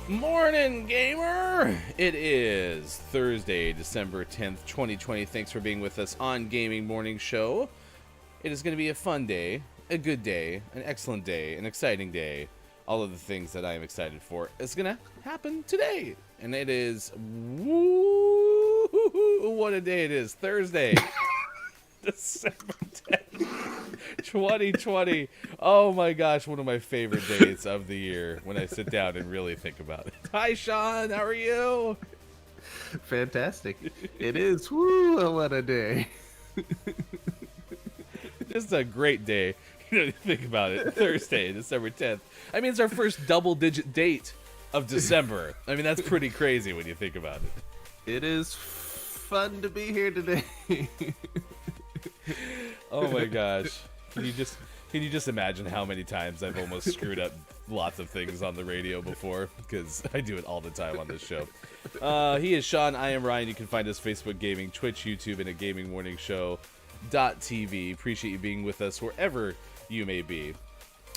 Morning, gamer! It is Thursday, December 10th, 2020. Thanks for being with us on Gaming Morning Show. It is going to be a fun day, a good day, an excellent day, an exciting day. All of the things that I am excited for is going to happen today. And it is, what a day it is, Thursday, December 10th, 2020. Oh my gosh, one of my favorite days of the year when I sit down and really think about it. Hi, Sean. How are you? Fantastic. It is. Woo, what a day. Just a great day. You know, think about it. Thursday, December 10th. I mean, it's our first double-digit date of December. I mean, that's pretty crazy when you think about it. It is fun to be here today. Oh my gosh. Can you just imagine how many times I've almost screwed up lots of things on the radio before? Because I do it all the time on this show. He is Sean. I am Ryan. You can find us Facebook Gaming, Twitch, YouTube, and at GamingMorningShow.tv. Appreciate you being with us wherever you may be.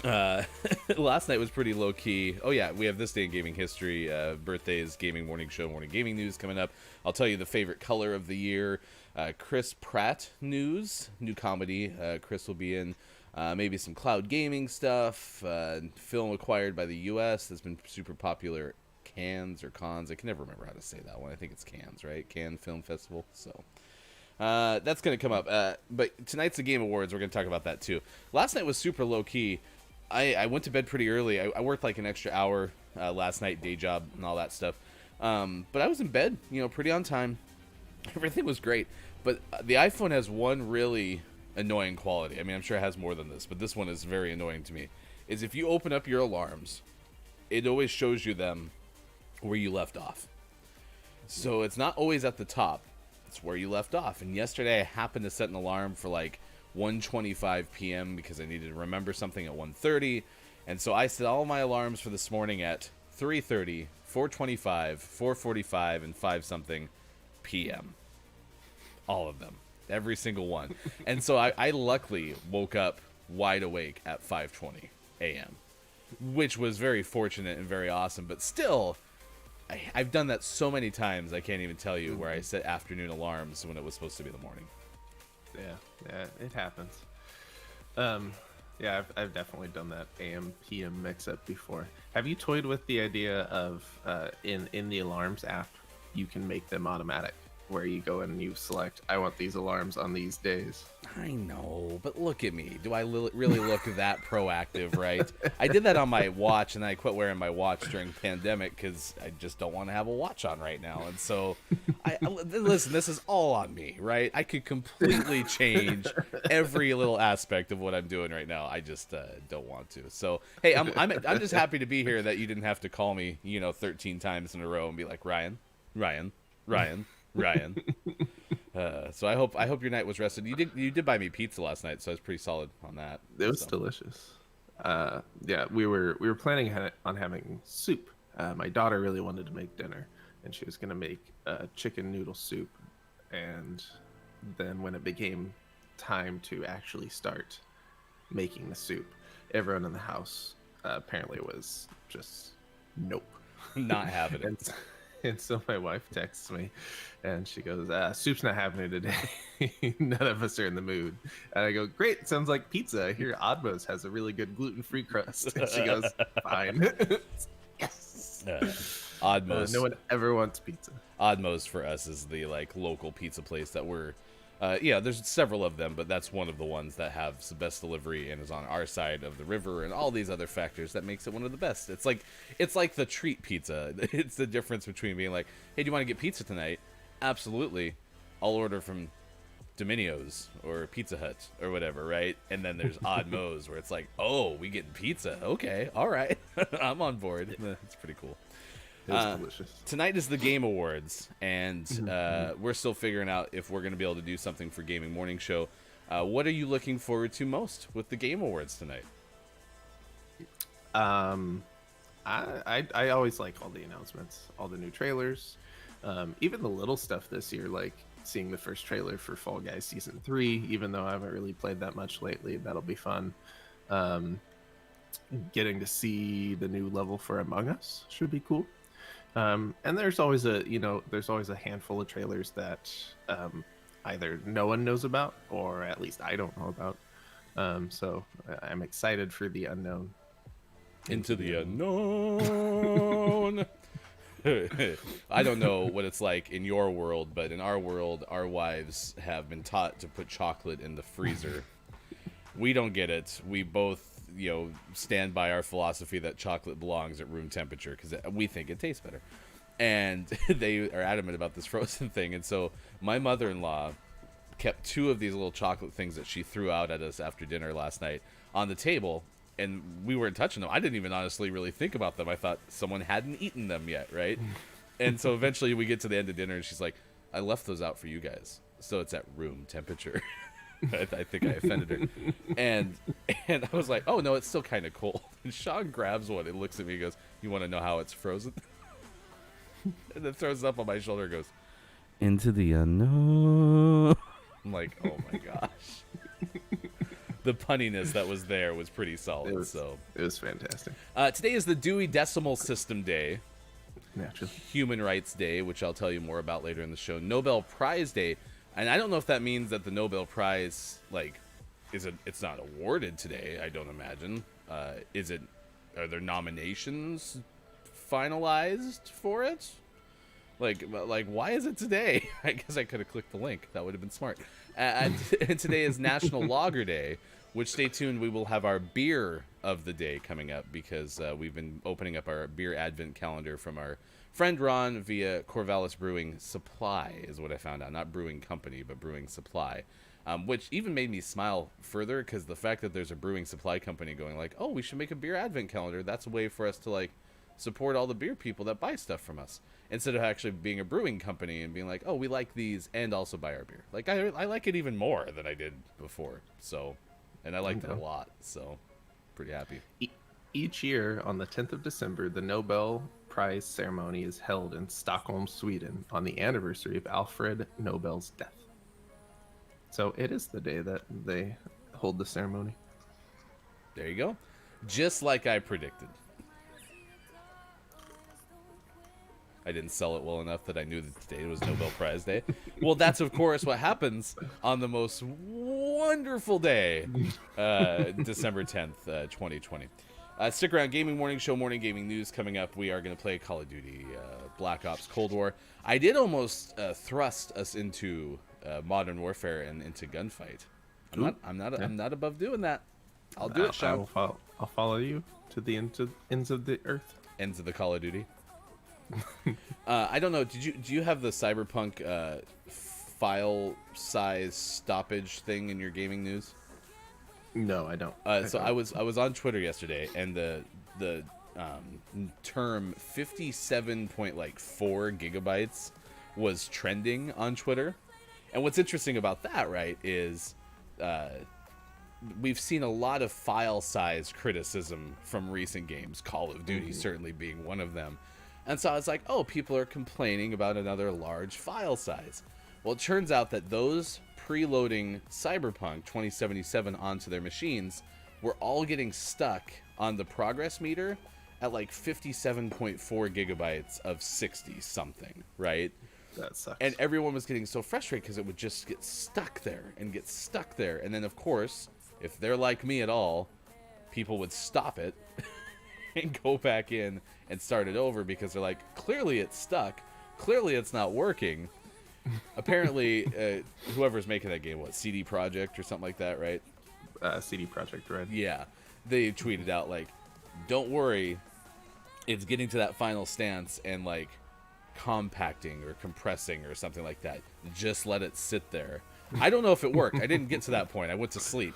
Last night was pretty low-key. Oh yeah, we have this day in gaming history. Birthdays, Gaming Morning Show, Morning Gaming News coming up. I'll tell you the favorite color of the year. Chris Pratt news, new comedy. Chris will be in. Maybe some cloud gaming stuff. Film acquired by the U.S. that's been super popular. Cannes or Cons. I can never remember how to say that one. I think it's Cannes, right? Cannes Film Festival. So that's going to come up. But tonight's the Game Awards. We're going to talk about that too. Last night was super low-key. I went to bed pretty early. I worked like an extra hour last night, day job and all that stuff. But I was in bed, pretty on time. Everything was great. But the iPhone has one really annoying quality. I mean, I'm sure it has more than this, but this one is very annoying to me. Is if you open up your alarms, it always shows you them where you left off. So it's not always at the top. It's where you left off. And yesterday I happened to set an alarm for like 1:25 p.m. because I needed to remember something at 1:30. And so I set all my alarms for this morning at 3:30, 4:25, 4:45, and 5-something p.m. All of them. Every single one. And so I luckily woke up wide awake at 5:20 a.m. which was very fortunate and very awesome. But still, I've done that so many times, I can't even tell you, where I set afternoon alarms when it was supposed to be the morning. Yeah, it happens. Yeah, I've definitely done that AM PM mix up before. Have you toyed with the idea of in the alarms app, you can make them automatic, where you go in and you select, I want these alarms on these days. I know, but look at me. Do I really look that proactive, right? I did that on my watch, and I quit wearing my watch during pandemic because I just don't want to have a watch on right now. And so, listen, this is all on me, right? I could completely change every little aspect of what I'm doing right now. I just don't want to. So, hey, I'm just happy to be here that you didn't have to call me, 13 times in a row and be like, Ryan. So I hope your night was rested. You did buy me pizza last night, so I was pretty solid on that. It was delicious. Yeah, we were planning on having soup. My daughter really wanted to make dinner, and she was gonna make chicken noodle soup. And then when it became time to actually start making the soup, everyone in the house apparently was just nope, not having it. And so my wife texts me, and she goes, "Soup's not happening today. None of us are in the mood." And I go, "Great, sounds like pizza. I hear Oddmo's has a really good gluten-free crust." And she goes, "Fine." Yes. Oddmo's. No one ever wants pizza. Oddmo's for us is the local pizza place that we're. There's several of them, but that's one of the ones that has the best delivery and is on our side of the river, and all these other factors that makes it one of the best. It's like the treat pizza. It's the difference between being like, hey, do you want to get pizza tonight? Absolutely. I'll order from Domino's or Pizza Hut or whatever, right? And then there's Odd Mo's where it's like, oh, we getting pizza. Okay, all right. I'm on board. It's pretty cool. It's delicious. Tonight is the Game Awards, and we're still figuring out if we're going to be able to do something for Gaming Morning Show. What are you looking forward to most with the Game Awards tonight? I always like all the announcements, all the new trailers, even the little stuff this year, like seeing the first trailer for Fall Guys Season 3, even though I haven't really played that much lately. That'll be fun. Getting to see the new level for Among Us should be cool. And there's always a handful of trailers that either no one knows about, or at least I don't know about. So I'm excited for the unknown. Into the unknown. I don't know what it's like in your world, but in our world, our wives have been taught to put chocolate in the freezer. We don't get it. We both stand by our philosophy that chocolate belongs at room temperature because we think it tastes better, and they are adamant about this frozen thing. And so my mother-in-law kept 2 of these little chocolate things that she threw out at us after dinner last night on the table, and we weren't touching them. I didn't even honestly really think about them. I thought someone hadn't eaten them yet, right? And so eventually we get to the end of dinner, and she's like, I left those out for you guys, so it's at room temperature. I think I offended her. And I was like, oh, no, it's still kind of cold. And Sean grabs one and looks at me and goes, you want to know how it's frozen? And then throws it up on my shoulder and goes, into the unknown. I'm like, oh, my gosh. The punniness that was there was pretty solid. It was fantastic. Today is the Dewey Decimal System Day. Naturally. Human Rights Day, which I'll tell you more about later in the show. Nobel Prize Day. And I don't know if that means that the Nobel Prize, it's not awarded today, I don't imagine. Are there nominations finalized for it? Like, why is it today? I guess I could have clicked the link. That would have been smart. And today is National Lager Day, which, stay tuned, we will have our beer of the day coming up because we've been opening up our beer advent calendar from our friend Ron via Corvallis Brewing Supply is what I found out. Not brewing company, but brewing supply. Which even made me smile further because the fact that there's a brewing supply company going like, oh, we should make a beer advent calendar. That's a way for us to support all the beer people that buy stuff from us. Instead of actually being a brewing company and being like, oh, we like these and also buy our beer. I like it even more than I did before. So, and I liked it a lot. So, pretty happy. Each year on the 10th of December, the Nobel Prize ceremony is held in Stockholm, Sweden, on the anniversary of Alfred Nobel's death. So it is the day that they hold the ceremony. There you go. Just like I predicted. I didn't sell it well enough that I knew that today was Nobel Prize Day. Well, that's, of course, what happens on the most wonderful day, December 10th, 2020. Stick around. Gaming Morning Show, Morning Gaming News coming up. We are going to play Call of Duty Black Ops Cold War. I did almost thrust us into Modern Warfare and into gunfight. I'm not above doing that. I'll do it, Sean. I'll follow you to the ends of the earth. Ends of the Call of Duty. I don't know. Do you have the Cyberpunk file size stoppage thing in your gaming news? No, I don't. I was on Twitter yesterday, and the term 57.4 gigabytes was trending on Twitter. And what's interesting about that, right, is we've seen a lot of file size criticism from recent games, Call of Duty certainly being one of them. And so I was like, oh, people are complaining about another large file size. Well, it turns out that those preloading Cyberpunk 2077 onto their machines were all getting stuck on the progress meter at like 57.4 gigabytes of 60 something, right? That sucks. And everyone was getting so frustrated because it would just get stuck there and get stuck there. And then, of course, if they're like me at all, people would stop it and go back in and start it over because they're like, clearly it's stuck. Clearly it's not working. Apparently, whoever's making that game, CD Projekt or something like that, right? CD Projekt Red. Yeah. They tweeted out, like, don't worry, it's getting to that final stance and, like, compacting or compressing or something like that. Just let it sit there. I don't know if it worked. I didn't get to that point. I went to sleep.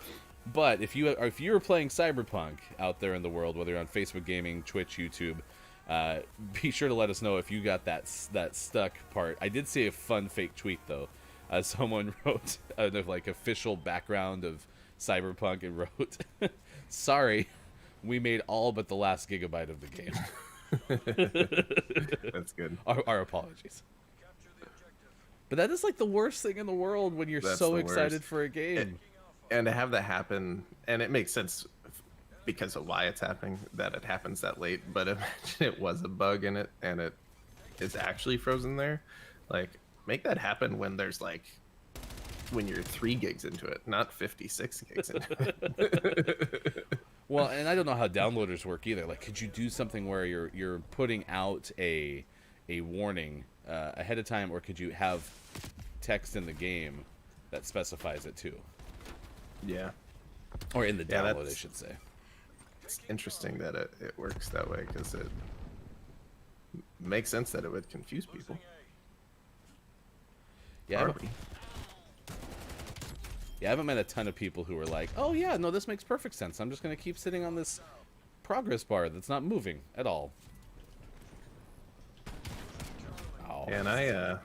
But if you're playing Cyberpunk out there in the world, whether you're on Facebook Gaming, Twitch, YouTube, be sure to let us know if you got that stuck part. I did see a fun fake tweet though. Someone wrote like official background of Cyberpunk and wrote, "Sorry, we made all but the last gigabyte of the game." That's good. Our apologies. But that is like the worst thing in the world when you're so excited for a game. And to have that happen, and it makes sense because of why it's happening, that it happens that late. But imagine it was a bug in it and it is actually frozen there. Like, make that happen when when you're 3 gigs into it, not 56 gigs into it. Well, and I don't know how downloaders work either. Like, could you do something where you're putting out a warning ahead of time, or could you have text in the game that specifies it too? Yeah. Or in the download, I should say. It's interesting that it works that way, because it makes sense that it would confuse people. Yeah. I haven't met a ton of people who are like, oh yeah, no, this makes perfect sense. I'm just going to keep sitting on this progress bar that's not moving at all. Oh. And I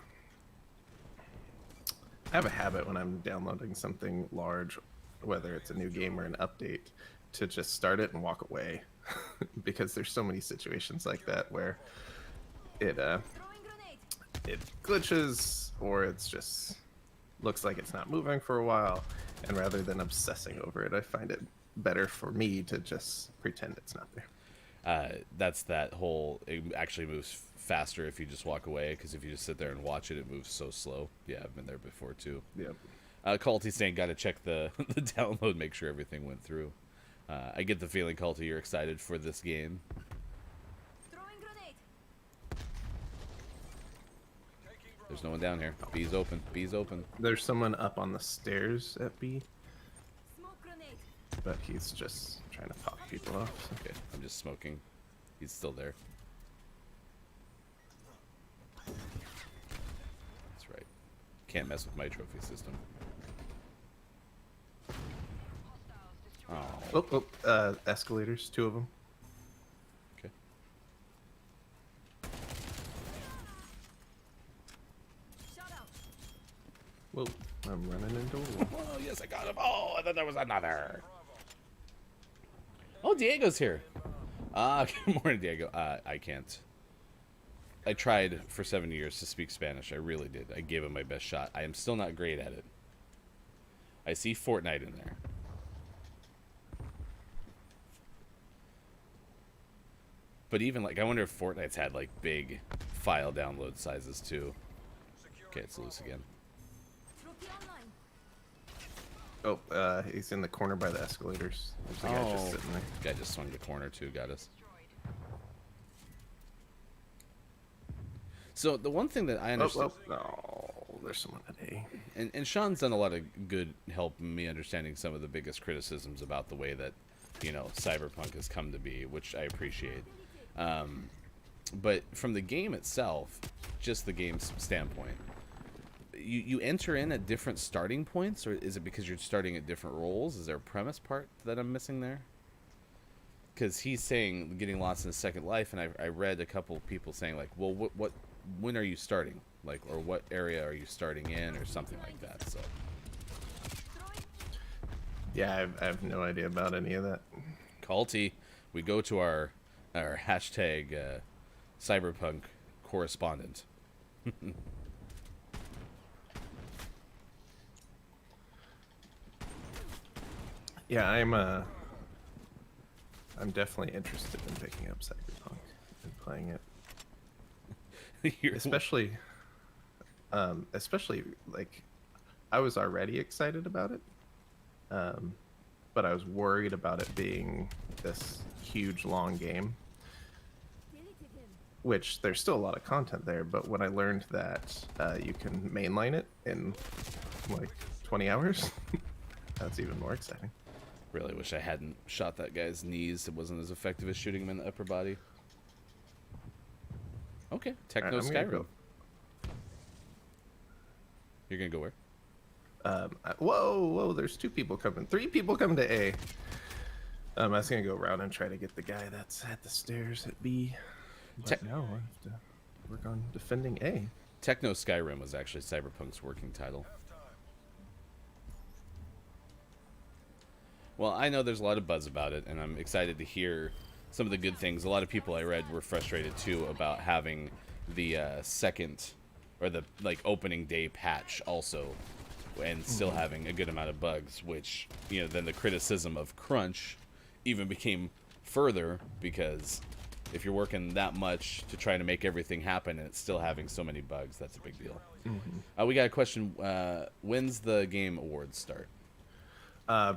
have a habit when I'm downloading something large, whether it's a new game or an update, to just start it and walk away. Because there's so many situations like that where it glitches, or it's just looks like it's not moving for a while, and rather than obsessing over it, I find it better for me to just pretend it's not there. That's that whole, it actually moves faster if you just walk away, because if you just sit there and watch it, it moves so slow. Yeah, I've been there before too. Yep. Culty saying, got to check the download, make sure everything went through. I get the feeling, Culty, you're excited for this game. There's no one down here. B's open. B's open. There's someone up on the stairs at B, but he's just trying to pop people off. So. Okay, I'm just smoking. He's still there. That's right. Can't mess with my trophy system. Oh, escalators, 2 of them. Okay. Whoa, I'm running into a wall. Oh, yes, I got him. Oh, and then there was another. Oh, Diego's here. Good morning, Diego. I can't. I tried for 7 years to speak Spanish. I really did. I gave it my best shot. I am still not great at it. I see Fortnite in there. But even like, I wonder if Fortnite's had like big file download sizes too. Okay, it's loose again. Oh, he's in the corner by the escalators. There's a guy just sitting there. Guy just swung the corner too. Got us. So the one thing that I understand. Oh, there's someone at A. And Sean's done a lot of good help me understanding some of the biggest criticisms about the way that, you know, Cyberpunk has come to be, which I appreciate. But from the game itself, just the game's standpoint, you enter in at different starting points, or is it because you're starting at different roles? Is there a premise part that I'm missing there? Because he's saying getting lost in a second life, and I read a couple of people saying like, well, when are you starting? Like, or what area are you starting in, or something like that. So yeah, I have no idea about any of that. Culty, we go to our hashtag Cyberpunk correspondent. Yeah, I'm definitely interested in picking up Cyberpunk and playing it. Especially like I was already excited about it, but I was worried about it being this huge long game, which there's still a lot of content there. But when I learned that you can mainline it in like 20 hours, that's even more exciting. Really wish I hadn't shot that guy's knees. It wasn't as effective as shooting him in the upper body. Okay, Techno Skyrim. You're gonna go where? Whoa, there's 2 people coming. 3 people coming to A. I was gonna go around and try to get the guy that's at the stairs at B. But no, I have to work on defending A. Techno Skyrim was actually Cyberpunk's working title. Well, I know there's a lot of buzz about it, and I'm excited to hear some of the good things. A lot of people I read were frustrated too about having the second or the like opening day patch also, and still having a good amount of bugs. Which, you know, then the criticism of crunch even became further, because if you're working that much to try to make everything happen and it's still having so many bugs, that's a big deal. We got a question. When's the Game Awards start?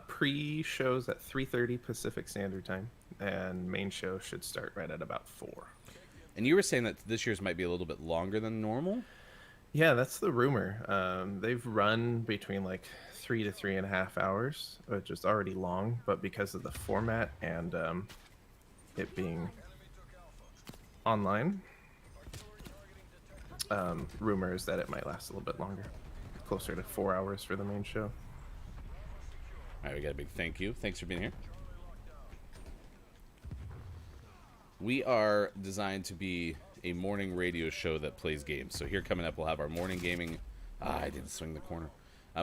Pre-shows at 3:30 Pacific Standard Time, and main show should start right at about 4. And you were saying that this year's might be a little bit longer than normal? Yeah, that's the rumor. They've run between like 3 to 3.5 hours, which is already long, but because of the format and it being online, rumor is that it might last a little bit longer, closer to 4 hours for the main show. All right, we got a big thank you. Thanks for being here. We are designed to be a morning radio show that plays games. So here coming up, we'll have our morning gaming. I didn't swing the corner.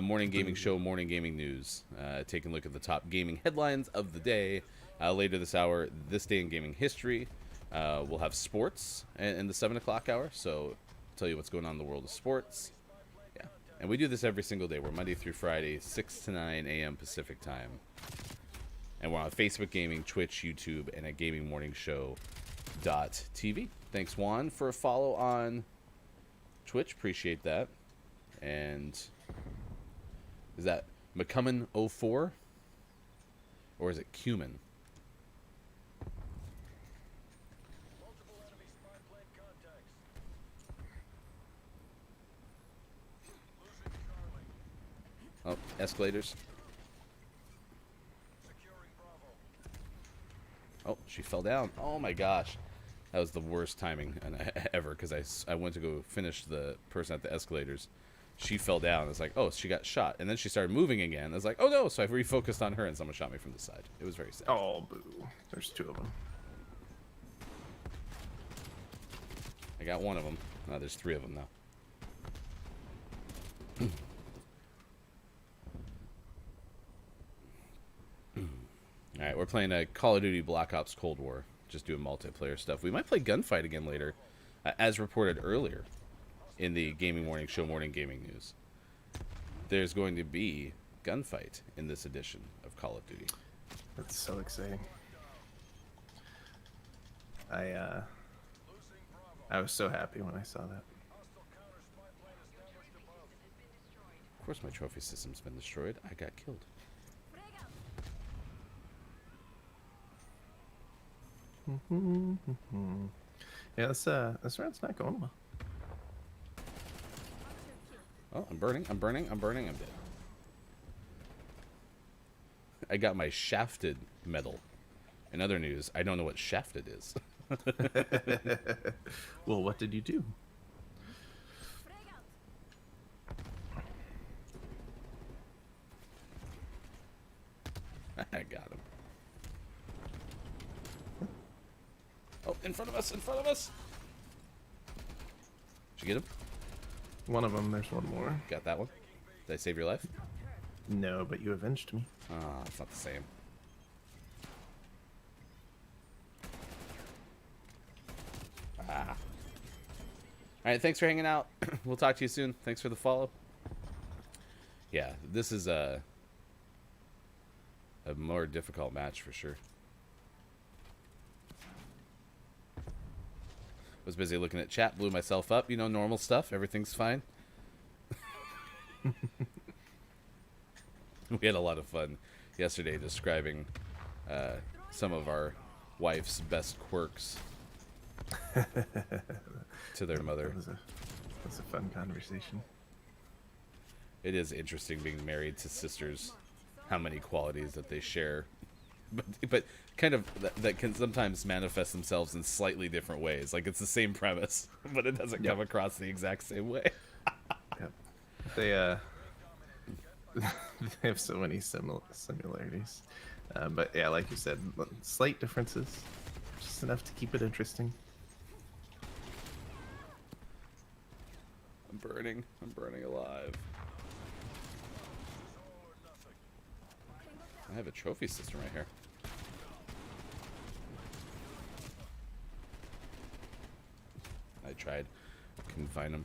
Morning gaming show, morning gaming news. Taking a look at the top gaming headlines of the day. Later this hour, this day in gaming history. We'll have sports in the 7 o'clock hour. So tell you what's going on in the world of sports. And we do this every single day. We're Monday through Friday, 6 to 9 a.m. Pacific time. And we're on Facebook Gaming, Twitch, YouTube, and at GamingMorningShow.tv. Thanks, Juan, for a follow on Twitch. Appreciate that. And is that McCummin04? Or is it Cumin? Oh, escalators. Oh, she fell down. Oh my gosh. That was the worst timing ever, because I went to go finish the person at the escalators. She fell down. It's like, oh, she got shot. And then she started moving again. I was like, oh no. So I refocused on her and someone shot me from the side. It was very sad. Oh, boo. There's 2 of them. I got one of them. No, there's 3 of them now. All right, we're playing Call of Duty Black Ops Cold War. Just doing multiplayer stuff. We might play Gunfight again later, as reported earlier in the Gaming Morning Show Morning Gaming News. There's going to be Gunfight in this edition of Call of Duty. That's so exciting. I I was so happy when I saw that. Of course my trophy system's been destroyed. I got killed. Yeah, this round's not going well. Oh, I'm burning. I'm dead. I got my shafted medal. In other news, I don't know what shafted is. Well, what did you do? I got him. Oh, in front of us, in front of us! Did you get him? One of them, there's one more. Got that one? Did I save your life? No, but you avenged me. Ah, it's not the same. Ah. Alright, thanks for hanging out. We'll talk to you soon. Thanks for the follow. Yeah, this is a more difficult match for sure. Was busy looking at chat, blew myself up, you know, normal stuff. Everything's fine. We had a lot of fun yesterday describing some of our wife's best quirks to their mother. That was a fun conversation. It is interesting being married to sisters, how many qualities that they share, but kind of that can sometimes manifest themselves in slightly different ways. Like it's the same premise, but it doesn't come across the exact same way. Yep. They have so many similarities, but yeah, like you said, slight differences, just enough to keep it interesting. I'm burning alive. I have a trophy system right here. I tried, couldn't find them.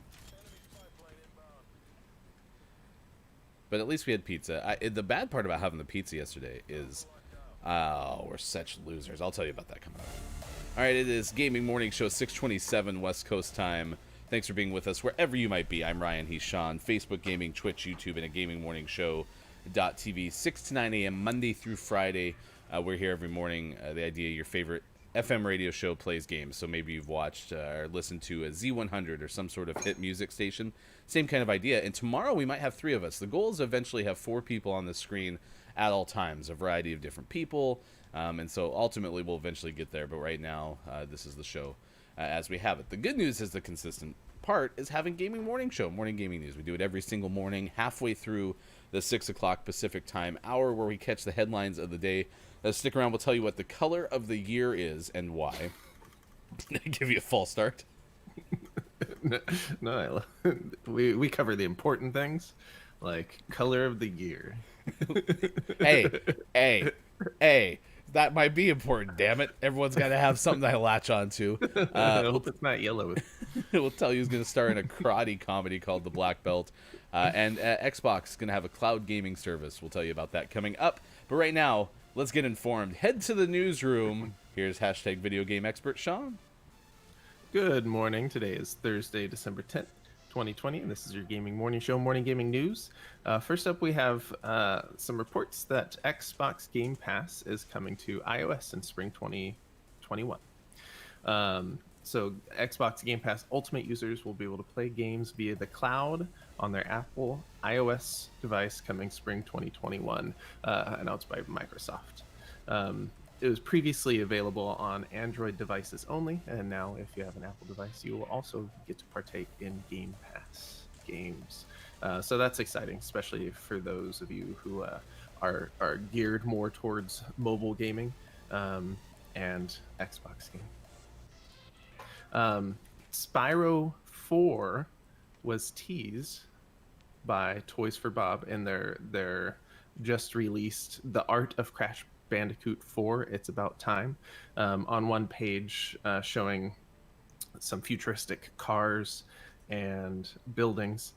But at least we had pizza. The bad part about having the pizza yesterday is, we're such losers. I'll tell you about that coming up. All right, it is Gaming Morning Show 6:27 West Coast time. Thanks for being with us wherever you might be. I'm Ryan. He's Sean. Facebook, Gaming, Twitch, YouTube, and a Gaming Morning Show. .tv 6 to 9 a.m. Monday through Friday. We're here every morning. The idea, your favorite FM radio show plays games. So maybe you've watched or listened to a Z100 or some sort of hit music station. Same kind of idea. And tomorrow we might have 3 of us. The goal is to eventually have 4 people on the screen at all times, a variety of different people. And so ultimately we'll eventually get there. But right now, this is the show as we have it. The good news is the consistent part is having Gaming Morning Show, Morning Gaming News. We do it every single morning, halfway through the 6 o'clock Pacific time hour, where we catch the headlines of the day. Stick around, we'll tell you what the color of the year is and why. Give you a false start. No, we cover the important things, like color of the year. Hey, that might be important, damn it. Everyone's got to have something to latch on to. I hope it's not yellow. We'll tell you who's going to star in a karate comedy called The Black Belt. And Xbox is going to have a cloud gaming service. We'll tell you about that coming up. But right now, let's get informed. Head to the newsroom. Here's hashtag video game expert Sean. Good morning. Today is Thursday, December 10th, 2020, and this is your Gaming Morning Show, Morning Gaming News. First up, we have some reports that Xbox Game Pass is coming to iOS in spring 2021. So Xbox Game Pass Ultimate users will be able to play games via the cloud on their Apple iOS device coming spring 2021, announced by Microsoft. It was previously available on Android devices only, and now if you have an Apple device, you will also get to partake in Game Pass games. So that's exciting, especially for those of you who are geared more towards mobile gaming and Xbox gaming. Spyro 4 was teased by Toys for Bob in their just released The Art of Crash Bandicoot 4, It's About Time, on one page showing some futuristic cars and buildings.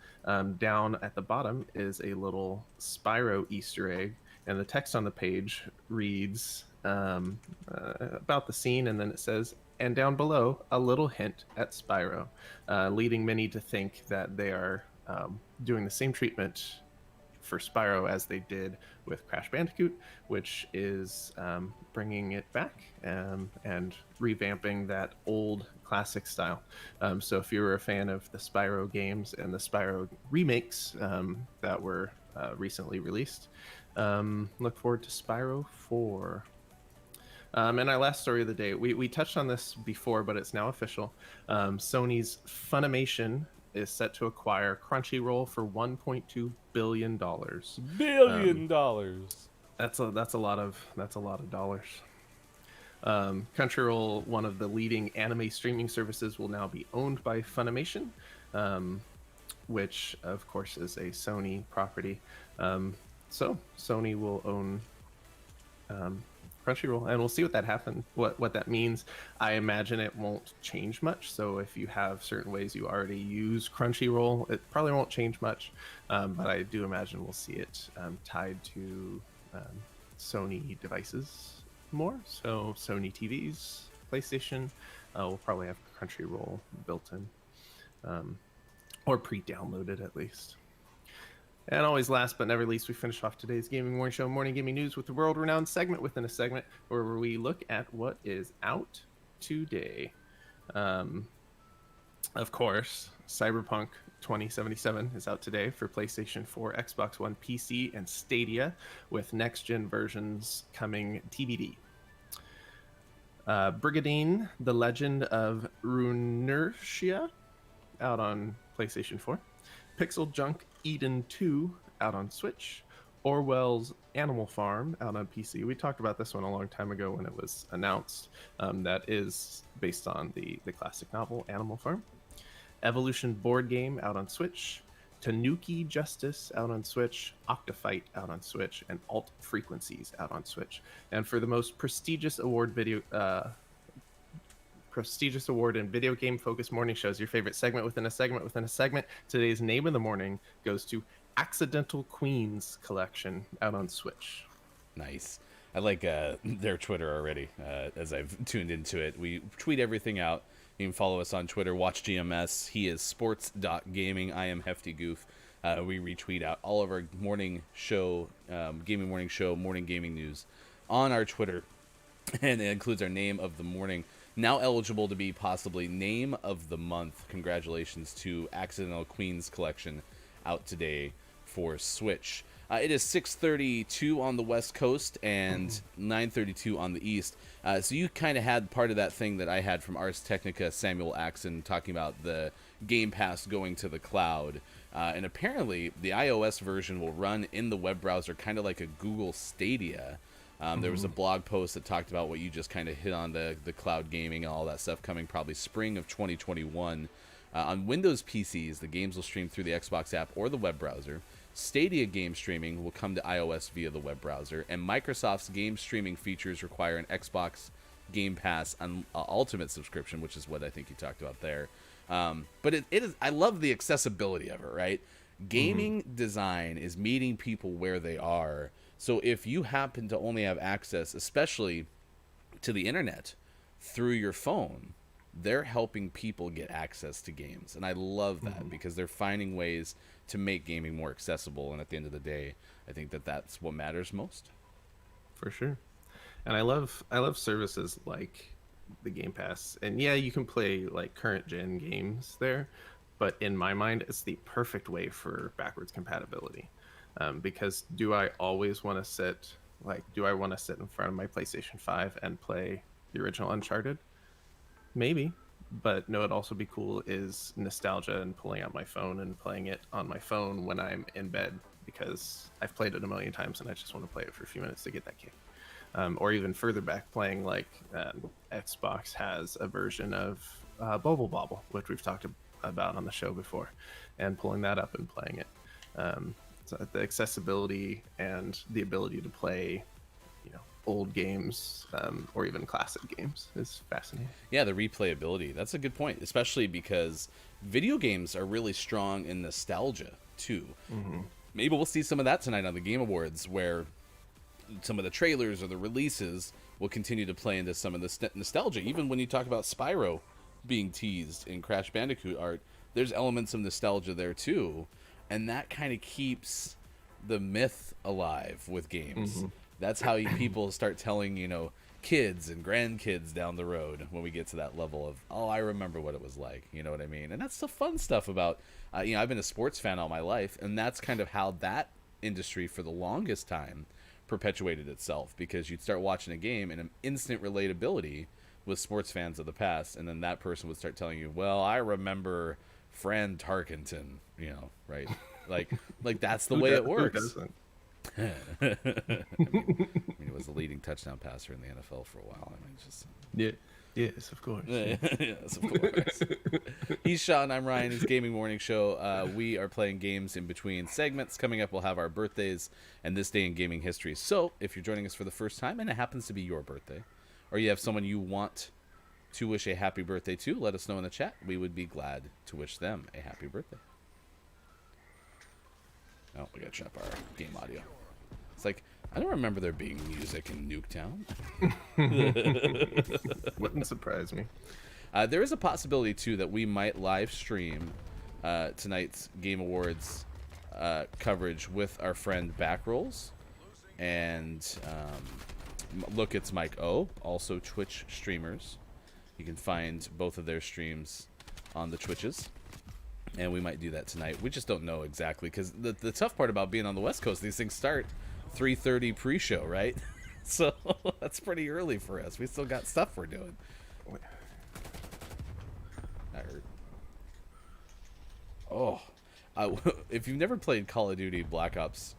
Down at the bottom is a little Spyro Easter egg, and the text on the page reads about the scene, and then it says, And down below, a little hint at Spyro, leading many to think that they are doing the same treatment for Spyro as they did with Crash Bandicoot, which is bringing it back and revamping that old classic style. So if you were a fan of the Spyro games and the Spyro remakes that were recently released, look forward to Spyro 4. And our last story of the day, we touched on this before, but it's now official. Sony's Funimation is set to acquire Crunchyroll for $1.2 billion. $1 billion. That's a lot of dollars. Crunchyroll, one of the leading anime streaming services, will now be owned by Funimation, which of course is a Sony property. So Sony will own Crunchyroll, and we'll see what that means. I imagine it won't change much. So if you have certain ways you already use Crunchyroll, it probably won't change much. But I do imagine we'll see it tied to Sony devices more. So Sony TVs, PlayStation will probably have Crunchyroll built in, or pre-downloaded at least. And always last but never least, we finish off today's Gaming Morning Show, Morning Gaming News, with the world-renowned segment within a segment where we look at what is out today. Of course, Cyberpunk 2077 is out today for PlayStation 4, Xbox One, PC, and Stadia, with next-gen versions coming TBD. Brigadine, The Legend of Runertia, out on PlayStation 4. Pixel Junk Eden 2 out on Switch. Orwell's Animal Farm out on PC. We talked about this one a long time ago when it was announced. That is based on the classic novel Animal Farm. Evolution board game out on Switch. Tanuki Justice out on Switch. Octofight out on Switch. And Alt Frequencies out on Switch. And for the most prestigious award in video game focused morning shows, your favorite segment within a segment within a segment, today's name of the morning goes to Accidental Queens Collection out on Switch. Nice. I like their Twitter already. As I've tuned into it, we tweet everything out. You can follow us on Twitter. Watch GMS. He is sports.gaming. I am Hefty Goof. We retweet out all of our morning show, gaming morning show, morning gaming news on our Twitter, and it includes our name of the morning. Now eligible to be possibly Name of the Month. Congratulations to Accidental Queens Collection, out today for Switch. It is 6:32 on the West Coast and 9:32 on the East. So you kind of had part of that thing that I had from Ars Technica, Samuel Axon, talking about the Game Pass going to the cloud. And apparently the iOS version will run in the web browser, kind of like a Google Stadia. There was a blog post that talked about what you just kind of hit on, the cloud gaming and all that stuff coming probably spring of 2021. On Windows PCs, the games will stream through the Xbox app or the web browser. Stadia game streaming will come to iOS via the web browser. And Microsoft's game streaming features require an Xbox Game Pass Ultimate subscription, which is what I think you talked about there. But it is, I love the accessibility of it, right? Gaming design is meeting people where they are. So if you happen to only have access, especially to the internet, through your phone, they're helping people get access to games. And I love that because they're finding ways to make gaming more accessible. And at the end of the day, I think that that's what matters most. For sure. And I love services like the Game Pass. And yeah, you can play like current gen games there, but in my mind, it's the perfect way for backwards compatibility. Because do I always want to sit in front of my PlayStation 5 and play the original Uncharted? Maybe. But no, it'd also be cool is nostalgia and pulling out my phone and playing it on my phone when I'm in bed, because I've played it a million times and I just want to play it for a few minutes to get that kick. Or even further back, playing like Xbox has a version of Bubble Bobble, which we've talked about on the show before, and pulling that up and playing it. So the accessibility and the ability to play, old games or even classic games is fascinating. Yeah, the replayability. That's a good point, especially because video games are really strong in nostalgia too. Maybe we'll see some of that tonight on the Game Awards, where some of the trailers or the releases will continue to play into some of the nostalgia. Even when you talk about Spyro being teased in Crash Bandicoot art, there's elements of nostalgia there too, and that kind of keeps the myth alive with games. Mm-hmm. That's how people start telling, kids and grandkids down the road when we get to that level of, oh, I remember what it was like. You know what I mean? And that's the fun stuff about, I've been a sports fan all my life, and that's kind of how that industry for the longest time perpetuated itself, because you'd start watching a game and an instant relatability with sports fans of the past, and then that person would start telling you, well, I remember Fran Tarkenton, right? Like that's the way it works. I mean, he was the leading touchdown passer in the NFL for a while. I mean, just yes, of course. Yes, of course. He's Sean. I'm Ryan. It's Gaming Morning Show. We are playing games in between segments. Coming up, we'll have our birthdays and this day in gaming history. So, if you're joining us for the first time and it happens to be your birthday, or you have someone you want to wish a happy birthday to, let us know in the chat. We would be glad to wish them a happy birthday. Oh, we got to shut up our game audio. It's like, I don't remember there being music in Nuketown. Wouldn't surprise me. There is a possibility, too, that we might live stream tonight's Game Awards coverage with our friend Backrolls. And Look, it's Mike O, also Twitch streamers. You can find both of their streams on the Twitches. And we might do that tonight. We just don't know exactly, because the tough part about being on the West Coast, these things start 3:30 pre-show, right? So that's pretty early for us. We still got stuff we're doing. That hurt. Oh, if you've never played Call of Duty Black Ops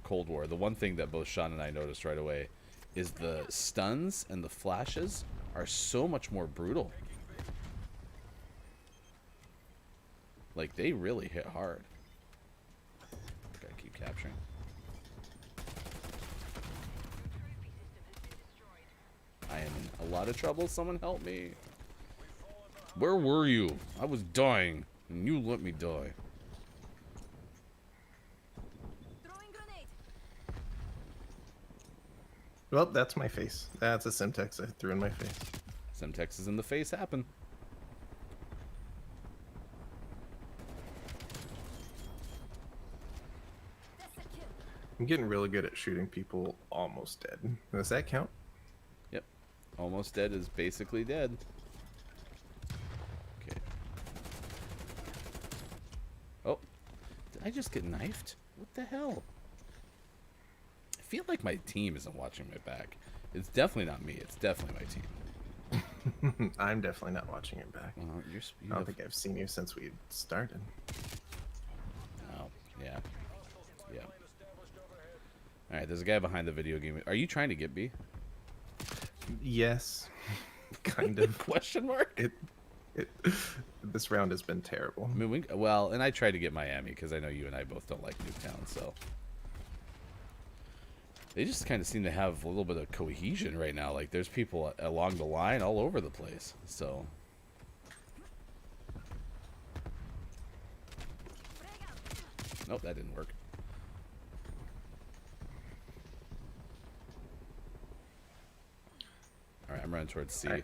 Cold War, the one thing that both Sean and I noticed right away is the stuns and the flashes are so much more brutal. Like, they really hit hard. Gotta keep capturing. I am in a lot of trouble. Someone help me. Where were you? I was dying, and you let me die. Well, that's my face. That's a Simtex I threw in my face. Simtexes in the face happen. I'm getting really good at shooting people almost dead. Does that count? Yep. Almost dead is basically dead. Okay. Oh. Did I just get knifed? What the hell? I feel like my team isn't watching my back. It's definitely not me. It's definitely my team. I'm definitely not watching your back. I don't think I've seen you since we started. Oh, yeah. Yeah. Alright, there's a guy behind the video game. Are you trying to get B? Yes. Kind of. Question mark? This round has been terrible. I mean, and I tried to get Miami because I know you and I both don't like Nuketown, so. They just kind of seem to have a little bit of cohesion right now. Like, there's people along the line all over the place, so. Nope, that didn't work. Alright, I'm running towards C. I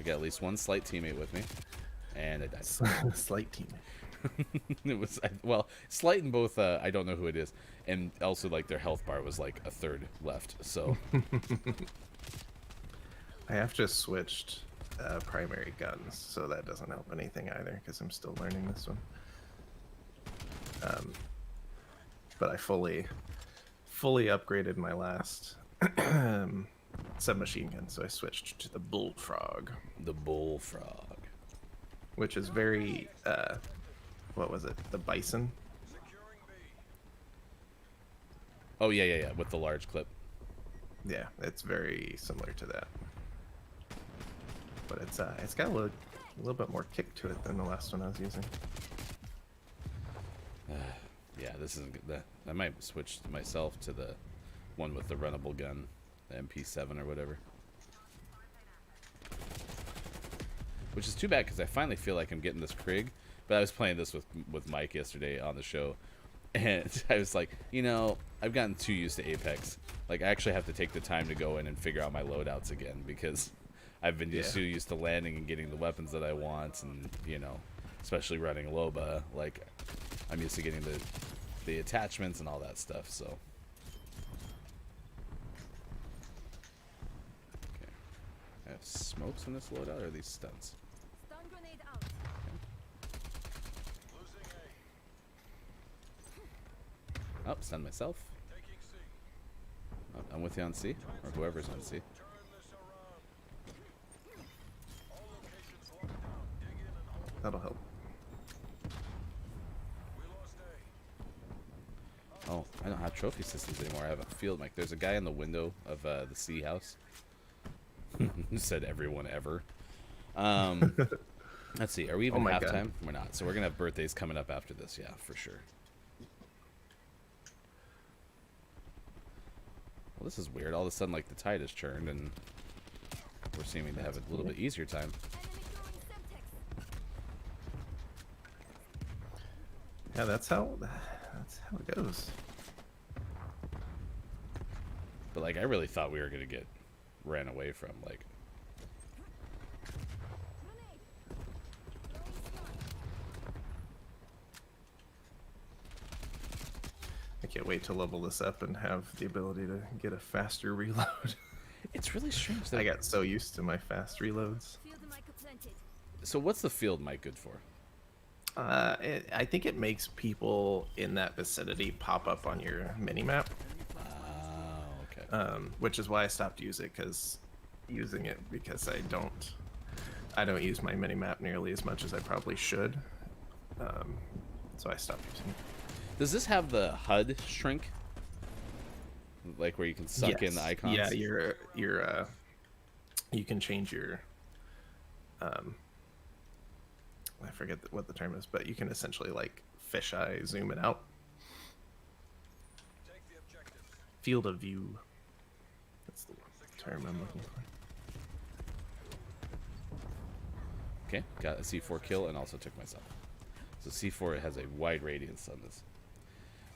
got at least one slight teammate with me. And I died. Slight teammate. It was, well, slight in both, I don't know who it is. And also, like, their health bar was, like, a third left, so. I have just switched primary guns, so that doesn't help anything either, because I'm still learning this one. But I fully upgraded my last submachine gun, so I switched to the Bullfrog. The Bullfrog. Which is very, what was it? The Bison? Oh, yeah, with the large clip. Yeah, it's very similar to that. But it's got a little bit more kick to it than the last one I was using. Yeah, this isn't good. I might switch myself to the one with the runnable gun, the MP7 or whatever. Which is too bad because I finally feel like I'm getting this Krig. But I was playing this with Mike yesterday on the show, And I was like, you know, I've gotten too used to Apex. Like, I actually have to take the time to go in and figure out my loadouts again, because I've been just too used to landing and getting the weapons that I want, and, you know, especially running Loba, like, I'm used to getting the attachments and all that stuff, so. Okay. I have smokes in this loadout, or are these stunts? Stun grenade out. Oh, stun myself. Oh, I'm with you on C, or whoever's on C. That'll help. Oh, I don't have trophy systems anymore. I have a field mic. There's a guy in the window of the C house. Said everyone ever. Let's see. Are we even halftime? We're not. So we're gonna have birthdays coming up after this. Yeah, for sure. Well, this is weird. All of a sudden, like, the tide has turned, and we're seeming to have a little bit easier time. Yeah, that's how it goes. But, like, I really thought we were gonna get ran away from. Like, I can't wait to level this up and have the ability to get a faster reload. it's really strange that I got so used to my fast reloads. So what's the field mic good for? I think it makes people in that vicinity pop up on your mini-map. Okay. Which is why I stopped using it because I don't use my mini-map nearly as much as I probably should. So I stopped using it. Does this have the HUD shrink? Like where you can suck in the icons? Yeah, you can change your I forget what the term is, but you can essentially like fisheye zoom it out. Field of view. That's the term I'm looking for. Okay, got a C4 kill and also took myself. So C4 has a wide radius on this.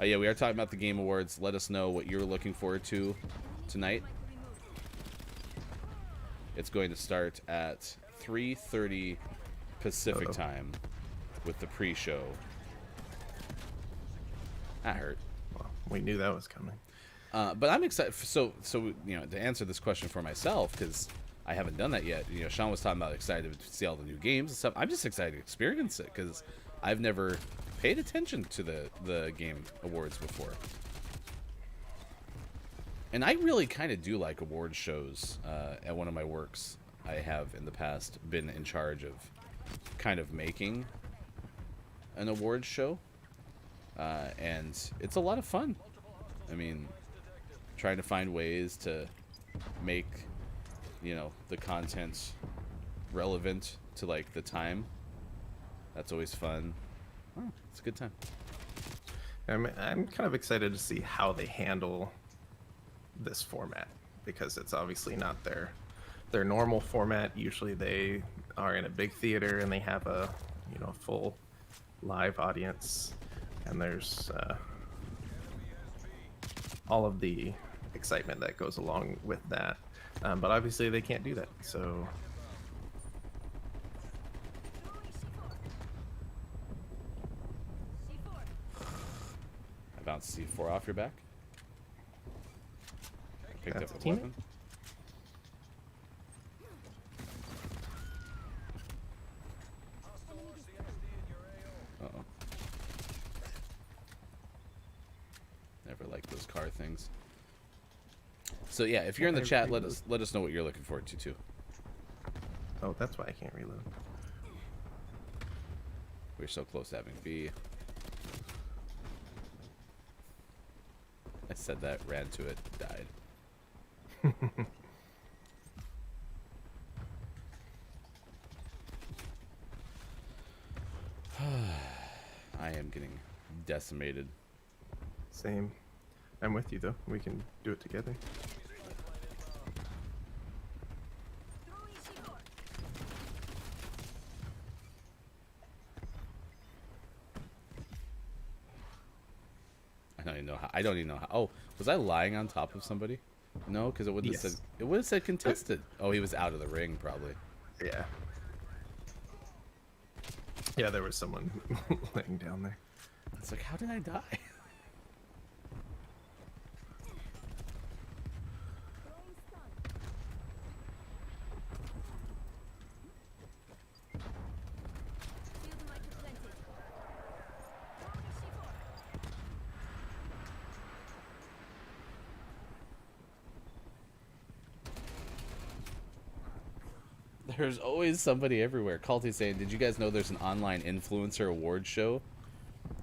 Yeah, we are talking about the Game Awards. Let us know what you're looking forward to tonight. It's going to start at 3:30 Pacific time with the pre-show. That hurt. Well, we knew that was coming. But I'm excited. So you know, to answer this question for myself, because I haven't done that yet. You know, Sean was talking about excited to see all the new games and stuff. I'm just excited to experience it because I've never paid attention to the Game Awards before. And I really kind of do like award shows. At one of my works, I have in the past been in charge of kind of making an award show. And it's a lot of fun. I mean, trying to find ways to make, you know, the content relevant to like the time. That's always fun. Oh, it's a good time. I'm kind of excited to see how they handle this format because it's obviously not their normal format. Usually they are in a big theater and they have a, you know, full live audience, and there's all of the excitement that goes along with that. But obviously they can't do that, so I bounced C4 off your back. Picked That's up a a weapon. Uh-oh. Never liked those car things. So yeah, if you're in the chat, let us know what you're looking forward to too. oh, that's why I can't reload. We're so close to having B. I said that, ran to it, died. I am getting decimated. Same. I'm with you though. We can do it together. I don't even know how. I don't even know how. Oh, was I lying on top of somebody? No, because it would have Yes. said contested. Oh, he was out of the ring probably. Yeah. Yeah, there was someone laying down there. It's like, how did I die? There's always somebody everywhere. Culty saying, did you guys know there's an online influencer award show?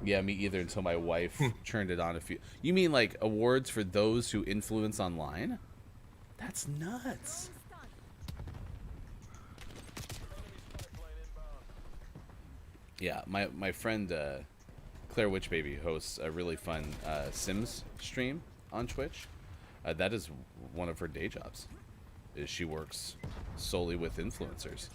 Yeah, me either until my wife turned it on a few. You mean like awards for those who influence online? That's nuts. Yeah, my friend Claire Witchbaby hosts a really fun Sims stream on Twitch. That is one of her day jobs. Is she works solely with influencers.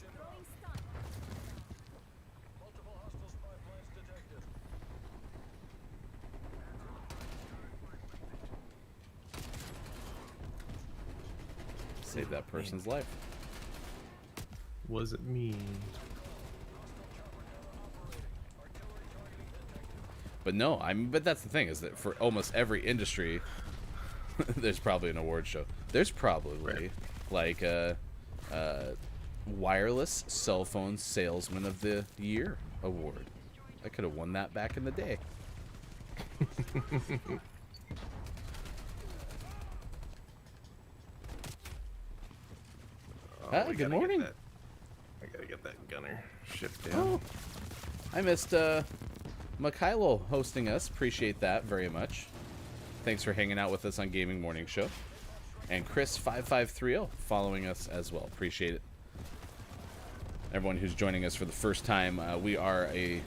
Save that person's life. Was it me? But no, but that's the thing, is that for almost every industry, there's probably an award show. There's probably like a wireless cell phone salesman of the year award. I could have won that back in the day. Good morning. I gotta get that gunner shipped down. Oh, I missed Mikhailo hosting us. Appreciate that very much. Thanks for hanging out with us on Gaming Morning Show. And Chris5530 following us as well. Appreciate it. Everyone who's joining us for the first time, we are a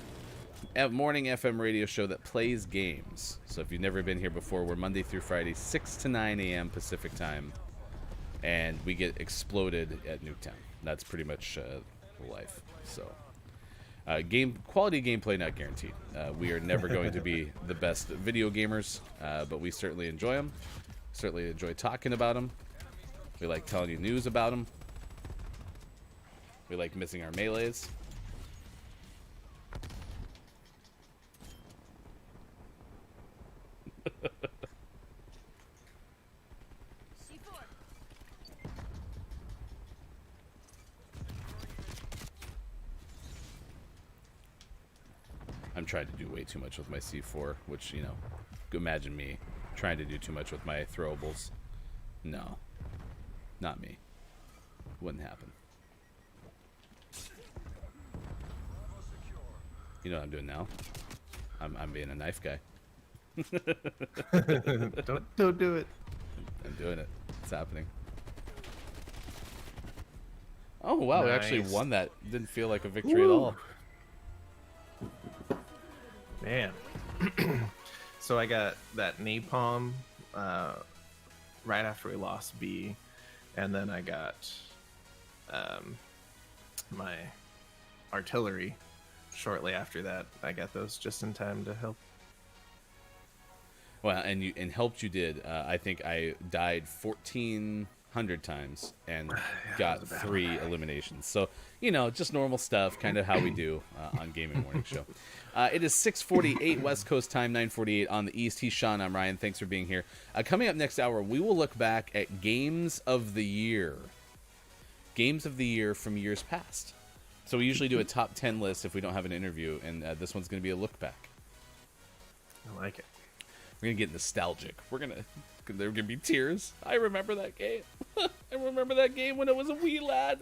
morning FM radio show that plays games. So if you've never been here before, we're Monday through Friday, 6 to 9 a.m. Pacific time. And we get exploded at Nuketown. That's pretty much life. So, quality gameplay not guaranteed. We are never going to be the best video gamers, but we certainly enjoy them. Certainly enjoy talking about them. We like telling you news about them. We like missing our melees. I'm trying to do way too much with my C4, which, you know, imagine me trying to do too much with my throwables. No. Not me. Wouldn't happen. You know what I'm doing now? I'm being a knife guy. Don't do it. I'm doing it. It's happening. Oh, wow. We actually won that. Didn't feel like a victory at all. Man. So I got that napalm right after we lost B, and then I got my artillery shortly after that. I got those just in time to help. Well, and helped you did. I think I died 1,400 times and got 3 eliminations. So, you know, just normal stuff, kind of how we do on Gaming Morning Show. It is 6:48 West Coast time, 9:48 on the East. He's Sean. I'm Ryan. Thanks for being here. Coming up next hour, we will look back at Games of the Year. Games of the Year from years past. So we usually do a top 10 list if we don't have an interview, and this one's going to be a look back. I like it. We're going to get nostalgic. There are going to be tears. I remember that game. I remember that game when it was a wee lad.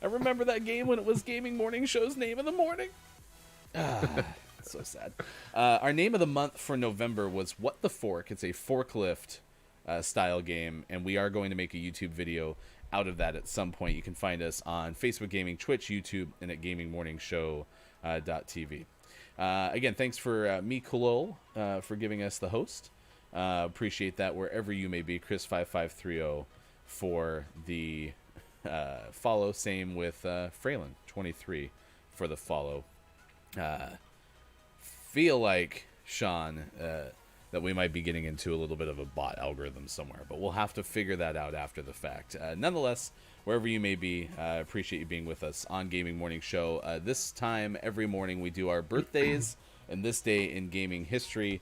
I remember that game when it was Gaming Morning Show's name of the morning. So sad. Our name of the month for November was What the Fork. It's a forklift style game, and we are going to make a YouTube video out of that at some point. You can find us on Facebook Gaming, Twitch, YouTube, and at gamingmorningshow.tv. Again, thanks for me, Kulol, for giving us the host. Appreciate that wherever you may be. Chris5530 for the follow. Same with Fraylin23 for the follow. Feel like, Sean, that we might be getting into a little bit of a bot algorithm somewhere, but we'll have to figure that out after the fact. Nonetheless, wherever you may be, I appreciate you being with us on Gaming Morning Show. This time every morning we do our birthdays and this day in gaming history.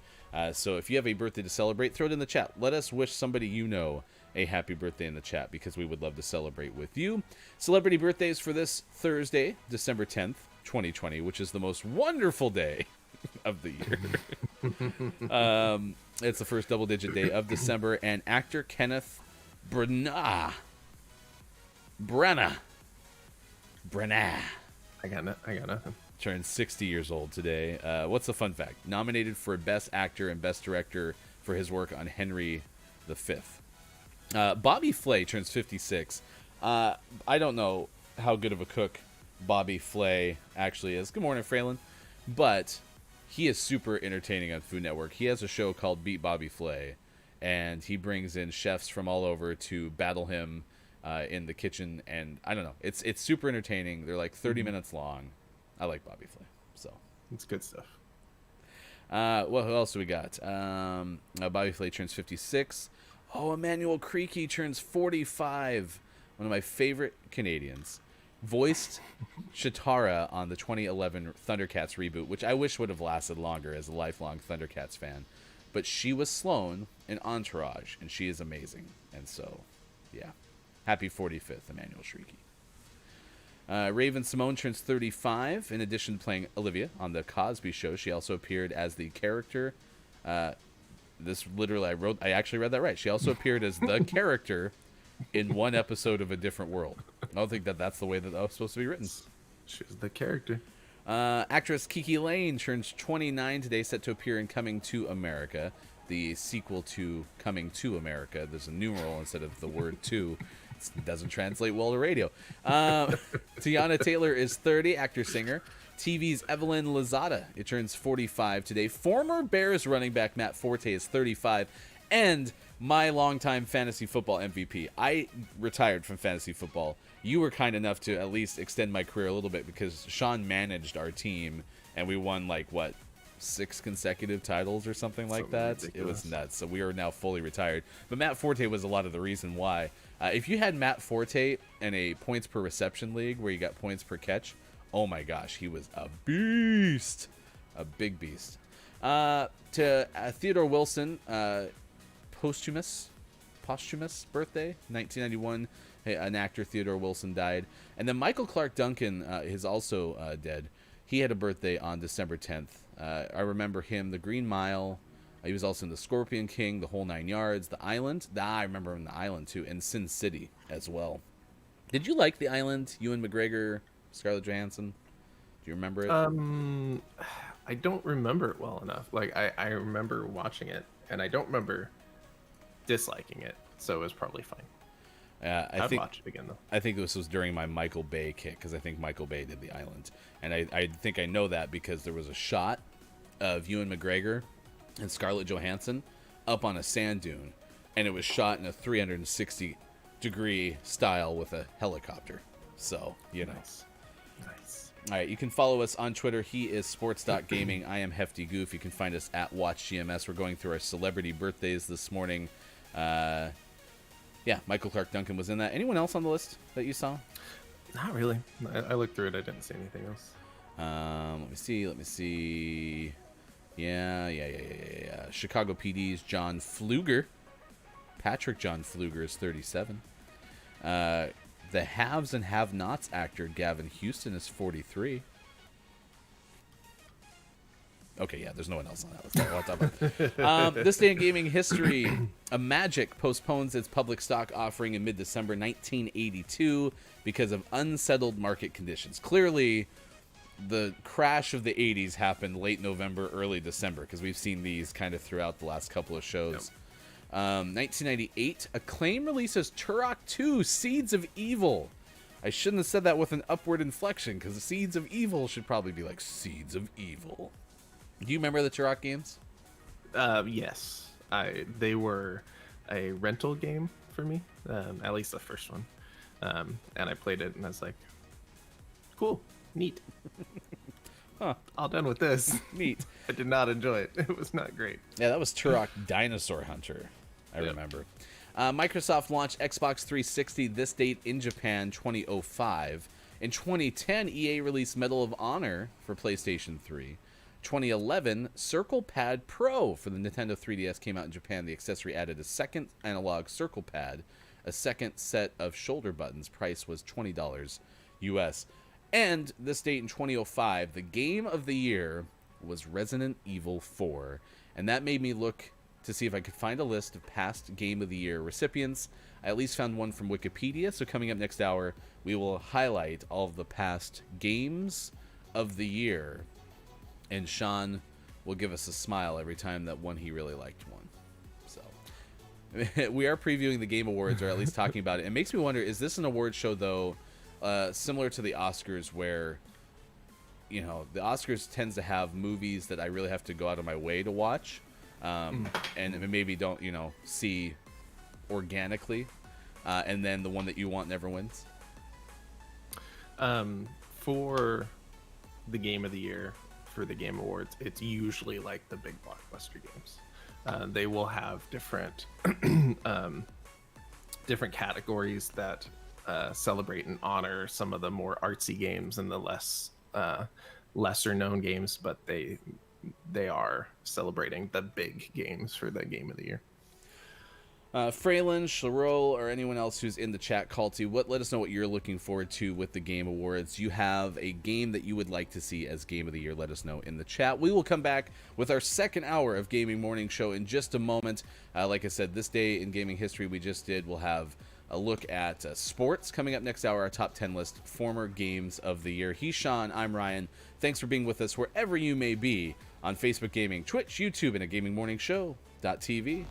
So if you have a birthday to celebrate, throw it in the chat. Let us wish somebody you know a happy birthday in the chat, because we would love to celebrate with you. Celebrity birthdays for this Thursday, December 10th, 2020, which is the most wonderful day of the year. It's the first double-digit day of December, and actor Kenneth Branagh. I got nothing. Turned 60 years old today. What's the fun fact? Nominated for Best Actor and Best Director for his work on Henry V. Bobby Flay turns 56. I don't know how good of a cook Bobby Flay actually is. Good morning, Fraylin. But he is super entertaining on Food Network. He has a show called Beat Bobby Flay, and he brings in chefs from all over to battle him in the kitchen. And I don't know. It's super entertaining. They're like 30 minutes long. I like Bobby Flay. So it's good stuff. Well, who else do we got? Bobby Flay turns 56. Oh, Emmanuel Creaky turns 45. One of my favorite Canadians. Voiced Chitara on the 2011 Thundercats reboot, which I wish would have lasted longer as a lifelong Thundercats fan. But she was Sloane in Entourage, and she is amazing. And so, yeah. Happy 45th, Emmanuel Creaky. Raven Simone turns 35. In addition to playing Olivia on The Cosby Show, she also appeared as the character... This literally, I actually read that right. She also appeared as the character in one episode of A Different World. I don't think that's the way that was supposed to be written. She was the character. Actress Kiki Lane turns 29 today, set to appear in Coming to America, the sequel to Coming to America. There's a numeral instead of the word to. It doesn't translate well to radio. Tiana Taylor is 30, actor-singer. TV's Evelyn Lozada, it turns 45 today. Former Bears running back Matt Forte is 35. And my longtime fantasy football MVP. I retired from fantasy football. You were kind enough to at least extend my career a little bit, because Sean managed our team, and we won, 6 consecutive titles or something like that. Ridiculous. It was nuts. So we are now fully retired. But Matt Forte was a lot of the reason why. If you had Matt Forte in a points per reception league where you got points per catch, oh my gosh, he was a beast. A big beast. To Theodore Wilson, posthumous birthday, 1991. An actor, Theodore Wilson, died. And then Michael Clark Duncan is also dead. He had a birthday on December 10th. I remember him, The Green Mile. He was also in The Scorpion King, The Whole Nine Yards, The Island. I remember him in The Island, too, and Sin City as well. Did you like The Island, Ewan McGregor, Scarlett Johansson? Do you remember it? I don't remember it well enough. I remember watching it, and I don't remember disliking it, so it was probably fine. I'd watch it again, though. I think this was during my Michael Bay kick, because I think Michael Bay did The Island. And I think I know that because there was a shot of Ewan McGregor and Scarlett Johansson up on a sand dune, and it was shot in a 360-degree style with a helicopter. So, Nice. All right, you can follow us on Twitter. He is sports.gaming. I am Hefty Goof. You can find us at WatchGMS. We're going through our celebrity birthdays this morning. Yeah, Michael Clark Duncan was in that. Anyone else on the list that you saw? Not really. I looked through it. I didn't see anything else. Let me see. Yeah. Chicago PD's John Pfluger. Patrick John Pfluger is 37. The Haves and Have-Nots actor Gavin Houston is 43. Okay, yeah, there's no one else on that list. I'll talk about it. This day in gaming history, Magic postpones its public stock offering in mid-December 1982 because of unsettled market conditions. Clearly, the crash of the 80s happened late November, early December, because we've seen these kind of throughout the last couple of shows. Yep. 1998, Acclaim releases Turok 2, Seeds of Evil. I shouldn't have said that with an upward inflection, because Seeds of Evil should probably be like Seeds of Evil. Do you remember the Turok games? Yes. They were a rental game for me, at least the first one. And I played it, and I was like, cool, neat. all done with this. Neat. I did not enjoy it. It was not great. Yeah, that was Turok Dinosaur Hunter. I remember. Microsoft launched Xbox 360 this date in Japan, 2005. In 2010, EA released Medal of Honor for PlayStation 3. 2011, Circle Pad Pro for the Nintendo 3DS came out in Japan. The accessory added a second analog circle pad, a second set of shoulder buttons. Price was $20 US. And this date in 2005, the game of the year was Resident Evil 4. And that made me look to see if I could find a list of past Game of the Year recipients. I at least found one from Wikipedia, so coming up next hour, we will highlight all of the past Games of the Year. And Sean will give us a smile every time that one he really liked won. So, we are previewing the Game Awards, or at least talking about it. It makes me wonder, is this an award show, though, similar to the Oscars, where, you know, the Oscars tends to have movies that I really have to go out of my way to watch, and maybe don't, you know, see organically, and then the one that you want never wins? For the Game of the Year, for the Game Awards, it's usually like the big blockbuster games. They will have different different categories that celebrate and honor some of the more artsy games and the lesser known games, but they are celebrating the big games for the Game of the Year. Fraylin, Sharol, or anyone else who's in the chat, Calty, let us know what you're looking forward to with the Game Awards. You have a game that you would like to see as Game of the Year. Let us know in the chat. We will come back with our second hour of Gaming Morning Show in just a moment. Like I said, this day in gaming history we just did, we'll have a look at sports coming up next hour, our top 10 list, former Games of the Year. He's Sean, I'm Ryan. Thanks for being with us wherever you may be on Facebook Gaming, Twitch, YouTube, and at GamingMorningShow.tv.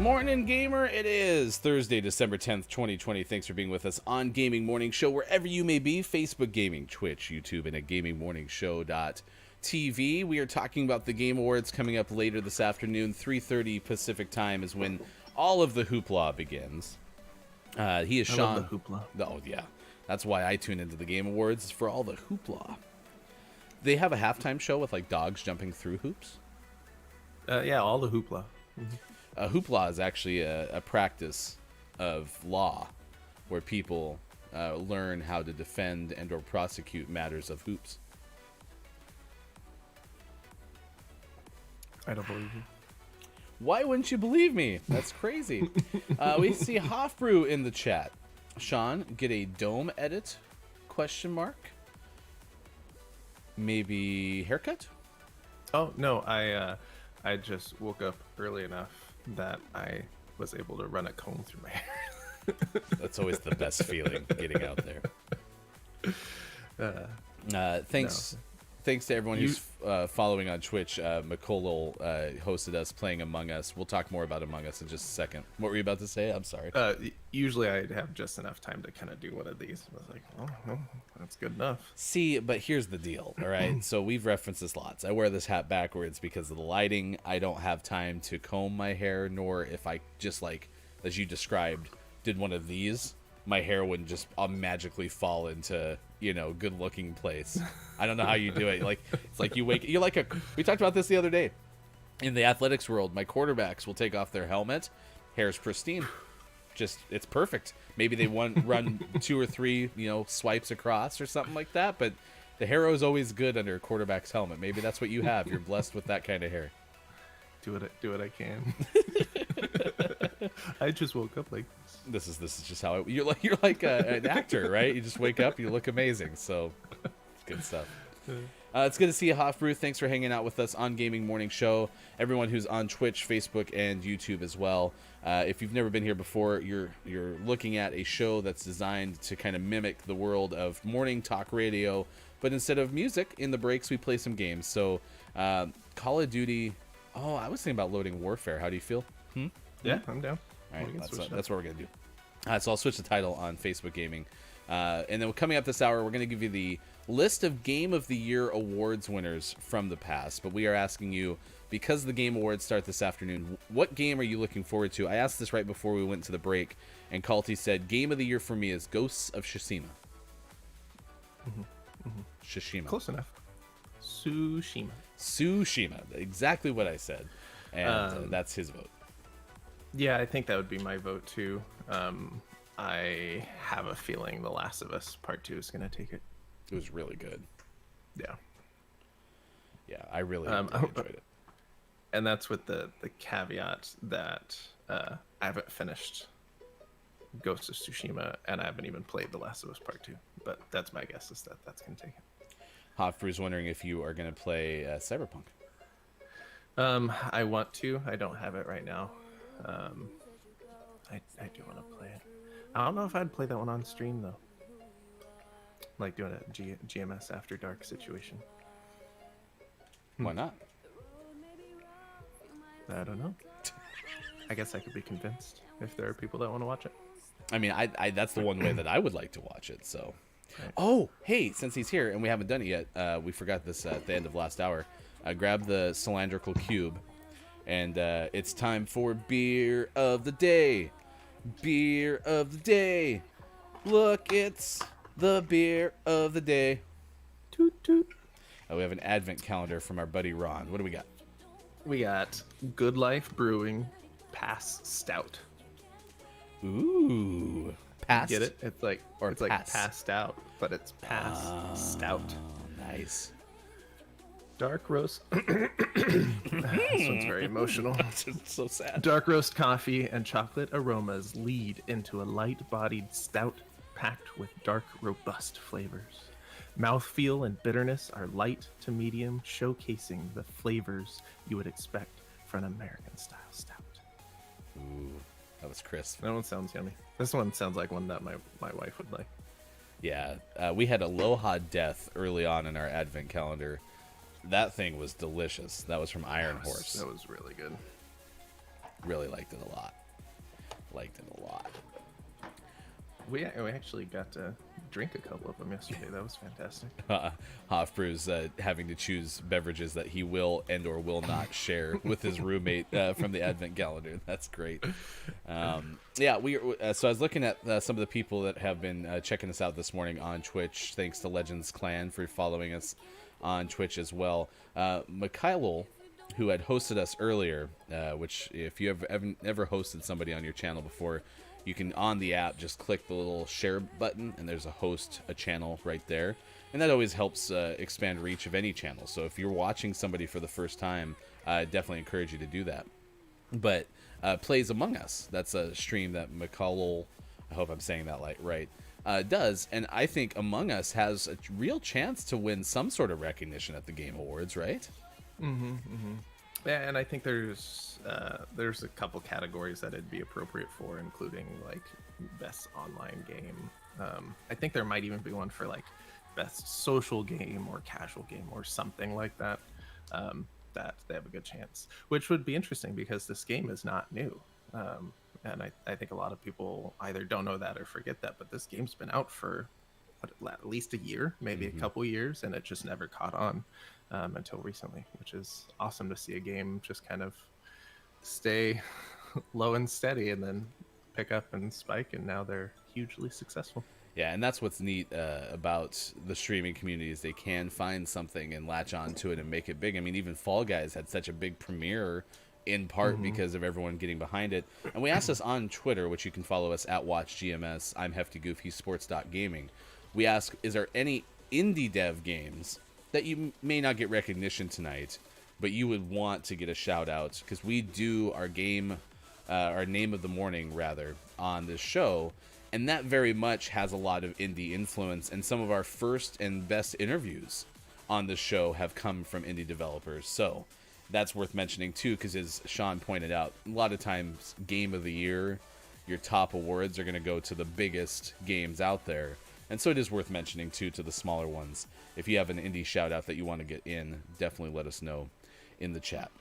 Morning Gamer, it is Thursday, December 10th, 2020. Thanks for being with us on Gaming Morning Show, wherever you may be, Facebook Gaming, Twitch, YouTube, and at gamingmorningshow.tv. We are talking about the Game Awards coming up later this afternoon. 3:30 Pacific time is when all of the hoopla begins. He is Sean. I love the hoopla. Oh, yeah. That's why I tune into the Game Awards, is for all the hoopla. They have a halftime show with, like, dogs jumping through hoops? Yeah, all the hoopla. Mm-hmm. Hoopla is actually a practice of law where people learn how to defend and or prosecute matters of hoops. I don't believe you. Why wouldn't you believe me? That's crazy. We see Hofbrew in the chat. Sean, get a dome edit? Question mark. Maybe haircut? Oh, no, I just woke up early enough that I was able to run a comb through my hair. That's always the best feeling, getting out there. Thanks to everyone who's following on Twitch. McCollum hosted us playing Among Us. We'll talk more about Among Us in just a second. What were you about to say? I'm sorry. Usually I'd have just enough time to kind of do one of these. I was like, oh, that's good enough. See, but here's the deal, all right? So we've referenced this lots. I wear this hat backwards because of the lighting. I don't have time to comb my hair, nor if I just, like, as you described, did one of these, my hair wouldn't just magically fall into, good looking place. I don't know how you do it. Like, it's like you're like we talked about this the other day. In the athletics world, my quarterbacks will take off their helmet, hair's pristine. Just, it's perfect. Maybe they run 2 or 3, swipes across or something like that, but the hair is always good under a quarterback's helmet. Maybe that's what you have. You're blessed with that kind of hair. Do what I can. I just woke up like this. This is just how you're like an actor, right? You just wake up, you look amazing. So it's good stuff. It's good to see you, Hofbrew. Thanks for hanging out with us on Gaming Morning Show. Everyone who's on Twitch, Facebook, and YouTube as well. If you've never been here before, you're looking at a show that's designed to kind of mimic the world of morning talk radio, but instead of music, in the breaks we play some games. So Call of Duty. Oh, I was thinking about loading Warfare. How do you feel? Yeah, I'm down. All right, that's what we're going to do. So I'll switch the title on Facebook Gaming. And then coming up this hour, we're going to give you the list of Game of the Year awards winners from the past. But we are asking you, because the Game Awards start this afternoon, what game are you looking forward to? I asked this right before we went to the break, and Kalti said, Game of the Year for me is Ghosts of Tsushima. Tsushima. Close enough. Tsushima. Exactly what I said. And that's his vote. Yeah, I think that would be my vote too. I have a feeling The Last of Us Part 2 is going to take it. It was really good. Yeah. Yeah, I really enjoyed it. And that's with the caveat that I haven't finished Ghost of Tsushima, and I haven't even played The Last of Us Part 2. But that's my guess, is that's going to take it. Hofbrew's wondering if you are going to play Cyberpunk. I want to. I don't have it right now. I do want to play it. I don't know if I'd play that one on stream, though. Like doing a GMS After Dark situation. Why not? I don't know. I guess I could be convinced if there are people that want to watch it. I mean, I that's the one way that I would like to watch it, so. Right. Oh, hey, since he's here and we haven't done it yet, we forgot this at the end of last hour. Grab the cylindrical cube, and it's time for Beer of the Day. Beer of the Day. Look, it's the Beer of the Day. Toot toot. We have an advent calendar from our buddy Ron. What do we got? We got Good Life Brewing Pass Stout. Ooh. Passed? Get it? It's like pass? like passed out, but it's Pass Stout. Nice. Dark roast. This one's very emotional. It's so sad. Dark roast coffee and chocolate aromas lead into a light-bodied stout packed with dark, robust flavors. Mouthfeel and bitterness are light to medium, showcasing the flavors you would expect for an American-style stout. Ooh, that was crisp. That one sounds yummy. This one sounds like one that my wife would like. Yeah, we had Aloha Death early on in our advent calendar. That thing was delicious. That was from Iron Horse. That was really good. Really liked it a lot. Liked it a lot. We actually got to drink a couple of them yesterday. That was fantastic. Hofbrew's having to choose beverages that he will and or will not share with his roommate from the Advent calendar. That's great. Yeah, so I was looking at some of the people that have been checking us out this morning on Twitch. Thanks to Legends Clan for following us on Twitch as well. Mikhailul, who had hosted us earlier, which if you have ever hosted somebody on your channel before, you can, on the app, just click the little share button, and there's a channel right there. And that always helps expand reach of any channel. So if you're watching somebody for the first time, I definitely encourage you to do that. But Plays Among Us, that's a stream that Mikhailul, I hope I'm saying that right, does. And I think Among Us has a real chance to win some sort of recognition at the Game Awards, right? Yeah, and I think there's a couple categories that it'd be appropriate for, including like best online game. I think there might even be one for like best social game or casual game or something like that. That they have a good chance, which would be interesting because this game is not new. And I think a lot of people either don't know that or forget that, but this game's been out for at least a year, maybe a couple years, and it just never caught on until recently, which is awesome to see a game just kind of stay low and steady and then pick up and spike, and now they're hugely successful. Yeah, and that's what's neat about the streaming community is they can find something and latch on to it and make it big. I mean, even Fall Guys had such a big premiere in part because of everyone getting behind it. And we asked us on Twitter, which you can follow us at WatchGMS, I'm HeftyGoofySports.gaming. We ask, is there any indie dev games that you may not get recognition tonight, but you would want to get a shout out? Because we do our name of the morning rather on this show, and that very much has a lot of indie influence, and some of our first and best interviews on the show have come from indie developers. So that's worth mentioning too, because as Sean pointed out, a lot of times Game of the Year, your top awards are going to go to the biggest games out there. And so it is worth mentioning too to the smaller ones. If you have an indie shout out that you want to get in, definitely let us know in the chat.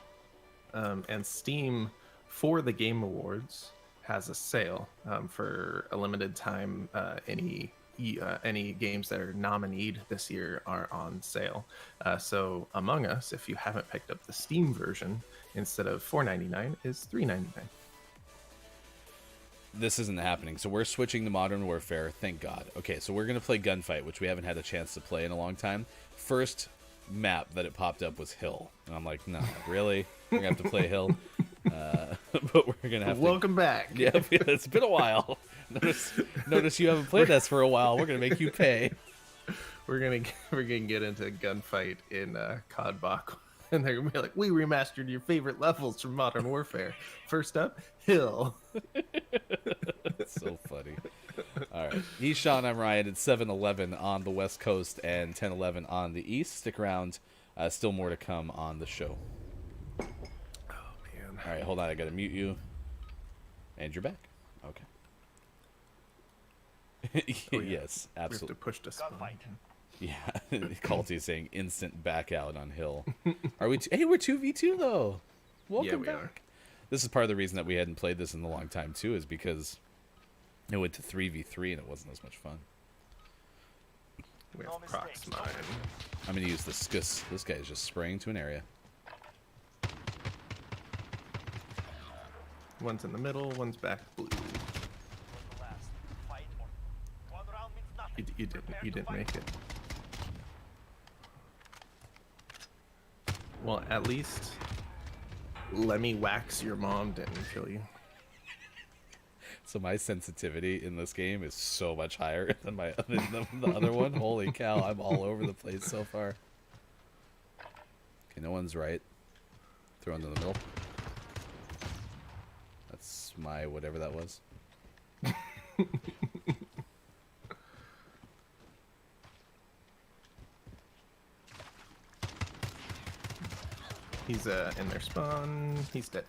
And Steam, for the Game Awards, has a sale for a limited time. Any games that are nominied this year are on sale. So Among Us, if you haven't picked up the Steam version, instead of $4.99 is $3.99. This isn't happening, so we're switching to Modern Warfare, thank God. Okay, so we're going to play Gunfight, which we haven't had a chance to play in a long time. First map that it popped up was Hill, and I'm like, no, really? We're going to have to play Hill? But we're going to have to... Welcome back. Yeah, it's been a while. Notice you haven't played this for a while. We're going to make you pay. We're gonna get into Gunfight in COD Bach, and they're gonna be like, we remastered your favorite levels from Modern Warfare. First up, Hill. That's so funny. All right, he's Sean, I'm Ryan. It's 7:11 on the West Coast and 10:11 on the East. Stick around. Still more to come on the show. Oh man. All right, hold on. I gotta mute you. And you're back. Okay. Oh, yeah. Yes, We have to absolutely. push to spawn. Yeah, Calty is saying instant back out on Hill. Are we? Hey, we're 2v2 though. Welcome we back. are. This is part of the reason that we hadn't played this in a long time too, is because it went to 3v3 and it wasn't as much fun. We have Prox Mine. I'm gonna use the Scus. This guy is just spraying to an area. One's in the middle, one's back blue. You didn't make it. Well, at least let me wax your mom didn't kill you. So my sensitivity in this game is so much higher than the other one. Holy cow, I'm all over the place so far. Okay, no one's right. Throw into the middle. That's my whatever that was. He's in their spawn. He's dead.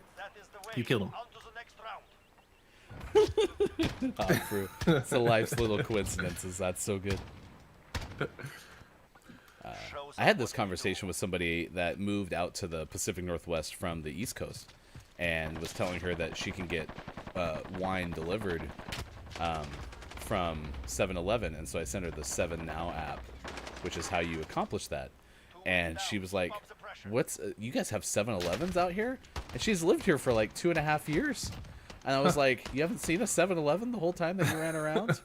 You killed him. It's the life's little coincidences. That's so good. I had this conversation with somebody that moved out to the Pacific Northwest from the East Coast, and was telling her that she can get wine delivered from 7-Eleven, and so I sent her the 7 Now app, which is how you accomplish that. And she was like, "What's you guys have 7-Elevens out here?" And she's lived here for like 2.5 years. And I was like, "You haven't seen a 7-Eleven the whole time that you ran around?"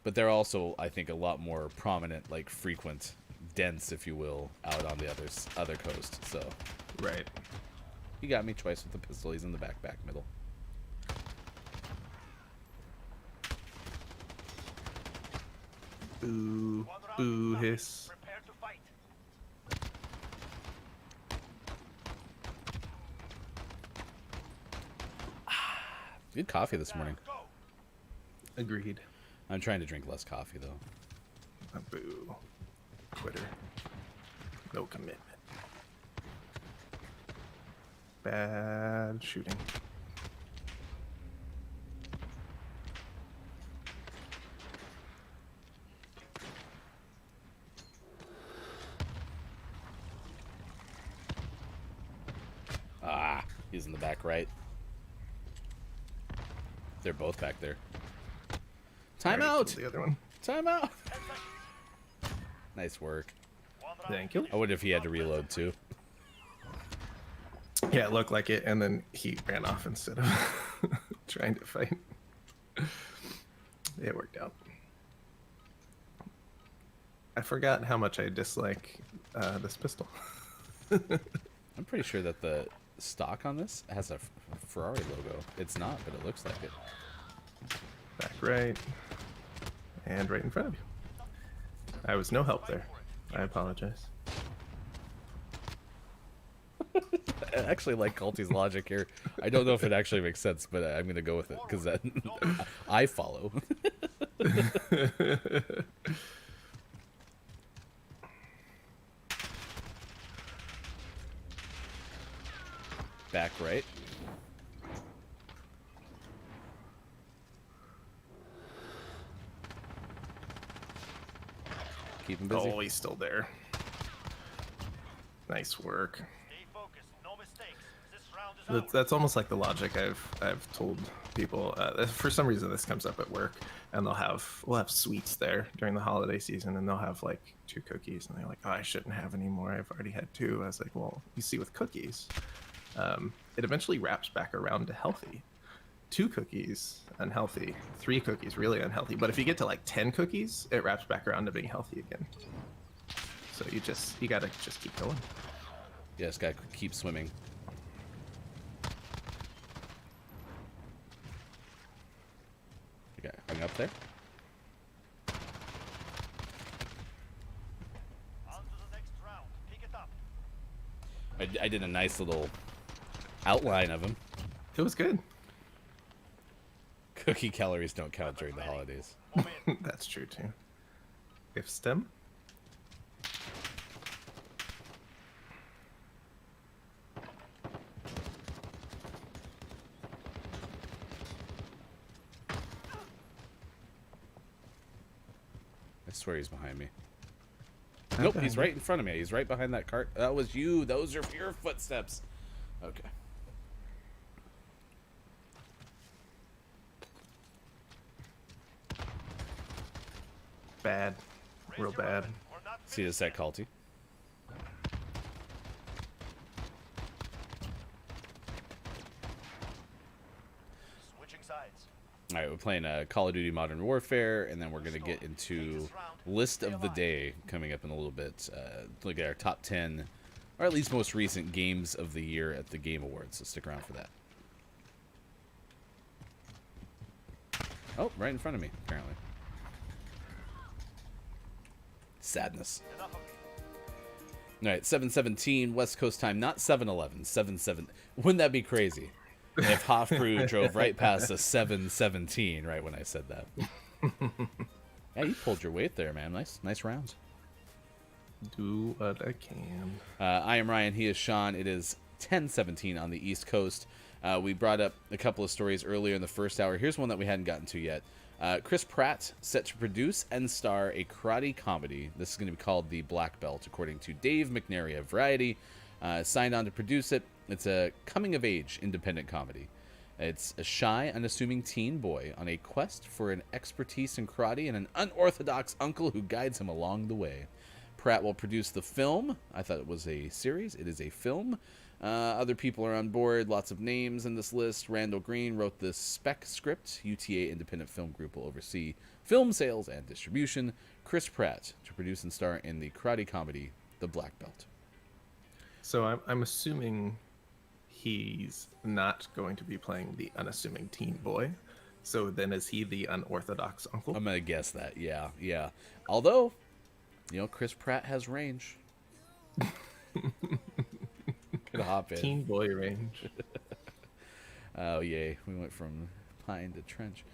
But they're also, I think, a lot more prominent, like frequent, dense, if you will, out on the other coast. So, Right. he got me twice with the pistol. He's in the back middle. Boo. Boo hiss. Good coffee this morning. Agreed. I'm trying to drink less coffee, though. Boo. Quitter. No commitment. Bad shooting. Ah, he's in the back right. They're both back there. Time Already out! killed the other one. Time out! Nice work. Thank you. I wonder if he had to reload, too. Yeah, it looked like it, and then he ran off instead of trying to fight. It worked out. I forgot how much I dislike this pistol. I'm pretty sure that the stock on this has a Ferrari logo. It's not, but it looks like it. Back right. And right in front of you. I was no help there. I apologize. I actually like Culty's logic here. I don't know if it actually makes sense, but I'm going to go with it because that I follow. Back right. Keep him busy. Oh, he's still there. Nice work. That's almost like the logic I've told people. For some reason, this comes up at work, and we'll have sweets there during the holiday season, and they'll have like 2 cookies, and they're like, "Oh, I shouldn't have any more. I've already had 2." I was like, "Well, you see, with cookies, it eventually wraps back around to healthy. 2 cookies unhealthy, 3 cookies really unhealthy. But if you get to like 10 cookies, it wraps back around to being healthy again. So you gotta just keep going." Yeah, just gotta keep swimming. You got hung up there. I did a nice little outline of him. It was good. Cookie calories don't count during the holidays. That's true too. If stem. I swear he's behind me. Nope, he's right in front of me. He's right behind that cart. That was you. Those are your footsteps. Okay. Bad. Real bad. See this at Culty. All right, we're playing Call of Duty Modern Warfare, and then we're going to get into List of the Day coming up in a little bit. Look at our top 10, or at least most recent games of the year at the Game Awards, so stick around for that. Oh, right in front of me, apparently. Sadness. All right, 7:17 West Coast time, not 7:11, 7:7. Wouldn't that be crazy? If Hofbrew drove right past a 7:17 right when I said that. Yeah, you pulled your weight there, man. Nice rounds. Do what I can. I am Ryan. He is Sean. It is 10:17 on the East Coast. We brought up a couple of stories earlier in the first hour. Here's one that we hadn't gotten to yet. Chris Pratt set to produce and star a karate comedy. This is going to be called The Black Belt, according to Dave McNary of Variety. Signed on to produce it. It's a coming-of-age independent comedy. It's a shy, unassuming teen boy on a quest for an expertise in karate and an unorthodox uncle who guides him along the way. Pratt will produce the film. I thought it was a series. It is a film. Other people are on board. Lots of names in this list. Randall Green wrote the spec script. UTA Independent Film Group will oversee film sales and distribution. Chris Pratt to produce and star in the karate comedy The Black Belt. So I'm assuming he's not going to be playing the unassuming teen boy. So then is he the unorthodox uncle? I'm going to guess that, yeah. Although, Chris Pratt has range. Could hop in. Teen boy range. Oh, yay. We went from pine to trench.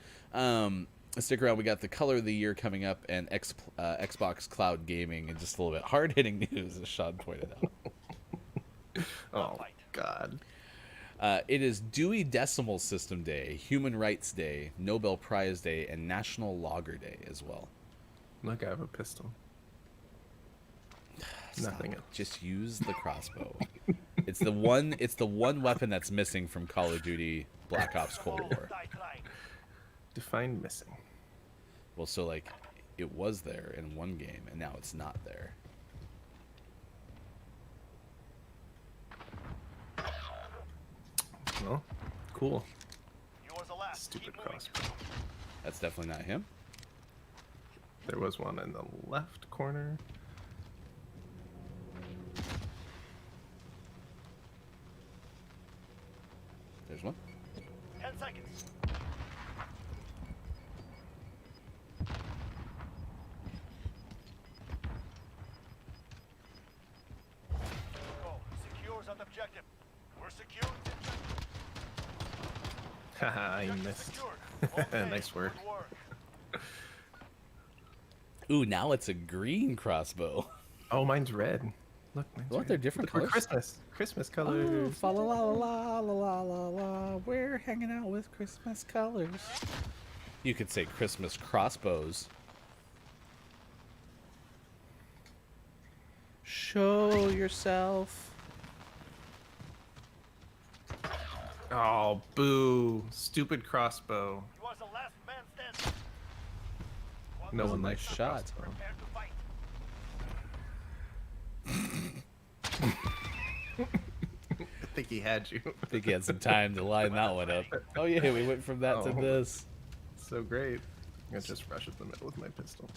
Stick around. We got the color of the year coming up and Xbox Cloud Gaming and just a little bit hard-hitting news, as Sean pointed out. Oh, God. It is Dewey Decimal System Day, Human Rights Day, Nobel Prize Day, and National Logger Day as well. Look, I have a pistol. Nothing else. Just use the crossbow. It's the one weapon that's missing from Call of Duty Black Ops Cold War. Define missing. Well, so it was there in one game and now it's not there. Well, cool. Stupid crossbow. That's definitely not him. There was one in the left corner. There's one. 10 seconds. Go. Secures on objective. We're secure. Haha, I missed. Nice work. Ooh, now it's a green crossbow. Oh, mine's red. Look, mine's What? red. They're different Or colors? Christmas Oh, colors. fa la la la la la la la. We're hanging out with Christmas colors. You could say Christmas crossbows. Show yourself. Oh, boo. Stupid crossbow. You are the last man standing. No one Nice likes the shot. crossbow. Prepare to fight. I think he had you. I think he had some time to line that one up. Oh yeah, we went from that to Oh. this. So great. I just rush at the middle with my pistol.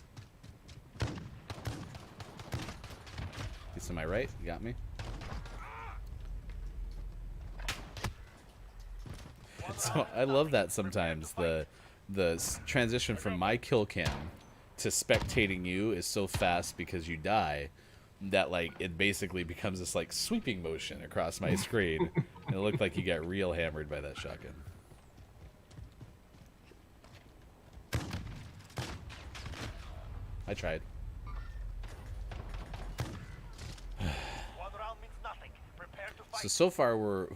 He's to my right. You got me. So I love that sometimes the transition from my kill cam to spectating you is so fast because you die that it basically becomes this sweeping motion across my screen. And it looked like you got real hammered by that shotgun. I tried. One round means nothing. Prepare to fight. So far we're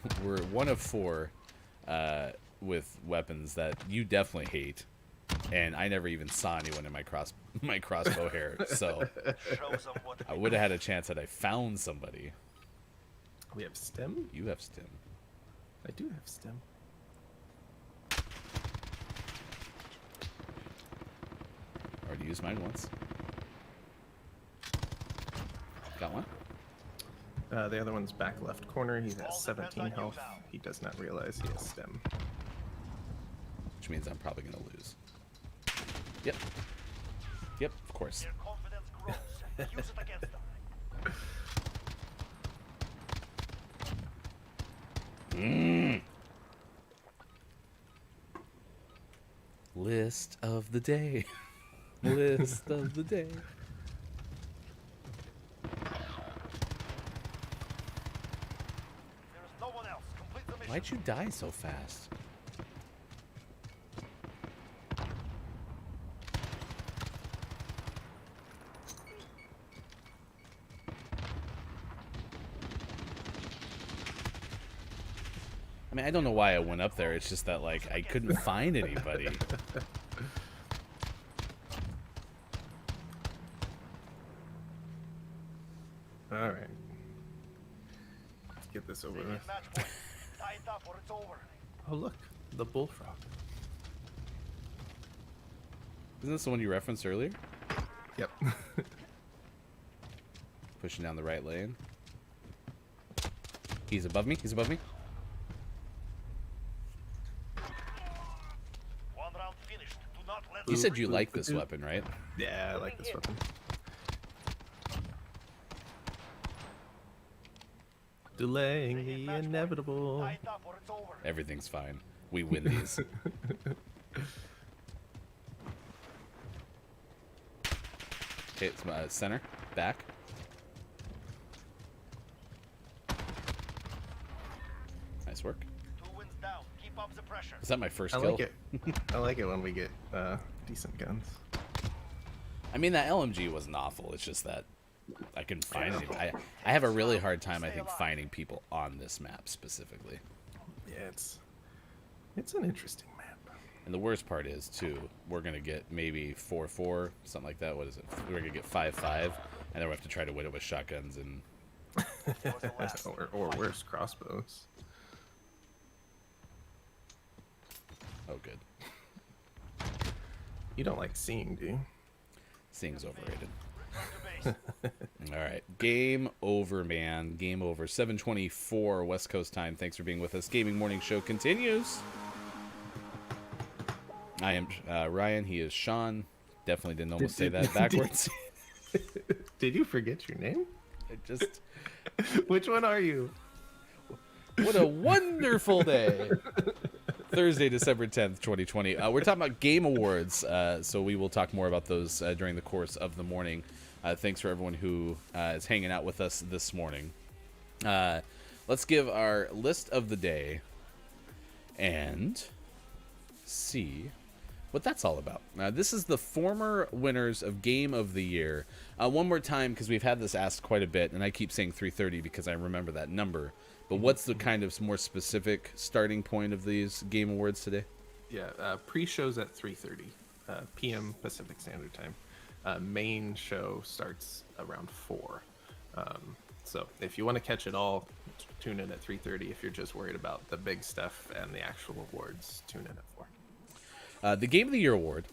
one of four with weapons that you definitely hate, and I never even saw anyone in my crossbow hair. So Show them what I would have had a chance had I found somebody. We have stem? You have stim. I do have stem. Already used mine once. Got one. The other one's back left corner. He has 17 health. He does not realize he has stem. Which means I'm probably gonna lose. Yep. Yep. Of course. their confidence grows. Use it against them. List of the day. List of the day. There is no one else. Complete the mission. Why'd you die so fast? I mean, I don't know why I went up there. It's just that, I couldn't find anybody. All right. get this over Take with. it match point. Tie it up or it's over. Oh look, the bullfrog. Isn't this the one you referenced earlier? Yep. Pushing down the right lane. He's above me. He's above me. One round finished. Do not let You them said you regroup. like this weapon, right? Yeah, I like this weapon. Delaying Take it the match point. inevitable. Tie it up or it's over. Everything's fine. We win these. Okay, it's center. Back. Nice work. 2 wins down. Keep up the pressure. Is that my first I kill? like it. I like it when we get decent guns. I mean, that LMG wasn't awful. It's just that I couldn't find any. I have a really hard time, I think, finding people on this map specifically. Yeah, it's an interesting map. And the worst part is, too, we're going to get maybe 4-4, something like that. What is it? We're going to get 5-5, and then we have to try to win it with shotguns and... or worse, crossbows. Oh, good. You don't like seeing, do you? Seeing's overrated. Back to base. All right. Game over, man. Game over. 7:24 West Coast time. Thanks for being with us. Gaming Morning Show continues. I am Ryan. He is Sean. Definitely didn't almost say that backwards. Did you forget your name? I just... Which one are you? What a wonderful day. Thursday, December 10th, 2020. We're talking about Game Awards, so we will talk more about those during the course of the morning. Thanks for everyone who is hanging out with us this morning. Let's give our list of the day and see what that's all about. This is the former winners of Game of the Year. One more time, because we've had this asked quite a bit, and I keep saying 3:30 because I remember that number. But what's the kind of more specific starting point of these Game Awards today? Yeah, pre-show's at 3:30 p.m. Pacific Standard Time. Main show starts around 4. So if you want to catch it all, tune in at 3:30. If you're just worried about the big stuff and the actual awards, tune in at 4. The Game of the Year award,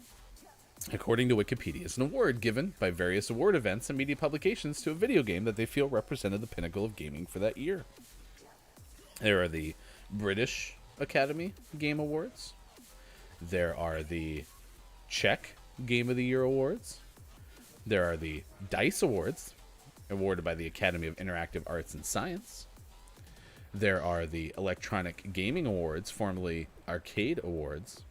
according to Wikipedia, is an award given by various award events and media publications to a video game that they feel represented the pinnacle of gaming for that year. There are the British Academy Game Awards. There are the Czech Game of the Year Awards. There are the DICE Awards, awarded by the Academy of Interactive Arts and Science. There are the Electronic Gaming Awards, formerly Arcade Awards.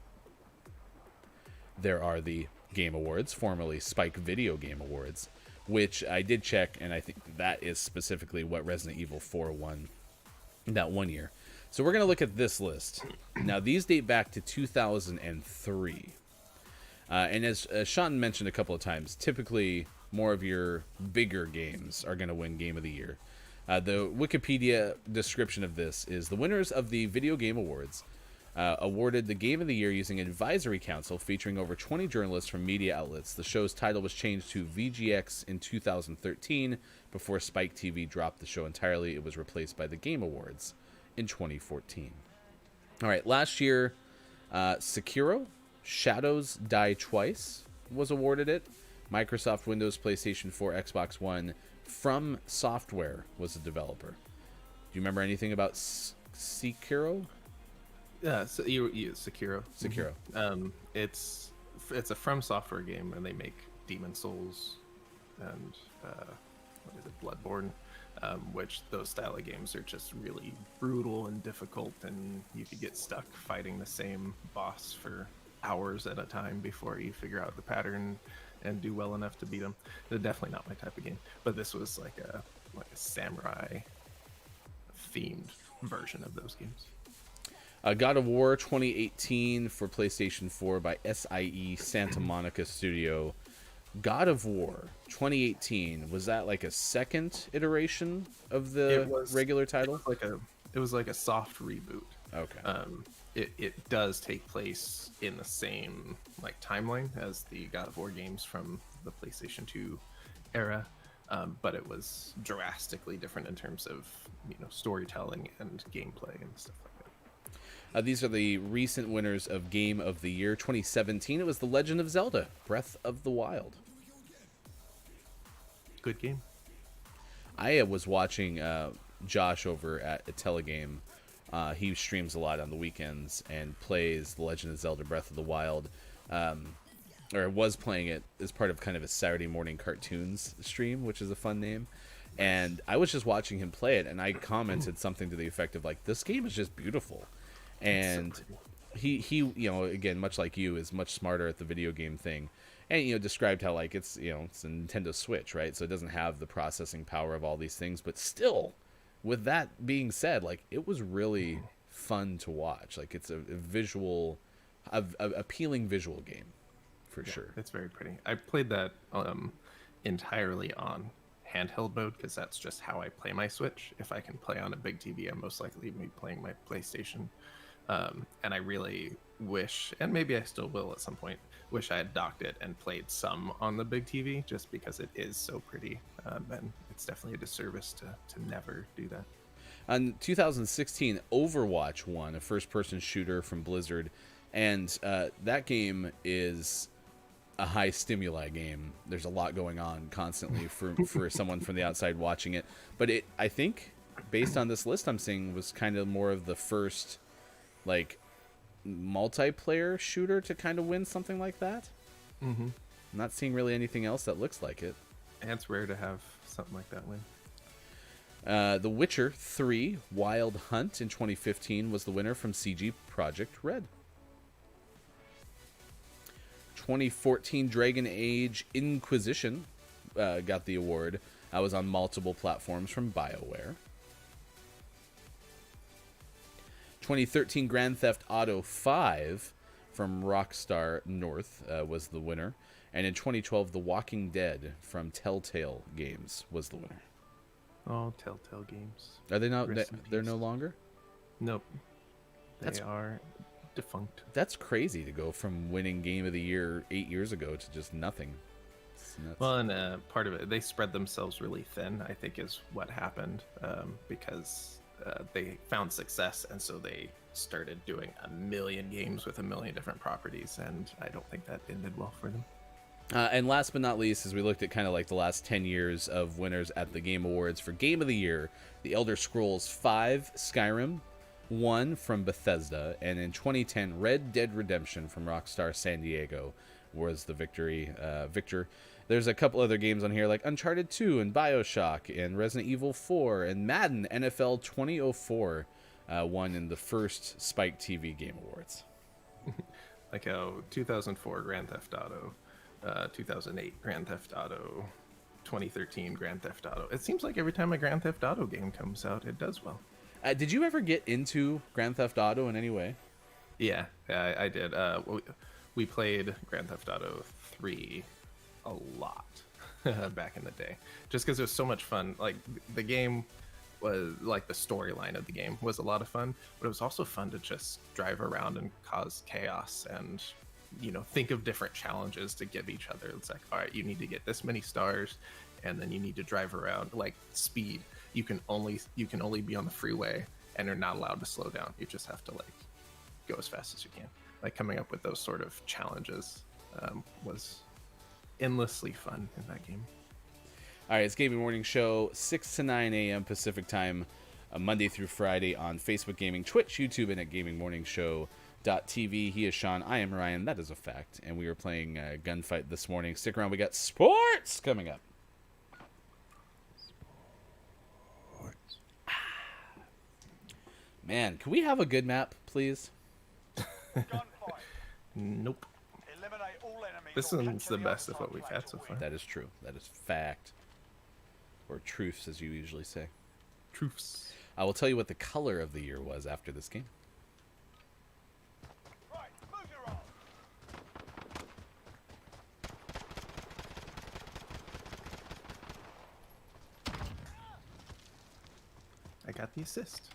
There are the Game Awards, formerly Spike Video Game Awards, which I did check, and I think that is specifically what Resident Evil 4 won that one year. So we're going to look at this list. Now, these date back to 2003. And as Sean mentioned a couple of times, typically more of your bigger games are going to win Game of the Year. The Wikipedia description of this is the winners of the Video Game Awards awarded the Game of the Year using an advisory council featuring over 20 journalists from media outlets. The show's title was changed to VGX in 2013. Before Spike TV dropped the show entirely, it was replaced by the Game Awards in 2014. All right, last year, Sekiro, Shadows Die Twice was awarded it. Microsoft, Windows, PlayStation 4, Xbox One. From Software was the developer. Do you remember anything about Sekiro? Yeah, so Sekiro. Sekiro. It's a From Software game, and they make Demon Souls and what is it, Bloodborne, which those style of games are just really brutal and difficult, and you could get stuck fighting the same boss for hours at a time before you figure out the pattern and do well enough to beat them. They're definitely not my type of game, but this was like a samurai themed version of those games. God of War 2018 for PlayStation 4 by SIE Santa Monica Studio. God of War 2018, was that like a second iteration of the regular title? It was like a soft reboot. Okay. It does take place in the same like timeline as the God of War games from the PlayStation 2 era, but it was drastically different in terms of storytelling and gameplay and stuff like that. These are the recent winners of Game of the Year 2017. It was The Legend of Zelda: Breath of the Wild. Good game. I was watching Josh over at Telegame. He streams a lot on the weekends and plays The Legend of Zelda: Breath of the Wild, or was playing it as part of kind of a Saturday morning cartoons stream, which is a fun name. And I was just watching him play it, and I commented something to the effect of like, "This game is just beautiful." And he again, much like you, is much smarter at the video game thing, and described how like it's it's a Nintendo Switch, right? So it doesn't have the processing power of all these things, but still, with that being said, like it was really fun to watch. Like it's a appealing visual game for sure. It's very pretty. I played that entirely on handheld mode because that's just how I play my Switch. If I can play on a big TV, I'm most likely be playing my PlayStation. And I really wish, and maybe I still will at some point, wish I had docked it and played some on the big TV just because it is so pretty. And it's definitely a disservice to never do that. On 2016, Overwatch won, a first-person shooter from Blizzard, and that game is a high stimuli game. There's a lot going on constantly for someone from the outside watching it. But I think, based on this list I'm seeing, was kind of more of the first like multiplayer shooter to kind of win something like that. Mm-hmm. I'm not seeing really anything else that looks like it. And it's rare to have something like that win. The Witcher 3 Wild Hunt in 2015 was the winner from CG Projekt Red. 2014 Dragon Age Inquisition got the award. I was on multiple platforms from BioWare. 2013 Grand Theft Auto 5 from Rockstar North was the winner. And in 2012, The Walking Dead from Telltale Games was the winner. Oh, Telltale Games. Are they not? Rest in They're peace. no longer? Nope. That's- They are defunct. That's crazy to go from winning Game of the Year 8 years ago to just nothing. It's nuts. Well, and part of it, they spread themselves really thin, I think is what happened, because they found success, and so they started doing a million games with a million different properties, and I don't think that ended well for them. And last but not least, as we looked at kind of like the last 10 years of winners at the Game Awards for Game of the Year, The Elder Scrolls V Skyrim won from Bethesda, and in 2010, Red Dead Redemption from Rockstar San Diego was the victor. There's a couple other games on here like Uncharted 2 and BioShock and Resident Evil 4 and Madden NFL 2004 won in the first Spike TV Game Awards. Like how 2004 Grand Theft Auto, 2008 Grand Theft Auto, 2013 Grand Theft Auto. It seems like every time a Grand Theft Auto game comes out, it does well. Did you ever get into Grand Theft Auto in any way? Yeah, I did. We played Grand Theft Auto 3 a lot back in the day, just because it was so much fun. Like the game was like the storyline of the game was a lot of fun, but it was also fun to just drive around and cause chaos and think of different challenges to give each other. It's like, all right, you need to get this many stars, and then you need to drive around. Like speed, you can only be on the freeway, and you're not allowed to slow down. You just have to like go as fast as you can. Like coming up with those sort of challenges was endlessly fun in that game. All right, it's Gaming Morning Show, 6 to 9 a.m. Pacific Time, Monday through Friday on Facebook Gaming, Twitch, YouTube, and at gamingmorningshow.tv. He is Sean. I am Ryan. That is a fact. And we are playing Gunfight this morning. Stick around. We got sports coming up. Man, can we have a good map, please? Gunfight. Nope. Eliminate all enemies. This or one's capture the the best of other what we've side had to so win. far. That is true. That is fact. Or truths, as you usually say. Truths. I will tell you what the color of the year was after this game. Right, move your arm. I got the assist.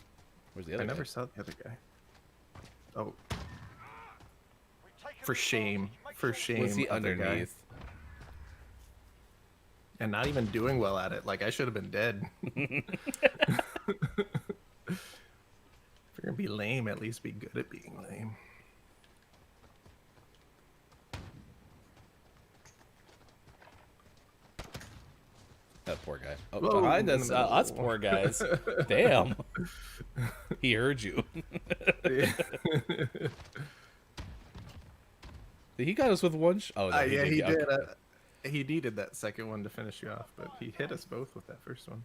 Where's the other I never guy? saw the other guy. Oh, We've taken for the shame. advantage. Make For sure shame. Was he other guy. underneath? And not even doing well at it. Like, I should have been dead. If you're gonna be lame, at least be good at being lame. That poor guy. Oh, Whoa, behind in us, the middle. us poor guys. Damn. He heard you. He got us with one. Oh, no, Yeah, he Okay. did. He needed that second one to finish you off, but he hit us both with that first one.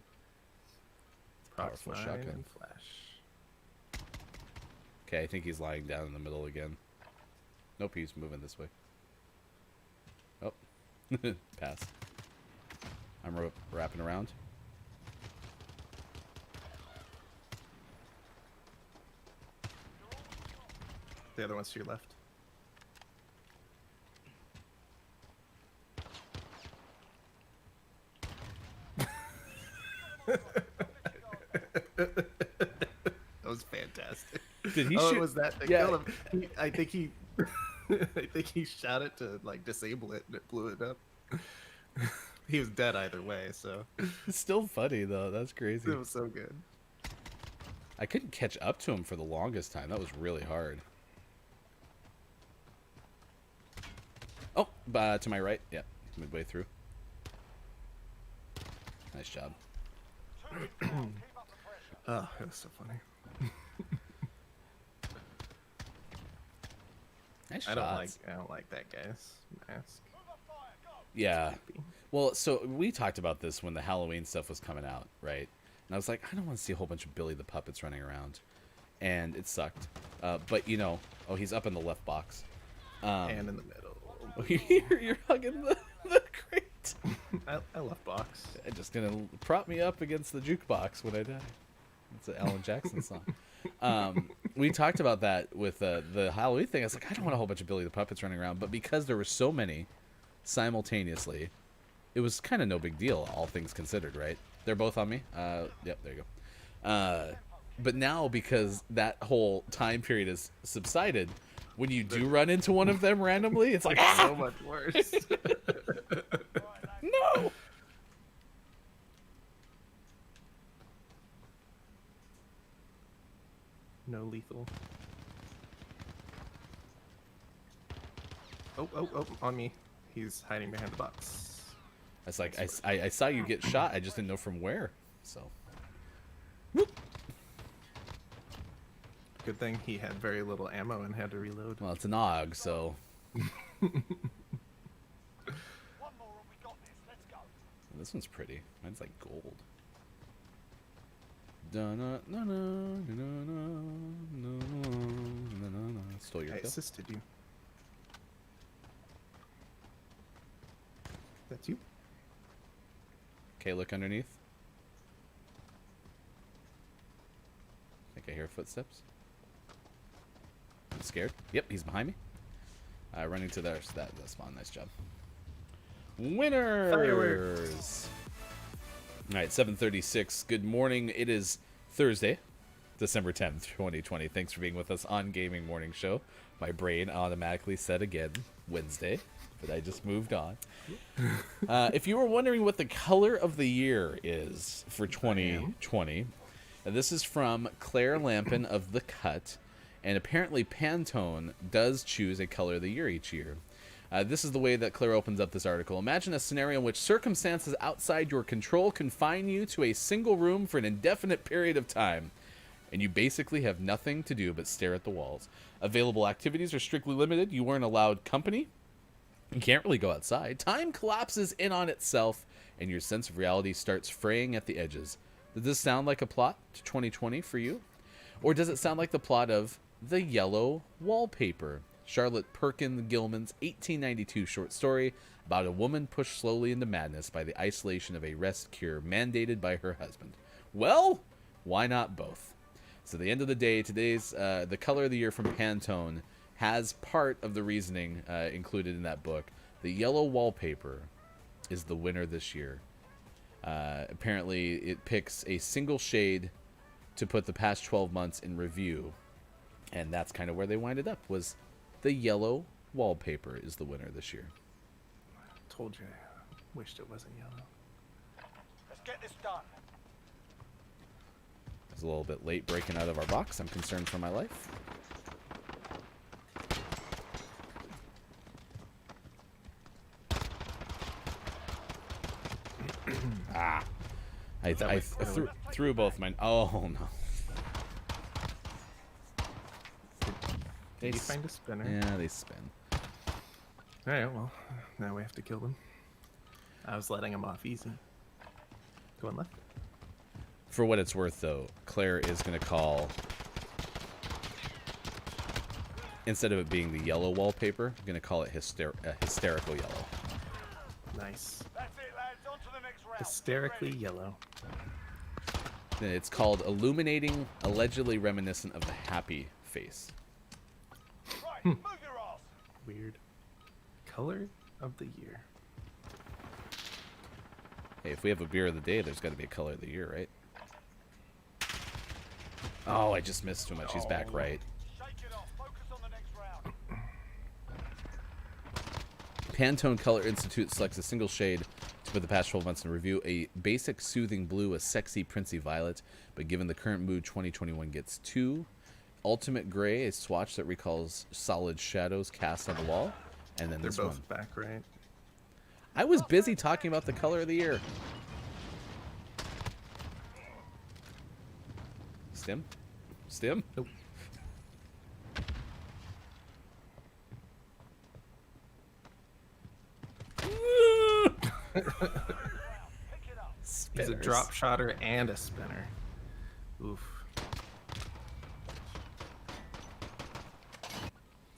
Powerful Prox shotgun. and flash. Okay, I think he's lying down in the middle again. Nope, he's moving this way. Oh, pass. I'm wrapping around. The other one's to your left. That was fantastic. Did he Oh, shoot? it was that that Yeah. killed him. I think he, I think he shot it to like disable it, and it blew it up. He was dead either way, so It's still funny though. That's crazy. it was so good. I couldn't catch up to him for the longest time. That was really hard. Oh, to my right. Yep, midway through. Nice job. Keep up the pressure. Oh, it was so funny. Nice I shots. don't like that guy's mask. Move up fire. Go. Yeah. Well, so we talked about this when the Halloween stuff was coming out, right? And I was like, I don't want to see a whole bunch of Billy the Puppets running around. And it sucked. But, you know, oh, he's up in the left box. And in the middle. You're hugging the crate. I love box. I'm just going to prop me up against the jukebox when I die. It's an Alan Jackson song. We talked about that with the Halloween thing. I was like, I don't want a whole bunch of Billy the Puppets running around. But because there were so many simultaneously, it was kind of no big deal, all things considered, right? They're both on me. Yep, there you go. But now, because that whole time period has subsided, when you do run into one of them randomly, it's like, So much worse. no! No lethal. Oh, on me. He's hiding behind the box. It's like, I saw you get shot, I just didn't know from where. So, Good thing he had very little ammo and had to reload. well, it's an AUG, so One more and we got this. Let's go. this one's pretty. Mine's like gold. Stole your I kill. assisted you. That's you? Okay, look underneath. I think I hear footsteps. I'm scared. Yep, he's behind me. Running to that spawn. Nice job. Winners! Fireworks. All right, 7:36. Good morning. It is Thursday, December 10th, 2020. Thanks for being with us on Gaming Morning Show. My brain automatically said again Wednesday, but I just moved on. If you were wondering what the color of the year is for 2020, this is from Claire Lampin of The Cut, and apparently Pantone does choose a color of the year each year. This is the way that Claire opens up this article. Imagine a scenario in which circumstances outside your control confine you to a single room for an indefinite period of time, and you basically have nothing to do but stare at the walls. Available activities are strictly limited. You weren't allowed company. You can't really go outside. Time collapses in on itself, and your sense of reality starts fraying at the edges. Does this sound like a plot to 2020 for you? Or does it sound like the plot of The Yellow Wallpaper, Charlotte Perkins Gilman's 1892 short story about a woman pushed slowly into madness by the isolation of a rest cure mandated by her husband? Well, why not both? So at the end of the day, today's the color of the year from Pantone has part of the reasoning included in that book. The Yellow Wallpaper is the winner this year. Apparently, it picks a single shade to put the past 12 months in review, and that's kind of where they winded up, was the Yellow Wallpaper is the winner this year. Told you. I wished it wasn't yellow. get this done. It's a little bit late breaking out of our box. I'm concerned for my life. I threw both mine. Oh no. Did you find a spinner? Yeah, they spin. Alright, well, now we have to kill them. I was letting them off easy. Going left. For what it's worth, though, Claire is going to call, instead of it being the yellow wallpaper, I'm going to call it hysterical yellow. Nice. That's it, lads. On to the next round. Hysterically yellow. And it's called illuminating, allegedly reminiscent of the happy face. Right, move your ass. Weird. Color of the year. Hey, if we have a beer of the day, there's got to be a color of the year, right? Oh, I just missed too much. He's back right. Shake it off. Focus on the next round. Pantone Color Institute selects a single shade to put the past 12 months in review. A basic soothing blue, a sexy princey violet, but given the current mood, 2021 gets 2. Ultimate gray, a swatch that recalls solid shadows cast on the wall. And then They're this both one. back right. I was busy talking about the color of the year. Stim? Stim? Nope. Pick it up. He's a drop shotter and a spinner. Oof.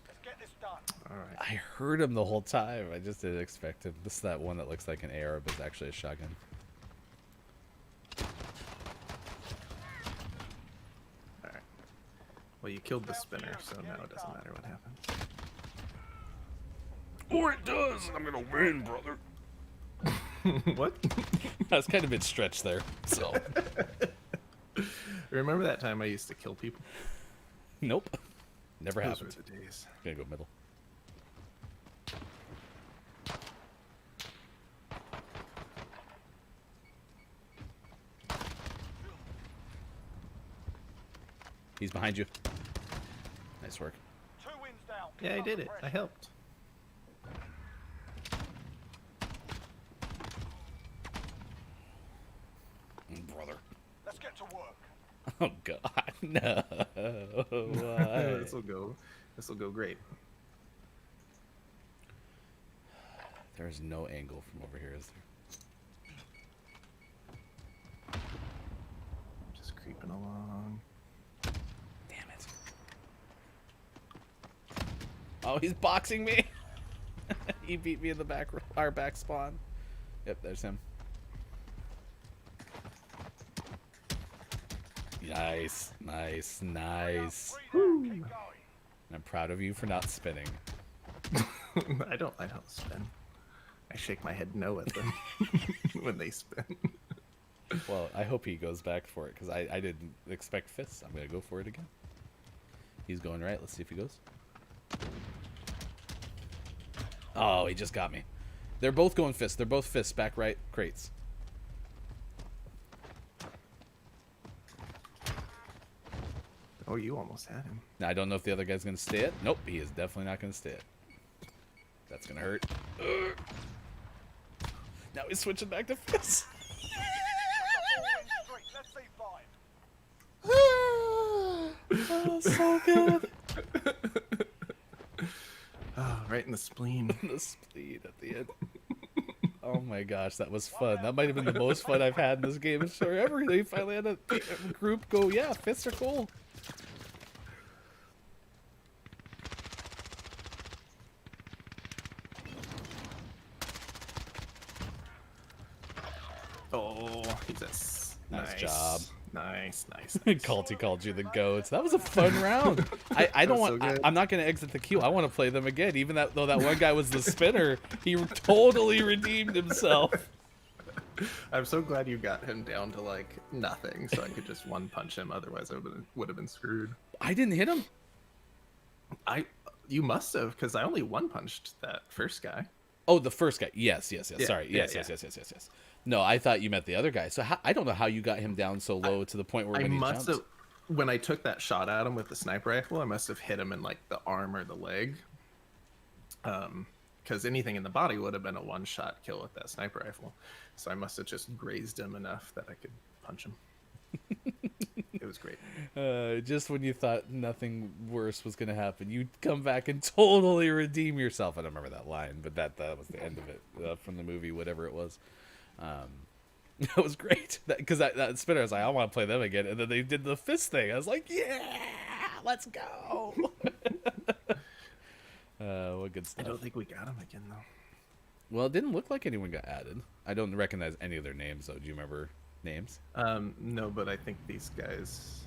Let's get this done. Alright. I heard him the whole time. I just didn't expect him. This is that one that looks like an AR, but is actually a shotgun. Alright. Well, you killed the spinner, so now it doesn't matter what happens. Or it does, and I'm gonna win, brother. What? I was kind of been stretched there, so. Remember that time I used to kill people? Nope. Never Those happened. were the days. Gonna go middle. He's behind you. Nice work. 2 wins down. Yeah, I Keep did up it. the I pressure. helped. Brother. Let's get to work. Oh God, no. Why? This will go. This will go great. There's no angle from over here, is there? Just creeping along. Damn it. Oh, he's boxing me. He beat me in the back, our back spawn. Yep, there's him. Nice, nice, nice. Keep going. I'm proud of you for not spinning. I don't spin. I shake my head no at them when they spin. Well, I hope he goes back for it, because I didn't expect fists. I'm going to go for it again. He's going right. Let's see if he goes. Oh, he just got me. They're both going fists. They're both fists. Back right. Crates. Oh, you almost had him. Now, I don't know if the other guy's going to stay it. Nope, he is definitely not going to stay it. That's going to hurt. Ugh. Now he's switching back to fists. Let's see 5. Oh, so good. Oh, right in the spleen. The spleen at the end. Oh my gosh, that was fun. That might have been the most fun I've had in this game forever. They finally had a group go, yeah, fists are cool. Oh, he's a Nice job. Nice. Culty called you the goats. That was a fun round. I don't was want. so good. I'm not going to exit the queue. I want to play them again. Even though that one guy was the spinner, he totally redeemed himself. I'm so glad you got him down to like nothing, so I could just one punch him. Otherwise, I would have been screwed. I didn't hit him. You must have, because I only one punched that first guy. Oh, the first guy. Yes. Yeah, Sorry. yeah, Yes. No, I thought you meant the other guy. So I don't know how you got him down so low to the point where I when he must jumped. have, when I took that shot at him with the sniper rifle, I must have hit him in like the arm or the leg. Because anything in the body would have been a one-shot kill with that sniper rifle. So I must have just grazed him enough that I could punch him. It was great. Just when you thought nothing worse was going to happen, you'd come back and totally redeem yourself. I don't remember that line, but that was the end of it from the movie, whatever it was. That was great. Because that spinner, I was like, I want to play them again. And then they did the fist thing. I was like, yeah, let's go. What good stuff. I don't think we got him again, though. Well, it didn't look like anyone got added. I don't recognize any of their names, though. Do you remember names? No, but I think these guys...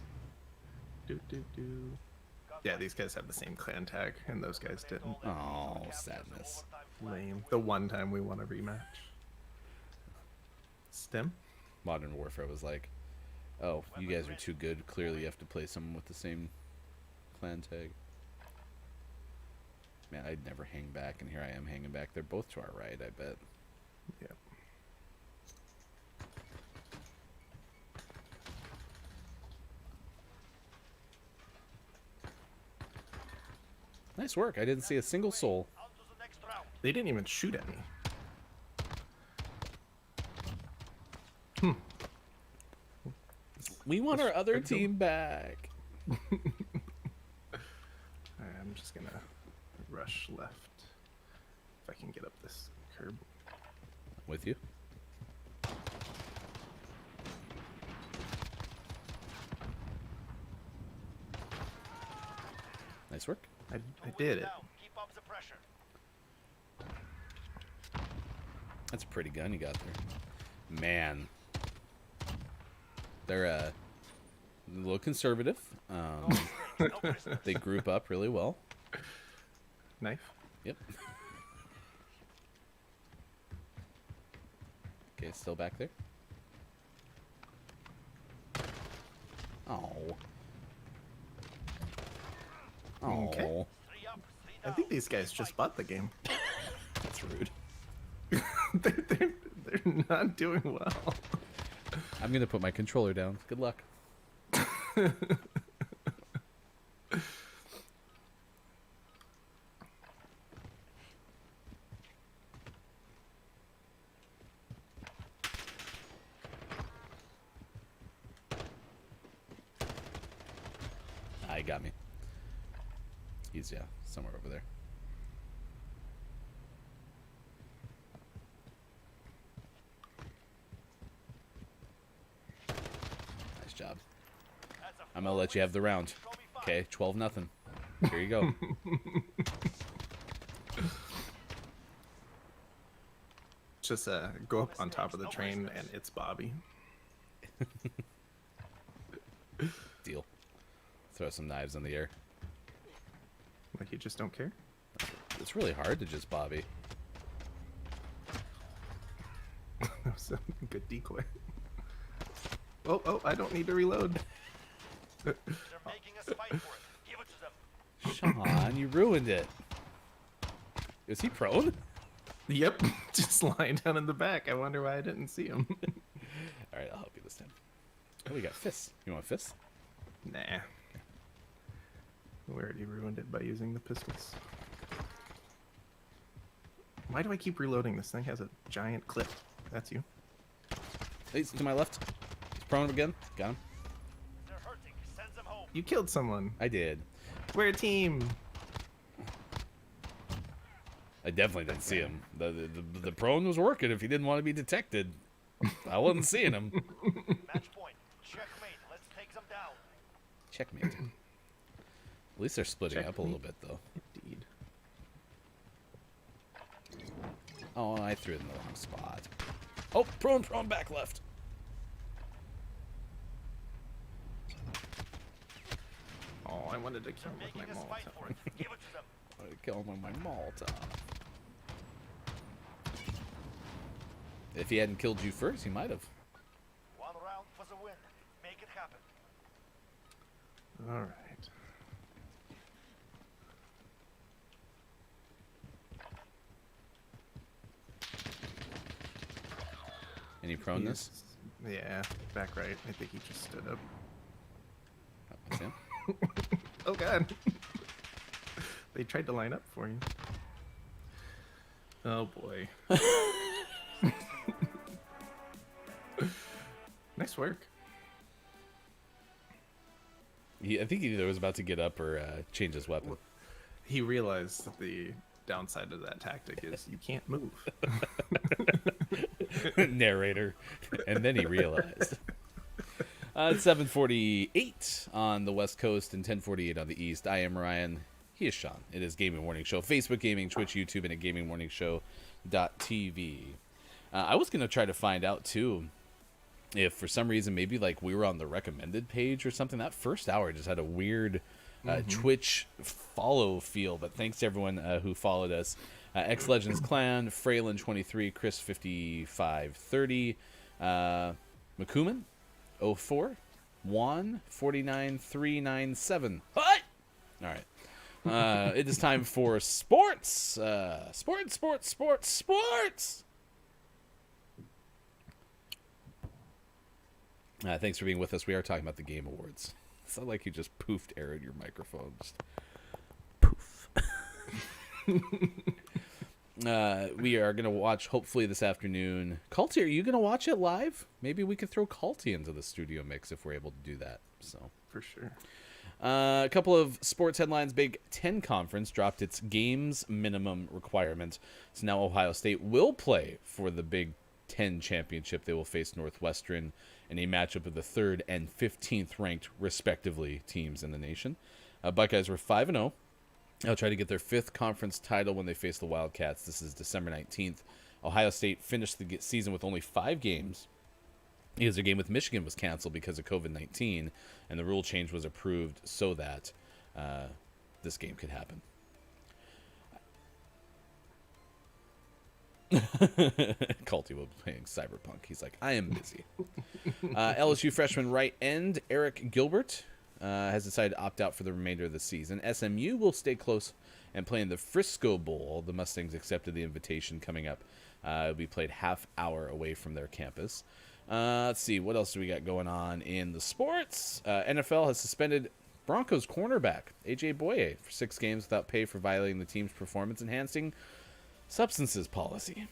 Yeah, these guys have the same clan tag, and those guys didn't. Oh, sadness. Lame. The one time we won a rematch. Stem? Modern Warfare was like, oh, you guys are too good. Clearly you have to play someone with the same clan tag. Man, I'd never hang back, and here I am hanging back. They're both to our right, I bet. Yeah. Nice work. I didn't see a single soul. On to the next round. They didn't even shoot at me. We want our other Good team back. Alright, I'm just gonna rush left. If I can get up this curb. With you. Nice work. I did it. Down. Keep up the pressure. That's a pretty gun you got there. Man. They're a little conservative. They group up really well. Knife. Yep. Okay, still back there. Oh. Oh. Okay. 3 up, 3 I down. think these guys just bought the game. That's rude. they're not doing well. I'm gonna put my controller down. Good luck. He got me. He's, yeah, somewhere over there. Nice job. That's a I'm gonna let you have the round. Okay, 12-0. Here you go. Just go up on top of the train and it's Bobby. Deal. Throw some knives in the air. Like you just don't care? It's really hard to just Bobby. That was a good decoy. Oh, I don't need to reload. They're making us fight for it. Give it to them. Sean, you ruined it. Is he prone? Yep, just lying down in the back. I wonder why I didn't see him. Alright, I'll help you this time. Oh, we got fists. You want fists? Nah. We already ruined it by using the pistols. Why do I keep reloading? This thing has a giant clip. That's you. He's to my left. He's prone again. Got him. They're hurting. Send them home. You killed someone. I did. We're a team. I definitely didn't see him. The prone was working if he didn't want to be detected. I wasn't seeing him. Match point. Checkmate. Let's take them down. Checkmate. At least they're splitting up a little Checkmate. bit, though. Indeed. Oh, I threw it in the wrong spot. Oh, prone, back left. Oh, I wanted to kill him with my Making us fight for it. Molotov. Give it to them. I kill him with my Molotov. If he hadn't killed you first, he might have. 1 round for the win. Make it happen. All right. Any proneness. Yeah, back right. I think he just stood up. That's him. Oh god. They tried to line up for you. Oh boy. Nice work. I think he either was about to get up or change his weapon. He realized that the downside of that tactic is you can't move. Narrator. And then he realized. It's 7:48 on the West Coast and 10:48 on the East. I am Ryan. He is Sean. It is Gaming Morning Show. Facebook Gaming, Twitch, YouTube, and at GamingMorningShow.tv. I was going to try to find out, too, if for some reason maybe like we were on the recommended page or something. That first hour just had a weird Twitch follow feel. But thanks to everyone who followed us. X Legends Clan, Fraylin23, Chris 5530, McCuman 04, Juan 49397. What? All right. It is time for sports. Sports. Thanks for being with us. We are talking about the Game Awards. It's not like you just poofed air in your microphone. Just poof. We are going to watch, hopefully this afternoon. Culty, are you going to watch it live? Maybe we could throw Culty into the studio mix if we're able to do that. So For sure. a couple of sports headlines. Big Ten Conference dropped its games minimum requirement. So now Ohio State will play for the Big Ten championship. They will face Northwestern in a matchup of the 3rd and 15th ranked, respectively, teams in the nation. Buckeyes were 5-0. They'll try to get their 5th conference title when they face the Wildcats. This is December 19th. Ohio State finished the season with only 5 games because their game with Michigan was canceled because of COVID-19, and the rule change was approved so that this game could happen. Culty will be playing Cyberpunk. He's like, I am busy. LSU freshman right end Eric Gilbert has decided to opt out for the remainder of the season. SMU will stay close and play in the Frisco Bowl. The Mustangs accepted the invitation coming up. It'll be played half hour away from their campus. Let's see, what else do we got going on in the sports? NFL has suspended Broncos cornerback A.J. Boye for 6 games without pay for violating the team's performance-enhancing substances policy.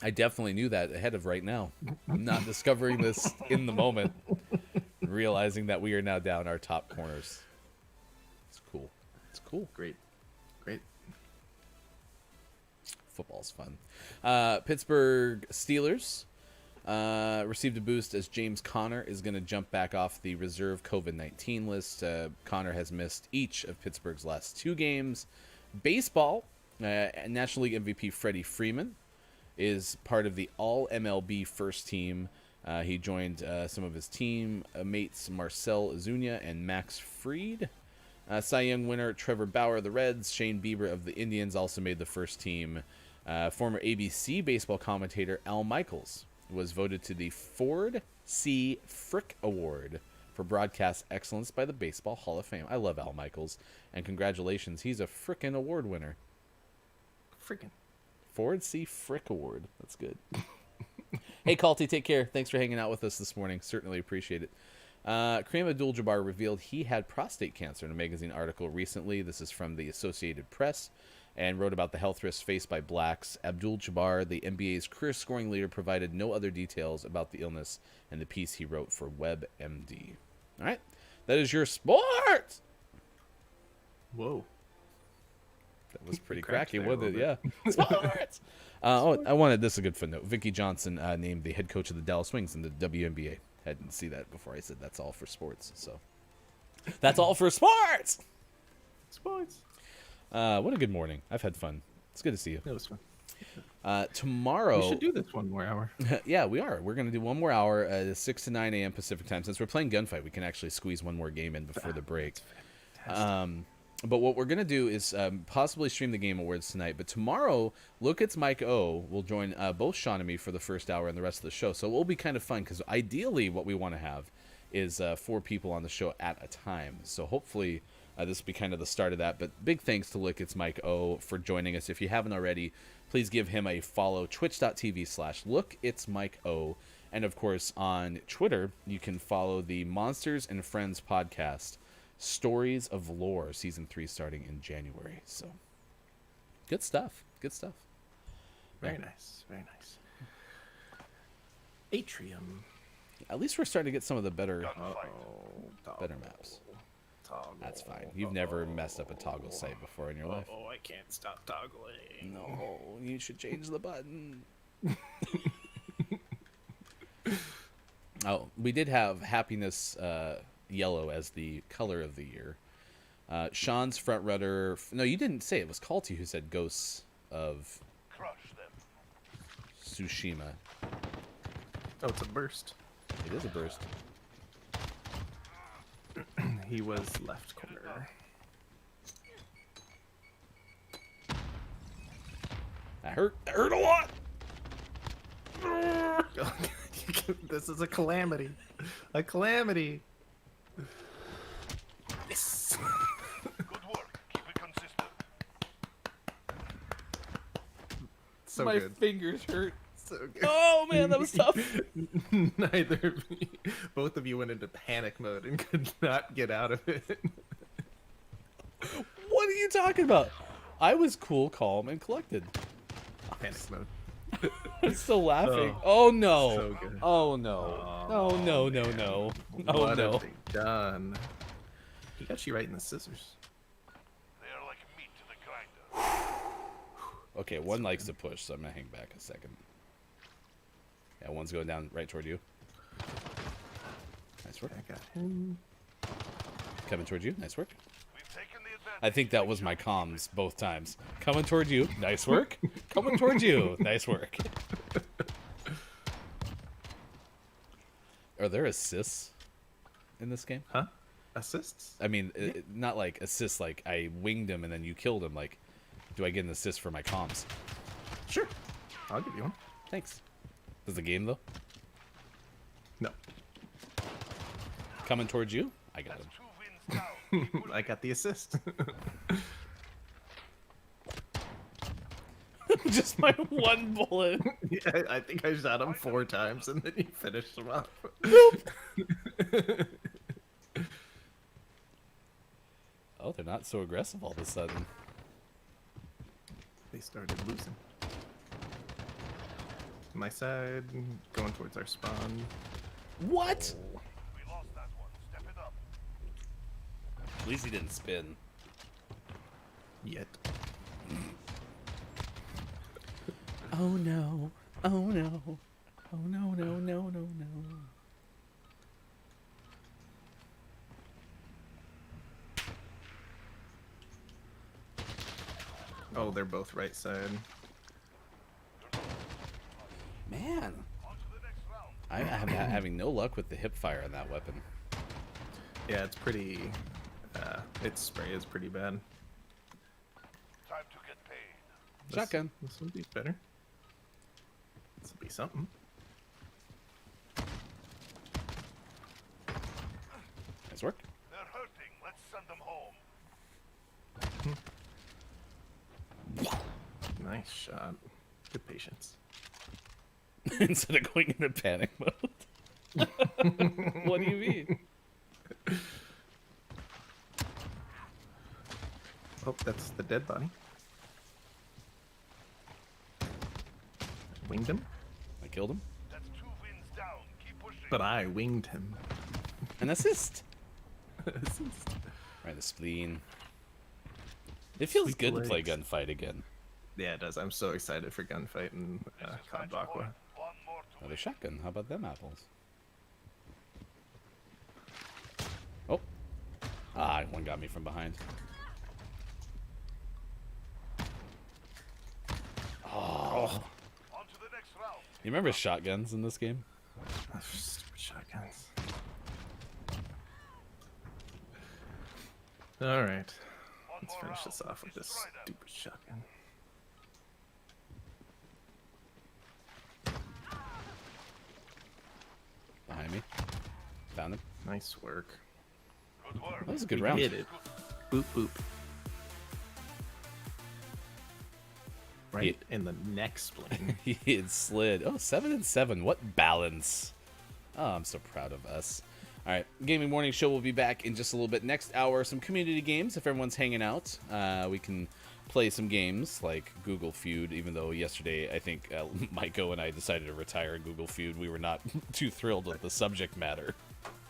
I definitely knew that ahead of right now. I'm not discovering this in the moment, realizing that we are now down our top corners. It's cool. It's cool. Great. Football's fun. Pittsburgh Steelers received a boost as James Conner is going to jump back off the reserve COVID-19 list. Conner has missed each of Pittsburgh's last 2 games. Baseball, National League MVP Freddie Freeman is part of the All-MLB first team. He joined some of his team mates Marcell Ozuna and Max Fried. Cy Young winner Trevor Bauer of the Reds, Shane Bieber of the Indians also made the first team. Former ABC baseball commentator Al Michaels was voted to the Ford C. Frick Award for broadcast excellence by the Baseball Hall of Fame. I love Al Michaels, and congratulations, he's a frickin' award winner. Freaking. Ford C. Frick Award. That's good. Hey, Culty, take care. Thanks for hanging out with us this morning. Certainly appreciate it. Kareem Abdul-Jabbar revealed he had prostate cancer in a magazine article recently. This is from the Associated Press and wrote about the health risks faced by blacks. Abdul-Jabbar, the NBA's career-scoring leader, provided no other details about the illness in the piece he wrote for WebMD. All right. That is your sports. Whoa. That was pretty cracky, wasn't it? Yeah. Sports. I wanted this a good footnote. Vicky Johnson named the head coach of the Dallas Wings in the WNBA. I didn't see that before I said that's all for sports. So that's all for sports. Sports. What a good morning. I've had fun. It's good to see you. That was fun. Tomorrow. We should do this one more hour. Yeah, we are. We're going to do one more hour, 6 to 9 a.m. Pacific time. Since we're playing Gunfight, we can actually squeeze one more game in before the break. But what we're going to do is possibly stream the Game Awards tonight. But tomorrow, Look, It's Mike O will join both Sean and me for the first hour and the rest of the show. So it will be kind of fun because ideally what we want to have is 4 people on the show at a time. So hopefully this will be kind of the start of that. But big thanks to Look, It's Mike O for joining us. If you haven't already, please give him a follow. Twitch.tv/look. It's Mike O. And of course, on Twitter, you can follow the Monsters and Friends podcast, Stories of Lore, Season 3 starting in January. So, good stuff. Good stuff. Very nice. Very nice. Atrium. At least we're starting to get some of the better Better maps. That's fine. You've never messed up a toggle site before in your life. Oh, I can't stop toggling. No, you should change the button. Oh, we did have Happiness Yellow as the color of the year. Sean's front runner. No, you didn't say it. It was Calty who said Ghosts of Crush them. Tsushima. Oh, it's a burst. It is a burst. He was left corner. That hurt. That hurt a lot. This is a calamity. A calamity. Yes. Good work. Keep it consistent. So My good. fingers hurt. So good. Oh man, that was tough. Neither of you, both of you went into panic mode and could not get out of it. What are you talking about? I was cool, calm, and collected. Panic mode. I'm still laughing. Oh, no. So good. Oh no. Oh no no no. Oh What no. have they done? He got you right in the scissors. They are like meat to the grinder. Okay, one likes to push, so I'm gonna hang back a second. Yeah, one's going down right toward you. Nice work. I got him. Coming toward you. Nice work. We've taken the advantage. I think that was my comms both times. Coming toward you. Nice work. Coming toward you. Nice work. Are there assists in this game? Huh? Assists? I mean, not like assists like I winged him and then you killed him. Like, do I get an assist for my comms? Sure. I'll give you one. Thanks. Does the game, though? No. Coming towards you? I got him. 2 wins down. Keep pushing. I got the assist. Just my one bullet. Yeah, I think I shot him 4 times and then you finished him off. Oh, they're not so aggressive all of a sudden. They started losing. My side, going towards our spawn. What? We lost that one. Step it up. At least he didn't spin. Yet. Oh no. Oh no. Oh no, no, no, no, no. Oh, they're both right side. Man. On to the next round. I'm having no luck with the hip fire on that weapon. Yeah, it's pretty. Its spray is pretty bad. Time to get paid. Shotgun. This will be better. This will be something. Nice work. They're hurting. Let's send them home. Nice shot. Good patience. Instead of going into panic mode. What do you mean? Oh, that's the dead body. Winged him, I killed him. That's 2 wins down. Keep pushing. but I winged him. An assist. Right, the spleen. It feels Sweep good the to play legs. gunfight again. Yeah, it does. I'm so excited for gunfight and COD Match Aqua. point. One more to Another win. shotgun. How about them apples? Oh. Ah, one got me from behind. Oh. On to the next round. You remember shotguns in this game? Stupid shotguns. All right, One let's more finish round. this off with this Destroy them. stupid shotgun. Behind me. Found him. Nice work. Good work. That was a good We round. did it. Boop boop. right in the neck spleen. He had slid. Oh, 7-7. What balance. Oh, I'm so proud of us. All right, Gaming Morning Show will be back in just a little bit. Next hour, some community games. If everyone's hanging out, we can play some games like Google Feud, even though yesterday I think Maiko and I decided to retire Google Feud. We were not too thrilled with the subject matter.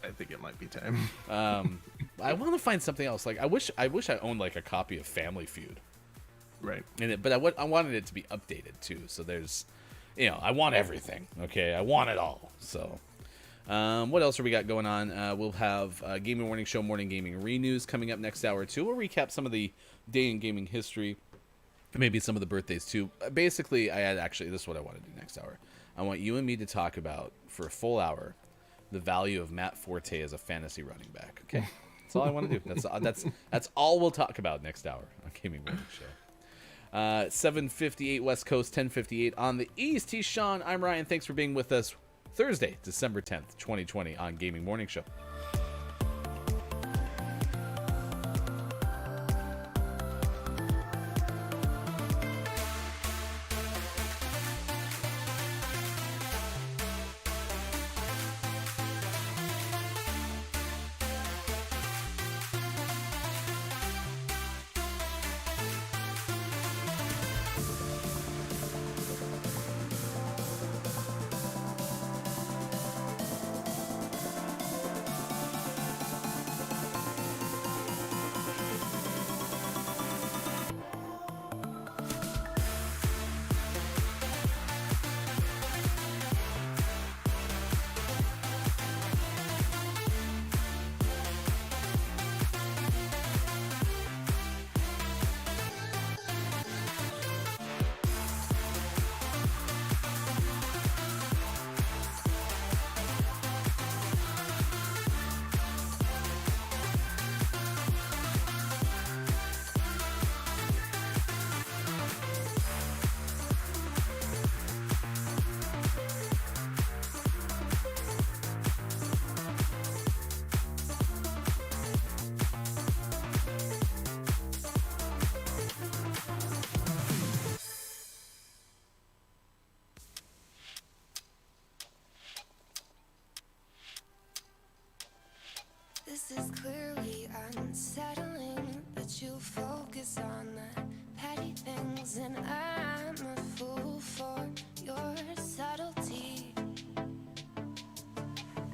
I think it might be time. I want to find something else. Like I wish I owned like a copy of Family Feud. Right. But I wanted it to be updated too. So there's, I want everything. Okay, I want it all. So. What else are we got going on? We'll have Gaming Morning Show Morning Gaming Renews coming up next hour too. We'll recap some of the day in gaming history, maybe some of the birthdays too. Basically, this is what I want to do next hour. I want you and me to talk about for a full hour the value of Matt Forte as a fantasy running back. Okay, that's all I want to do. That's all we'll talk about next hour on Gaming Morning Show. 7:58 West Coast, 10:58 on the East. He's Sean. I'm Ryan. Thanks for being with us. Thursday, December 10th, 2020 on Gaming Morning Show. This is clearly unsettling, but you focus on the petty things, and I'm a fool for your subtlety.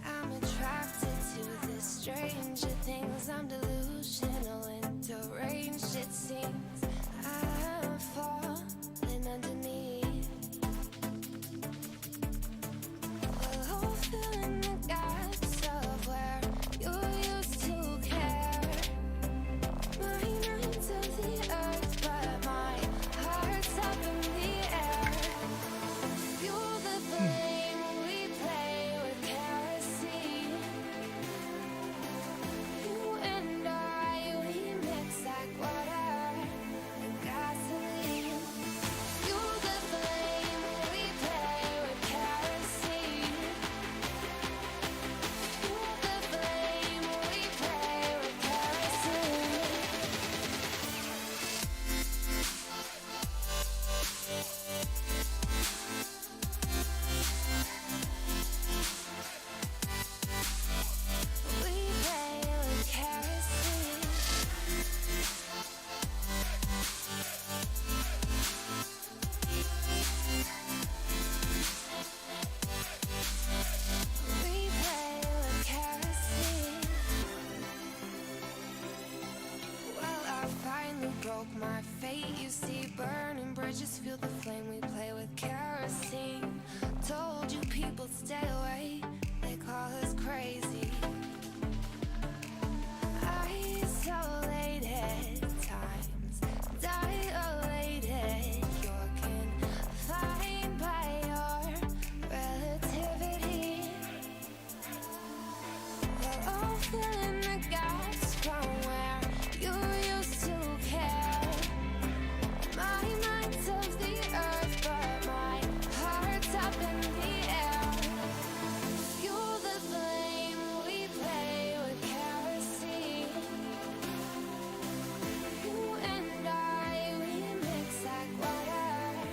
I'm attracted to the stranger things. I'm delusional and deranged, it seems. I'm falling underneath. Well, filling the gaps of where you used to care. My mind's of the earth, but my heart's up in the air. Fuel the flame, we play with kerosene. You and I, we mix like water and gasoline. Fuel the flame, we play with kerosene. Fuel the flame, we play with kerosene. We play with kerosene. We play with kerosene. Well, I finally broke my fate. You see, burning bridges, feel the flame. We play with kerosene. Told you people stay away. They call us crazy. Isolated times, dilated. You're confined by your relativity. We're all filling the gaps from where you used to care. My mind's of the earth, but my heart's up in the air. Fuel the flame, we play with kerosene. You and I, we mix like water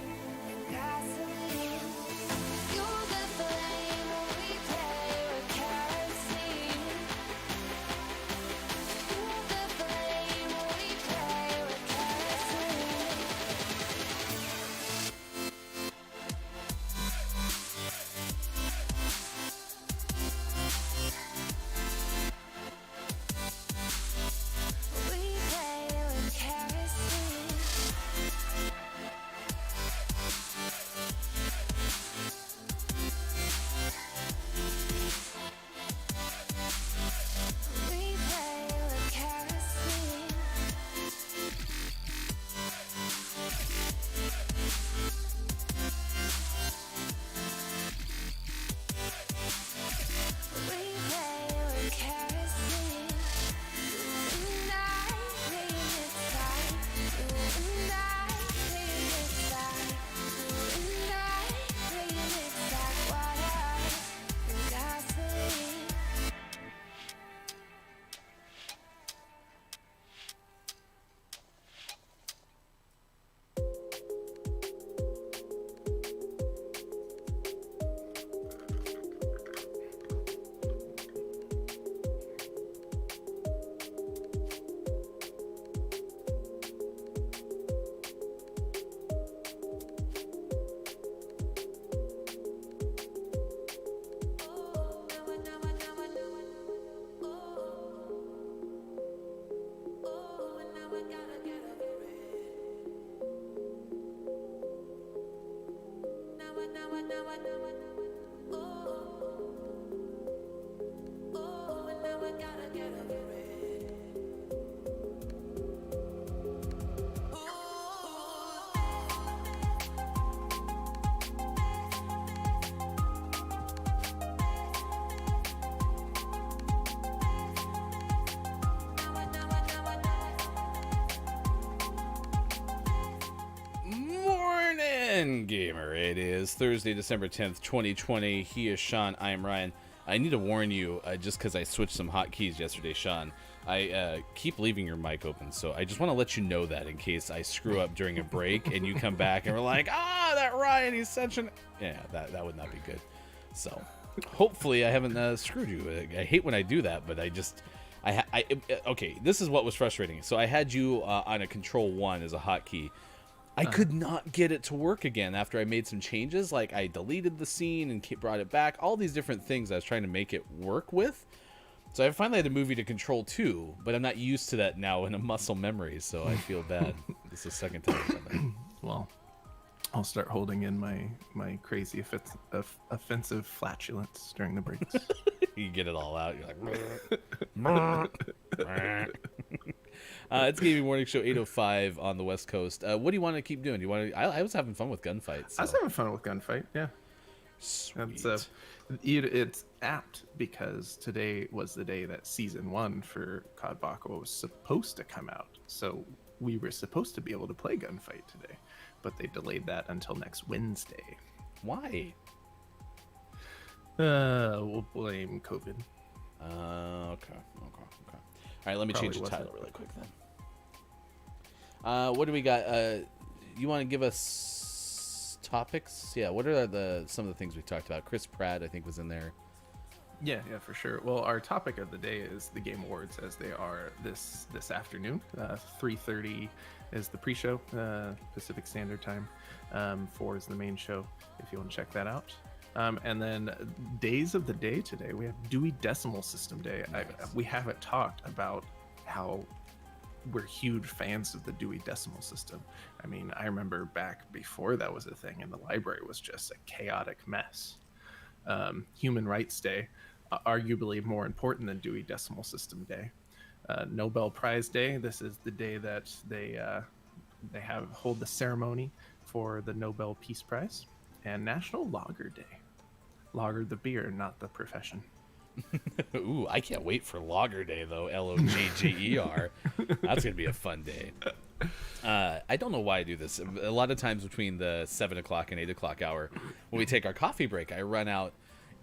Morning, gamer. It is Thursday, December 10th, 2020. He is Sean. I am Ryan. I need to warn you, just because I switched some hotkeys yesterday, Sean. I keep leaving your mic open, so I just want to let you know that in case I screw up during a break and you come back and we're like, that Ryan, he's such an... Yeah, that would not be good. So, hopefully I haven't screwed you. I hate when I do that, but I just... okay, this is what was frustrating. So I had you on a Control 1 as a hotkey. I could not get it to work again after I made some changes. Like, I deleted the scene and brought it back. All these different things I was trying to make it work with. So I finally had to move you to Control 2, but I'm not used to that now in a muscle memory, so I feel bad. This is the second time I've done that. Well, I'll start holding in my crazy offensive flatulence during the breaks. You get it all out. You're like... It's Gaming Morning Show 8:05 on the West Coast. What do you want to keep doing? Do you want to? I was having fun with gunfights. So. I was having fun with gunfight. Yeah. Sweet. It's apt because today was the day that season 1 for COD Bako was supposed to come out. So we were supposed to be able to play gunfight today, but they delayed that until next Wednesday. Why? We'll blame COVID. Okay. All right, let me Probably change the wasn't. title really quick then. What do we got? You want to give us topics? Yeah, what are some of the things we talked about? Chris Pratt, I think, was in there. Yeah, for sure. Well, our topic of the day is the Game Awards, as they are this afternoon. 3:30 is the pre-show, Pacific Standard Time. 4 is the main show, if you want to check that out. And then days of the day today, we have Dewey Decimal System Day. Nice. We haven't talked about how we're huge fans of the Dewey Decimal System. I mean, I remember back before that was a thing, and the library was just a chaotic mess. Human Rights Day, arguably more important than Dewey Decimal System Day. Nobel Prize Day, this is the day that they hold the ceremony for the Nobel Peace Prize. And National Lager Day. Lager the beer, not the profession. Ooh, I can't wait for Lager Day, though. Logger. That's going to be a fun day. I don't know why I do this. A lot of times between the 7 o'clock and 8 o'clock hour, when we take our coffee break, I run out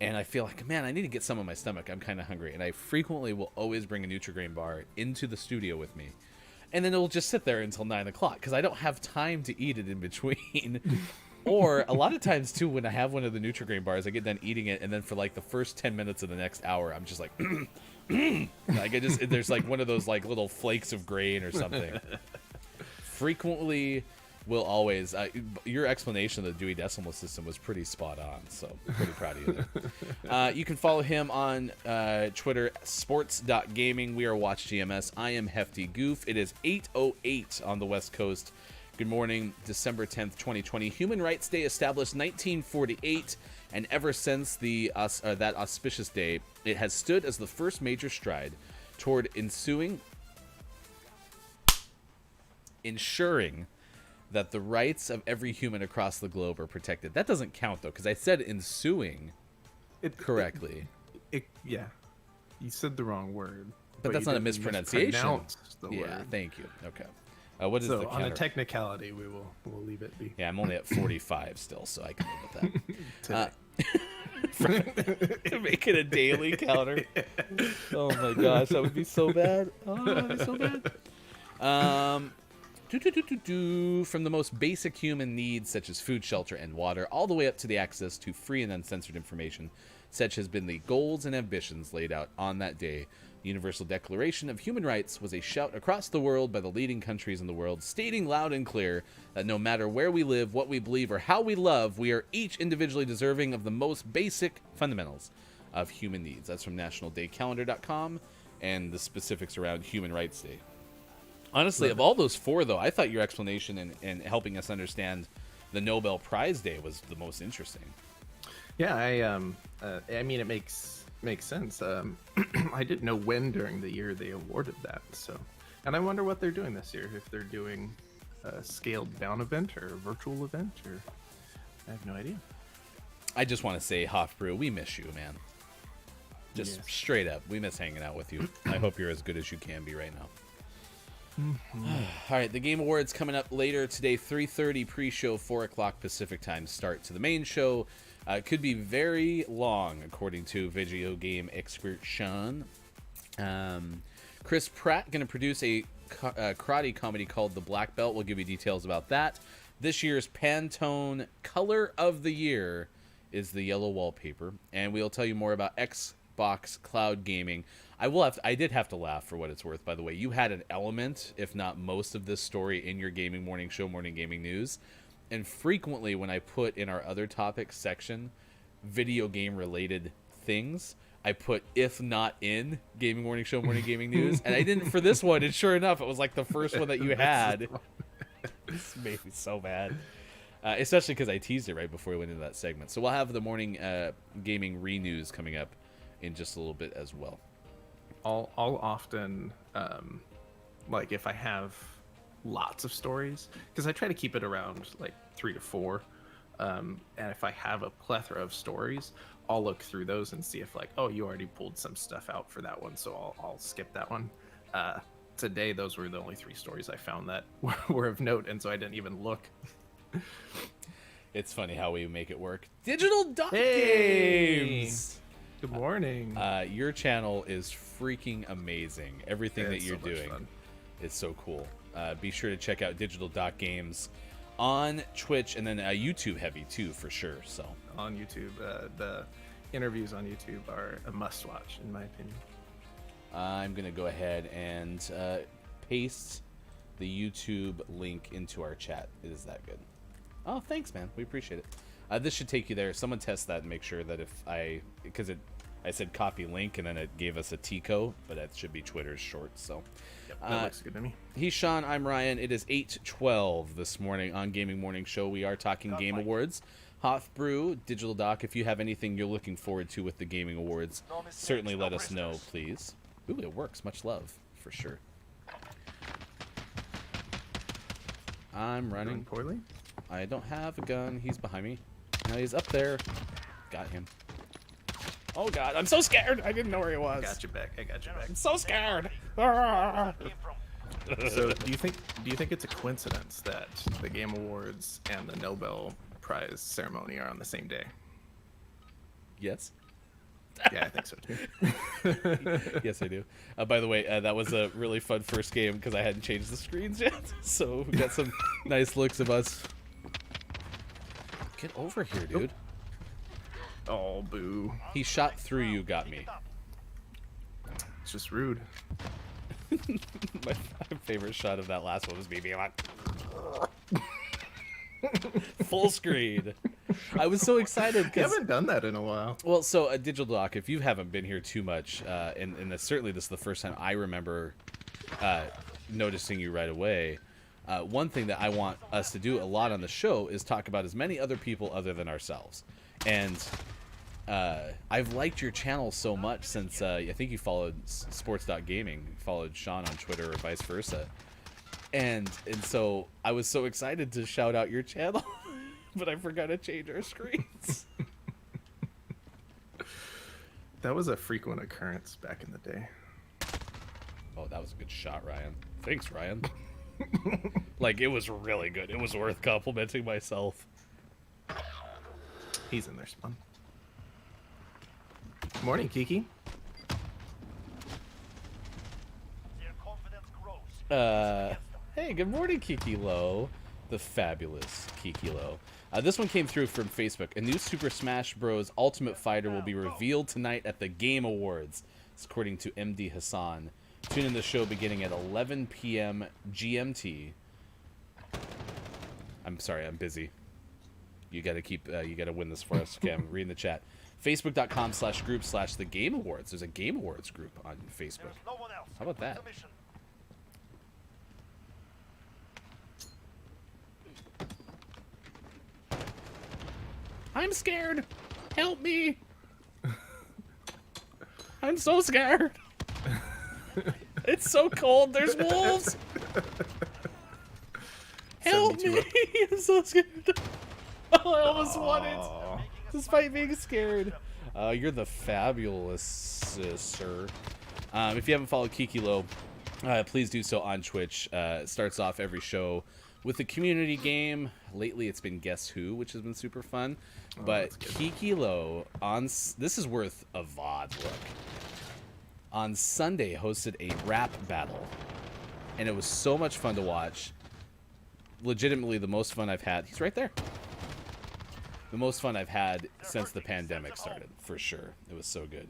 and I feel like, man, I need to get some in my stomach. I'm kind of hungry. And I frequently will always bring a Nutri-Grain bar into the studio with me. And then it'll just sit there until 9 o'clock because I don't have time to eat it in between. Or a lot of times too, when I have one of the Nutri-Grain bars, I get done eating it, and then for like the first 10 minutes of the next hour, I'm just like, like there's like one of those like little flakes of grain or something. Frequently, will always. Your explanation of the Dewey Decimal System was pretty spot on, so I'm pretty proud of you there. You can follow him on Twitter, sports.gaming. We are Watch GMS. I am Hefty Goof. It is 8:08 on the West Coast. Good morning, December 10th, 2020. Human Rights Day established 1948, and ever since that auspicious day, it has stood as the first major stride toward ensuring ensuring that the rights of every human across the globe are protected. That doesn't count, though, because I said ensuing correctly. Yeah, you said the wrong word. But that's not a mispronunciation. The yeah, word. Thank you. Okay. What is so the on counter? a technicality, we'll leave it be. Yeah, I'm only at 45 still, so I can live with that. To make it a daily counter. Oh my gosh, that would be so bad. Oh, that would be so bad. From the most basic human needs, such as food, shelter, and water, all the way up to the access to free and uncensored information, such has been the goals and ambitions laid out on that day. The Universal Declaration of Human Rights was a shout across the world by the leading countries in the world, stating loud and clear that no matter where we live, what we believe, or how we love, we are each individually deserving of the most basic fundamentals of human needs. That's from nationaldaycalendar.com and the specifics around Human Rights Day. Honestly, of all those four, though, I thought your explanation and helping us understand the Nobel Prize day was the most interesting. Yeah, I mean, it makes sense. I didn't know when during the year they awarded that, so, and I wonder what they're doing this year. If they're doing a scaled down event or a virtual event, or I have no idea. I just want to say, Hofbrew, we miss you, man. Just Yes. straight up, we miss hanging out with you. I hope you're as good as you can be right now. All right, the Game Awards coming up later today, 3:30 pre-show, 4 o'clock Pacific time start to the main show. It could be very long, according to video game expert Sean. Chris Pratt going to produce a karate comedy called The Black Belt. We'll give you details about that. This year's Pantone Color of the Year is the yellow wallpaper, and we'll tell you more about Xbox Cloud Gaming. I did have to laugh, for what it's worth, by the way. You had an element, if not most of this story, in your Gaming Morning Show, Morning Gaming News. And frequently when I put in our other topics section video game related things, I put if not in Gaming Morning Show, Morning Gaming News. And I didn't for this one, and sure enough, it was like the first one that you had. This made me so mad. Especially because I teased it right before we went into that segment. So we'll have the morning gaming re-news coming up in just a little bit as well. I'll often, like, if I have lots of stories, because I try to keep it around like 3 to 4, and if I have a plethora of stories, I'll look through those and see if, like, oh, you already pulled some stuff out for that one, so I'll skip that one. Today, those were the only 3 stories I found that were of note, and so I didn't even look. It's funny how we make it work. Digital Dot Hey! Games! Good morning. Your channel is freaking amazing. Everything that It's you're so much doing fun. is so cool. Be sure to check out Digital Dot Games on Twitch, and then YouTube heavy too, for sure. So On YouTube, the interviews on YouTube are a must-watch, in my opinion. I'm gonna go ahead and paste the YouTube link into our chat. It is that good. Oh, thanks, man. We appreciate it. This should take you there. Someone test that and make sure that because I said copy link and then it gave us a Tico, but that should be Twitter's short. So Yep, that looks good to me. he's Sean, I'm Ryan. It is 8:12 this morning on Gaming Morning Show. We are talking Game Awards. Hothbrew, Digital Doc, if you have anything you're looking forward to with the Gaming Awards, No mistakes, certainly no let us know, prisoners. please. Ooh, it works. Much love, for sure. I'm Doing running. poorly? I don't have a gun. He's behind me. No, he's up there. Got him. Oh god, I'm so scared. I didn't know where he was. Got you back. I got you back. I'm so scared. Ah. Came from. So, do you think it's a coincidence that the Game Awards and the Nobel Prize ceremony are on the same day? Yes. Yeah, I think so too. Yes, I do. By the way, that was a really fun first game because I hadn't changed the screens yet. So we got some nice looks of us. Get over here, dude. Oh, boo! He shot through you, got me. It's just rude. My favorite shot of that last one was me being like full screen. I was so excited You because haven't done that in a while. well, so Digital Doc, if you haven't been here too much, and certainly this is the first time I remember noticing you right away. One thing that I want us to do a lot on the show is talk about as many other people other than ourselves. And I've liked your channel so much since I think you followed sports.gaming, followed Sean on Twitter or vice versa. And so I was so excited to shout out your channel, but I forgot to change our screens. That was a frequent occurrence back in the day. Oh, that was a good shot, Ryan. Thanks, Ryan. Like, it was really good. It was worth complimenting myself. He's in there, Spawn. Morning, Kiki. Their confidence grows. Hey, good morning, Kiki Low. The fabulous Kiki Low. This one came through from Facebook. A new Super Smash Bros. Ultimate Fighter will be revealed tonight at the Game Awards. It's according to MD Hassan. Tune in the show beginning at 11 p.m. GMT. I'm sorry, I'm busy. You gotta win this for us. Okay, I'm reading the chat. Facebook.com/group/The Game Awards. There's a Game Awards group on Facebook. There's no one else. How about that? The mission. I'm scared. Help me. I'm so scared. It's so cold. There's wolves. Help me. I'm so scared. Oh, I almost won it. Despite being scared. You're the fabulous sir. If you haven't followed Kiki Low, please do so on Twitch. It starts off every show with a community game. Lately, it's been Guess Who, which has been super fun. But Kiki Low, this is worth a VOD look. On Sunday, hosted a rap battle. And it was so much fun to watch. Legitimately, the most fun I've had. He's right there. The most fun I've had since the pandemic started, for sure. It was so good.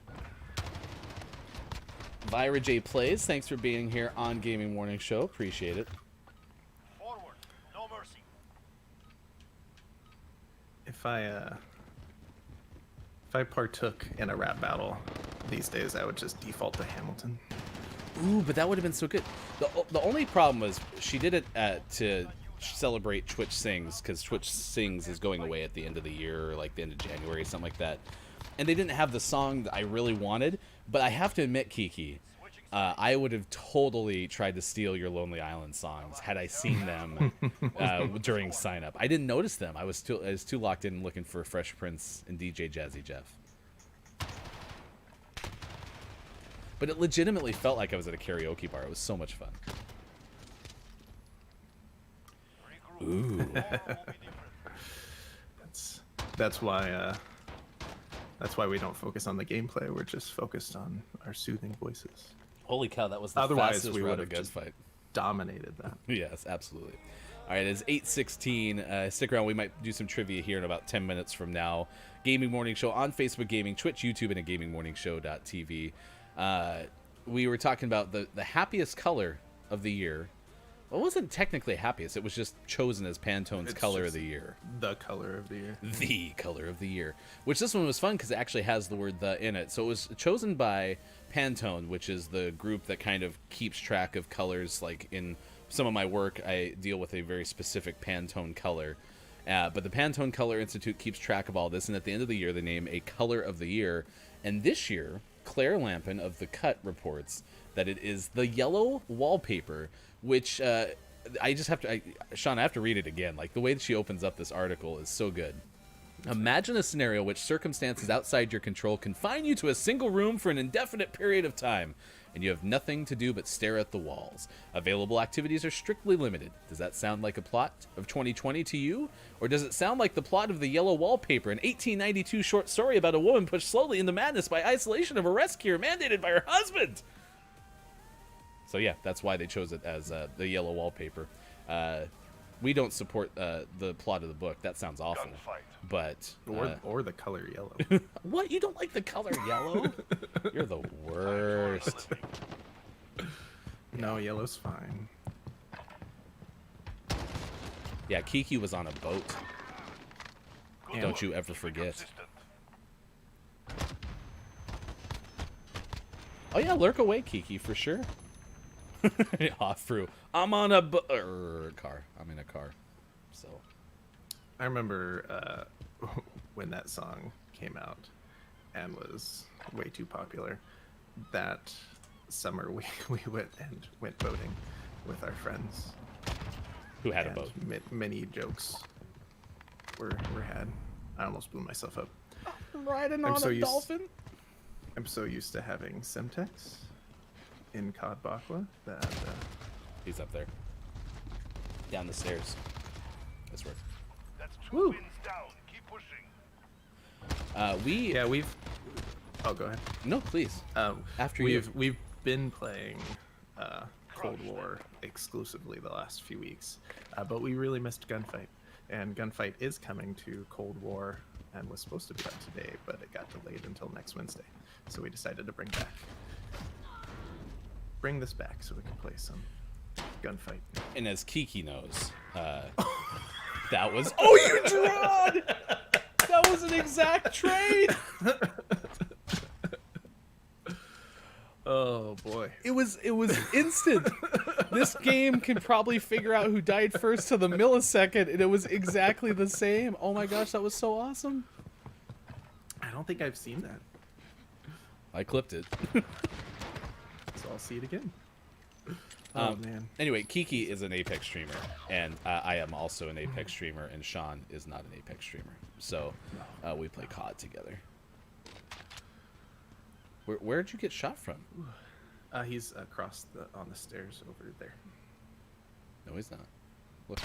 Vyra J Plays, thanks for being here on Gaming Morning Show. Appreciate it. Forward, no mercy. If I partook in a rap battle these days, I would just default to Hamilton. Ooh, but that would have been so good. The only problem was she did it to celebrate Twitch Sings, because Twitch Sings is going away at the end of the year, or like the end of January, something like that. And they didn't have the song that I really wanted, but I have to admit, Kiki, I would have totally tried to steal your Lonely Island songs had I seen them during sign up. I didn't notice them. I was too locked in looking for Fresh Prince and DJ Jazzy Jeff. But it legitimately felt like I was at a karaoke bar. It was so much fun. Ooh. That's why we don't focus on the gameplay. We're just focused on our soothing voices. Holy cow, that was the Otherwise, fastest we round would of have gunfight. Dominated that. Yes, absolutely. All right, it's 8:16. Stick around. We might do some trivia here in about 10 minutes from now. Gaming Morning Show on Facebook Gaming, Twitch, YouTube, and at gamingmorningshow.tv. We were talking about the happiest color of the year. Well, it wasn't technically happiest. It was just chosen as Pantone's color of the year. The color of the year. The color of the year. Which this one was fun because it actually has the word "the" in it. So it was chosen by Pantone, which is the group that kind of keeps track of colors. Like in some of my work, I deal with a very specific Pantone color. But the Pantone Color Institute keeps track of all this, and at the end of the year, they name a color of the year. And this year, Claire Lampin of The Cut reports that it is the yellow wallpaper, which I just have to... Sean, I have to read it again. Like, the way that she opens up this article is so good. Imagine a scenario which circumstances outside your control confine you to a single room for an indefinite period of time, and you have nothing to do but stare at the walls. Available activities are strictly limited. Does that sound like a plot of 2020 to you? Or does it sound like the plot of The Yellow Wallpaper, an 1892 short story about a woman pushed slowly into madness by isolation of a rest cure mandated by her husband? So yeah, that's why they chose it as The Yellow Wallpaper. We don't support the plot of the book. That sounds awful. Gunfight. But or the color yellow. What? You don't like the color yellow? You're the worst. No, yellow's fine. Yeah, Kiki was on a boat. Don't you ever forget. Oh yeah, lurk away, Kiki, for sure. Off through. I'm on a car. I'm in a car. So. I remember when that song came out and was way too popular. That summer we went boating with our friends. Who had a boat? Many jokes were had. I almost blew myself up. Riding on a dolphin? I'm so used to having Semtex in Cod Bakwa that... He's up there. Down the stairs. This works. That's two wins down. Keep pushing. we've... Oh, go ahead. No, please. After we've been playing Cold War exclusively the last few weeks, but we really missed Gunfight, and Gunfight is coming to Cold War and was supposed to be out today, but it got delayed until next Wednesday, so we decided to bring this back so we can play some Gunfight. And as Kiki knows, that was... Oh, you drawed! That was an exact trade! Oh boy. It was instant. This game can probably figure out who died first to the millisecond, and it was exactly the same. Oh my gosh, that was so awesome. I don't think I've seen that, I clipped it. so I'll see it again. Oh man. Anyway, Kiki is an Apex streamer, and I am also an Apex streamer, and Sean is not an Apex streamer. So we play COD together. Where'd you get shot from? He's across on the stairs over there. No, he's not. Look.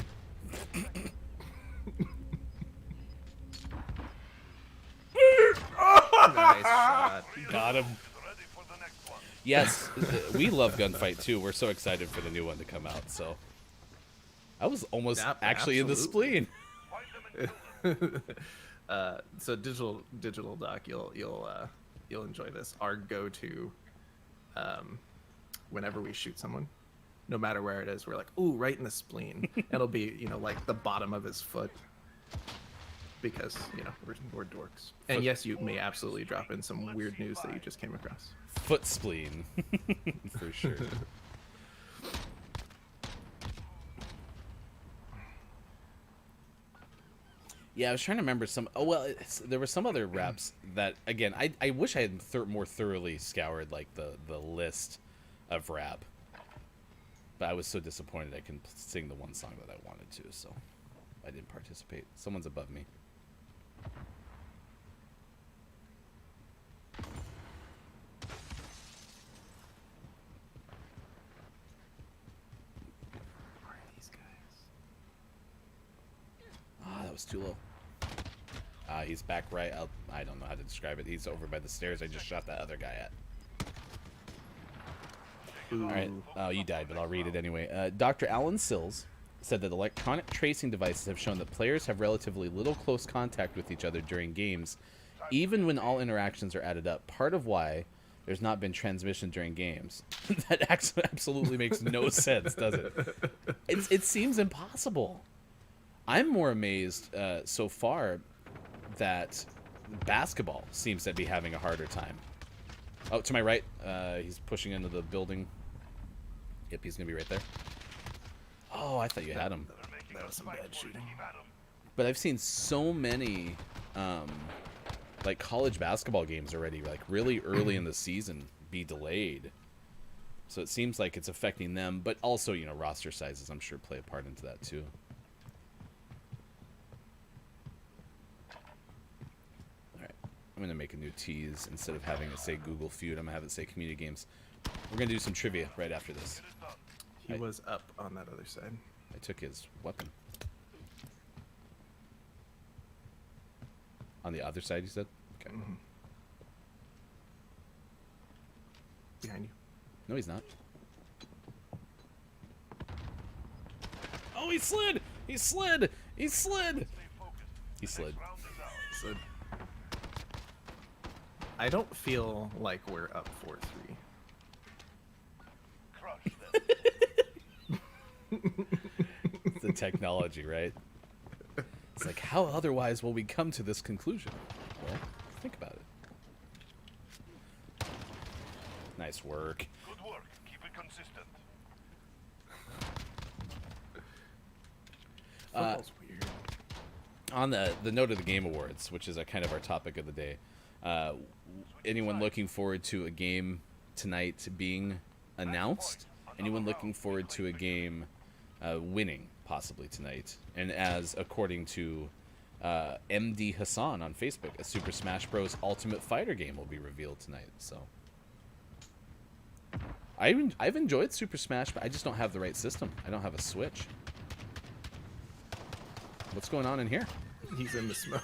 Nice shot. Got him. Ready for the next one. Yes, we love Gunfight too. We're so excited for the new one to come out. So I was almost Yep, actually in the absolutely. spleen. Find them and So digital doc, you'll enjoy this. Our go-to, whenever we shoot someone, no matter where it is, we're like, ooh, right in the spleen. It'll be like the bottom of his foot, because we're dorks. And yes, you may absolutely drop in some weird news that you just came across. Foot spleen, for sure. Yeah, I was trying to remember some. Oh well, there were some other reps that again. I wish I had more thoroughly scoured like the list of rap, but I was so disappointed I couldn't sing the one song that I wanted to, so I didn't participate. Someone's above me. Where are these guys? Ah, that was too low. He's back right out. I don't know how to describe it. He's over by the stairs I just shot that other guy at. Ooh. All right. Oh, you died, but I'll read it anyway. Dr. Alan Sills said that electronic tracing devices have shown that players have relatively little close contact with each other during games, even when all interactions are added up. Part of why there's not been transmission during games. That absolutely makes no sense, does it? It seems impossible. I'm more amazed so far that basketball seems to be having a harder time. Oh, to my right, he's pushing into the building. Yep, he's gonna be right there. Oh, I thought you had him. they're making That a was some fight bad for it. shooting. Keep at 'em. But I've seen so many, like college basketball games already, like really early in the season, be delayed. So it seems like it's affecting them, but also roster sizes I'm sure play a part into that too. I'm going to make a new tease. Instead of having it say Google Feud, I'm going to have it say Community Games. We're going to do some trivia right after this. He was up on that other side. I took his weapon. On the other side, you said? Okay. Behind you. No, he's not. Oh, he slid! He slid! He slid! Stay focused. He slid. Round is ours. So I don't feel like we're up 4-3. Crush them. It's the technology, right? It's like, how otherwise will we come to this conclusion? Well, think about it. Nice work. Good work. Keep it consistent. Football's weird. On the note of the Game Awards, which is a kind of our topic of the day, anyone looking forward to a game tonight being announced? Anyone looking forward to a game winning possibly tonight? And as according to MD Hassan on Facebook, a Super Smash Bros. Ultimate Fighter game will be revealed tonight. So I've enjoyed Super Smash, but I just don't have the right system. I don't have a Switch. What's going on in here? He's in the smoke.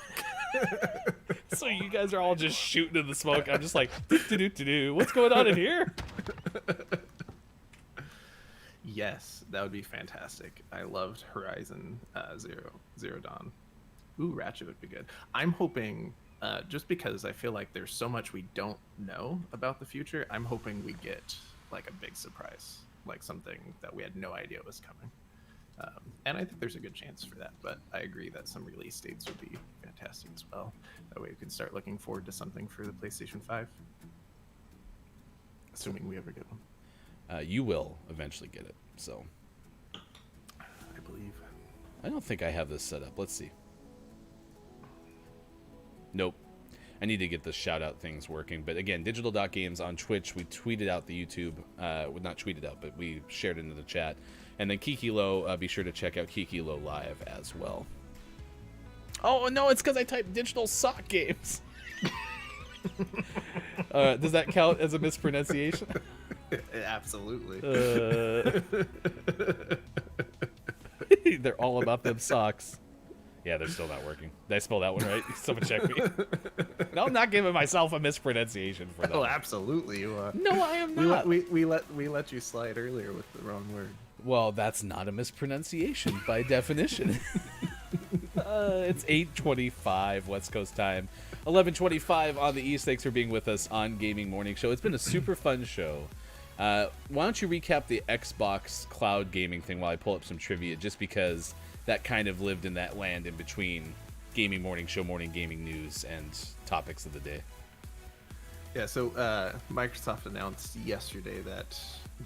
So you guys are all just shooting in the smoke. I'm just like, do. What's going on in here? Yes, that would be fantastic. I loved Horizon Zero Dawn. Ooh, Ratchet would be good. I'm hoping, just because I feel like there's so much we don't know about the future, I'm hoping we get like a big surprise, like something that we had no idea was coming. And I think there's a good chance for that, but I agree that some release dates would be fantastic as well. That way we can start looking forward to something for the PlayStation 5. assuming we ever get one. You will eventually get it. So I believe. I don't think I have this set up. Let's see. Nope. I need to get the shout out things working. But again, digital.games on Twitch. We tweeted out the YouTube. Well, not tweeted out, but we shared it into the chat. And then Kiki Low, be sure to check out Kiki Low Live as well. Oh, no, it's because I typed digital sock games. Does that count as a mispronunciation? Absolutely. They're all about them socks. Yeah, they're still not working. Did I spell that one right? Someone check me. No, I'm not giving myself a mispronunciation for that. Oh, absolutely you are. No, I am not. We let you slide earlier with the wrong word. Well, that's not a mispronunciation by definition. It's 8:25 West Coast time, 11:25 on the East. Thanks for being with us on Gaming Morning Show. It's been a super fun show. Why don't you recap the Xbox cloud gaming thing while I pull up some trivia, just because that kind of lived in that land in between Gaming Morning Show, morning gaming news, and topics of the day. Yeah, so Microsoft announced yesterday that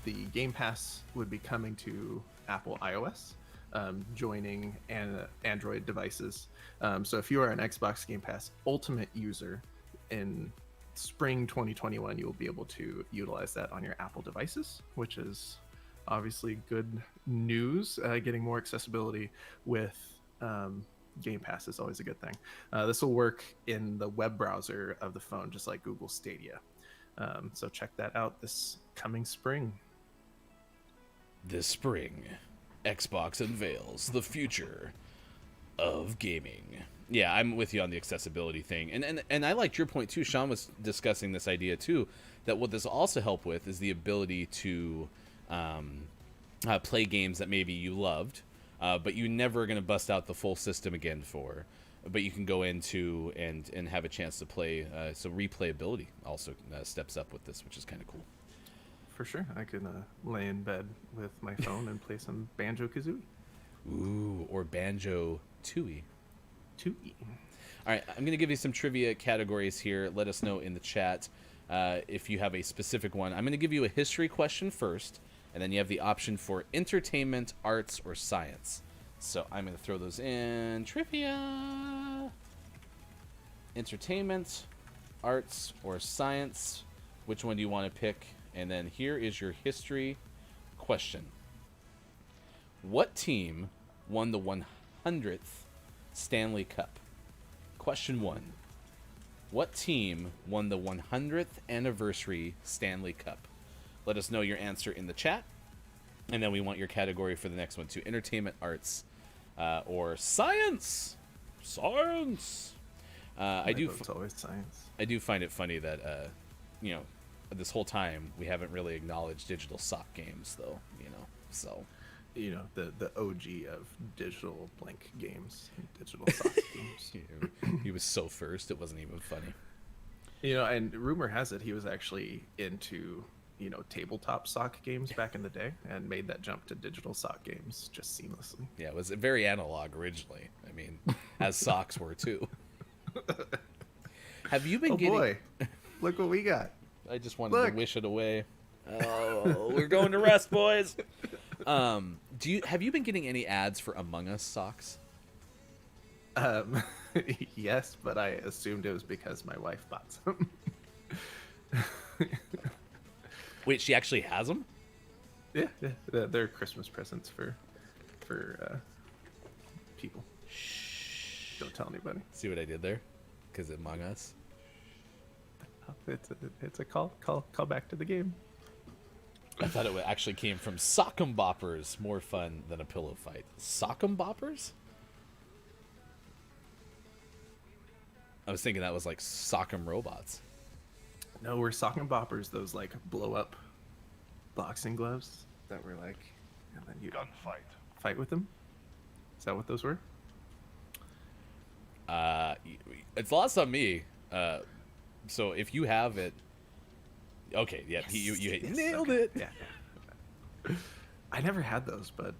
the Game Pass would be coming to Apple iOS, joining Android devices. So if you are an Xbox Game Pass Ultimate user in spring 2021, you'll be able to utilize that on your Apple devices, which is obviously good news. Getting more accessibility with Game Pass is always a good thing. This will work in the web browser of the phone, just like Google Stadia. So check that out this coming spring. This spring, Xbox unveils the future of gaming. Yeah, I'm with you on the accessibility thing. And I liked your point too. Sean was discussing this idea too, that what this will also help with is the ability to play games that maybe you loved, but you're never going to bust out the full system again for. But you can go into and have a chance to play. So replayability also steps up with this, which is kind of cool. For sure. I can lay in bed with my phone and play some Banjo-Kazooie. Ooh, or Banjo-Tooie. Tooie. All right, I'm going to give you some trivia categories here. Let us know in the chat if you have a specific one. I'm going to give you a history question first, and then you have the option for entertainment, arts, or science. So I'm going to throw those in. Trivia. Entertainment, arts, or science. Which one do you want to pick? And then here is your history question. What team won the 100th Stanley Cup? Question 1. What team won the 100th anniversary Stanley Cup? Let us know your answer in the chat. And then we want your category for the next one too. Entertainment, arts, or science. Science. It's always science. I do find it funny that, this whole time we haven't really acknowledged digital sock games, though. So. The OG of digital blank games, digital sock games. He was so first, it wasn't even funny. And rumor has it he was actually into tabletop sock games back in the day and made that jump to digital sock games just seamlessly. Yeah, it was very analog originally. I mean, as socks were too. Have you been getting... boy, look what we got. I just wanted to wish it away. Oh, we're going to rest, boys. Have you been getting any ads for Among Us socks? Yes, but I assumed it was because my wife bought some. Wait, she actually has them? Yeah, they're Christmas presents for people. Shh. Don't tell anybody. See what I did there? Because Among Us. It's a call back to the game. I thought it actually came from Sock'em Boppers. More fun than a pillow fight. Sock'em Boppers? I was thinking that was like Sock'em Robots. No, we're Sock'em Boppers. Those like blow up boxing gloves that were like, and then you Gunfight. fight with them. Is that what those were? It's lost on me. So if you have it, okay, yeah, Yes. you Yes, nailed okay. it. Yeah. I never had those, but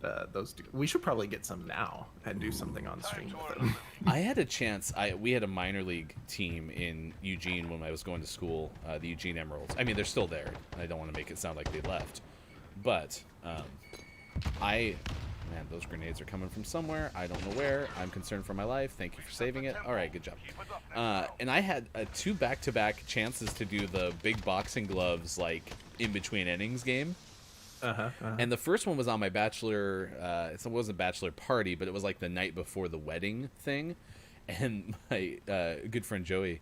we should probably get some now and do something on stream with them. I had a chance. We had a minor league team in Eugene when I was going to school, the Eugene Emeralds. I mean, they're still there. I don't want to make it sound like they left. But man, those grenades are coming from somewhere. I don't know where. I'm concerned for my life. Thank you for saving it. All right, good job. And I had 2 back-to-back chances to do the big boxing gloves, like, in between innings game. And the first one was on my bachelor, it wasn't a bachelor party, but it was like the night before the wedding thing. And my good friend Joey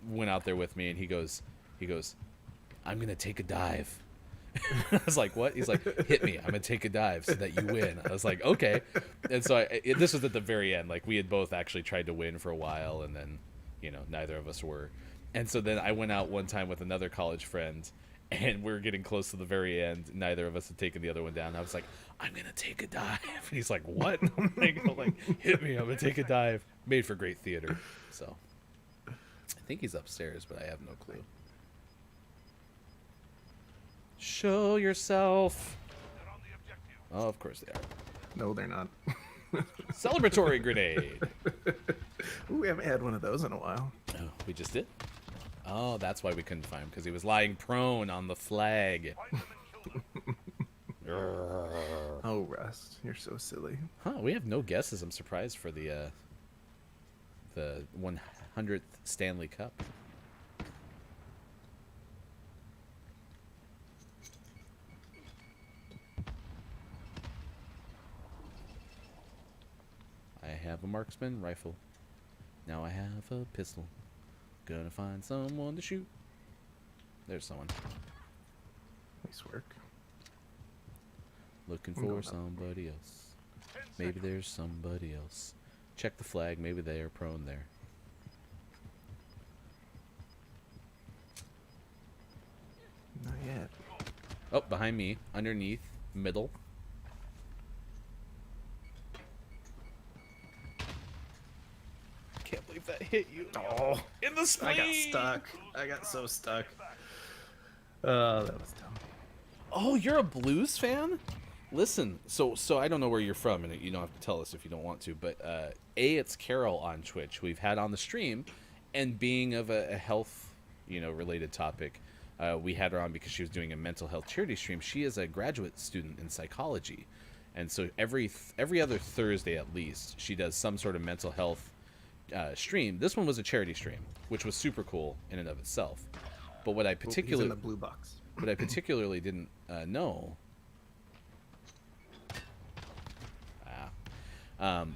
went out there with me, and he goes, I'm going to take a dive. I was like, what? He's like, hit me. I'm going to take a dive so that you win. I was like, okay. And so this was at the very end. Like, we had both actually tried to win for a while, and then, neither of us were. And so then I went out one time with another college friend, and we were getting close to the very end. Neither of us had taken the other one down. I was like, I'm going to take a dive. And he's like, what? I'm like, hit me. I'm going to take a dive. Made for great theater. So I think he's upstairs, but I have no clue. Show yourself. Oh, of course they are. No, they're not. Celebratory grenade. Ooh, we haven't had one of those in a while. Oh, we just did? Oh, that's why we couldn't find him, because he was lying prone on the flag. Oh, Rust, you're so silly. Huh, we have no guesses. I'm surprised for the 100th Stanley Cup. I have a marksman rifle. Now I have a pistol. Gonna find someone to shoot. There's someone. Nice work. Looking for somebody else. Maybe there's somebody else. Check the flag. Maybe they are prone there. Not yet. Oh, behind me. Underneath. Middle. Can't believe that hit you. Oh, In the spleen. I got stuck. I got so stuck. Oh, that was dumb. Oh, you're a Blues fan? Listen, so I don't know where you're from, and you don't have to tell us if you don't want to, but it's Carol on Twitch, we've had on the stream, and being of a health, related topic, we had her on because she was doing a mental health charity stream. She is a graduate student in psychology, and so every other Thursday at least, she does some sort of mental health stream. This one was a charity stream, which was super cool in and of itself. But what I particularly in the blue box. What I particularly didn't know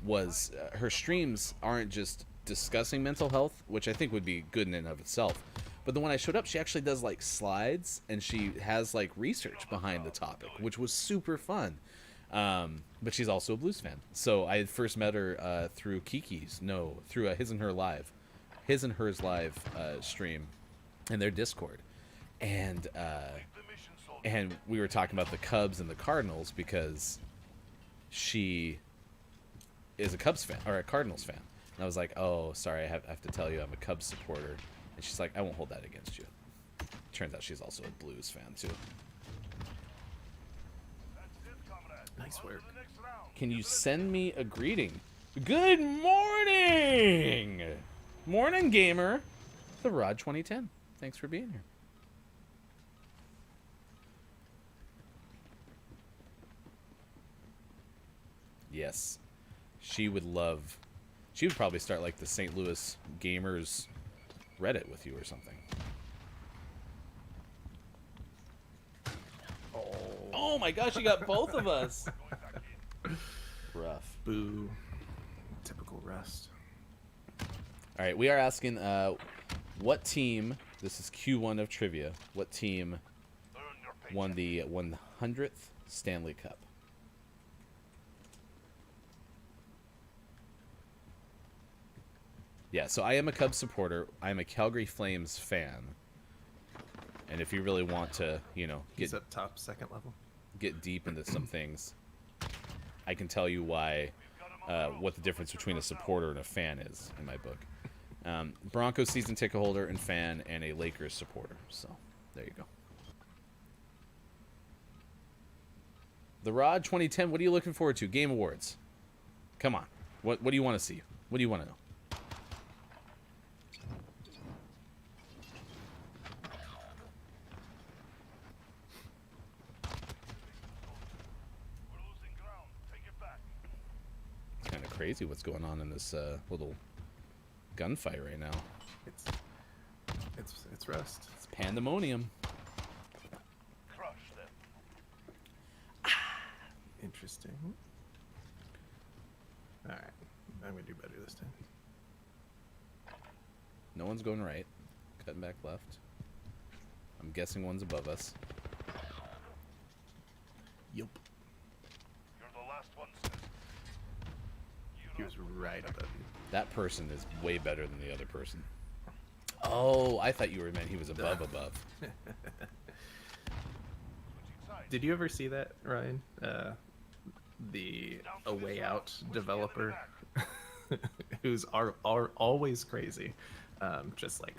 was her streams aren't just discussing mental health, which I think would be good in and of itself. But then when I showed up, she actually does like slides, and she has like research behind the topic, which was super fun. But she's also a Blues fan. So I had first met her through through His and Hers Live stream and their Discord. And we were talking about the Cubs and the Cardinals because she is a Cubs fan or a Cardinals fan. And I was like, oh, sorry, I have to tell you I'm a Cubs supporter. And she's like, I won't hold that against you. Turns out she's also a Blues fan too. Nice work. Can you send me a greeting? Good morning! Morning, gamer. The Rod 2010. Thanks for being here. Yes. She would probably start like the St. Louis Gamers Reddit with you or something. Oh my gosh, you got both of us. Rough. Boo. Typical Rust. All right, we are asking what team, this is Q1 of trivia, what team won the 100th Stanley Cup? Yeah, so I am a Cubs supporter. I'm a Calgary Flames fan. And if you really want to, He's up top, second level. Get deep into some things, I can tell you why, what the difference between a supporter and a fan is in my book. Broncos season ticket holder and fan, and a Lakers supporter. So there you go. The Rod 2010. What are you looking forward to? Game Awards. Come on. What do you want to see? What do you want to know? We're losing ground. Take it back. Kind of crazy what's going on in this little gunfight right now. It's Rust. It's pandemonium. Crush them. Interesting. All right, I'm gonna do better this time. No one's going right. Cutting back left. I'm guessing one's above us. Yup. You're the last one, sis. He was right above you. That person is way better than the other person. Oh, I thought you were meant he was above. Switching sides. Did you ever see that, Ryan? The A Way Out developer, who's always crazy, just like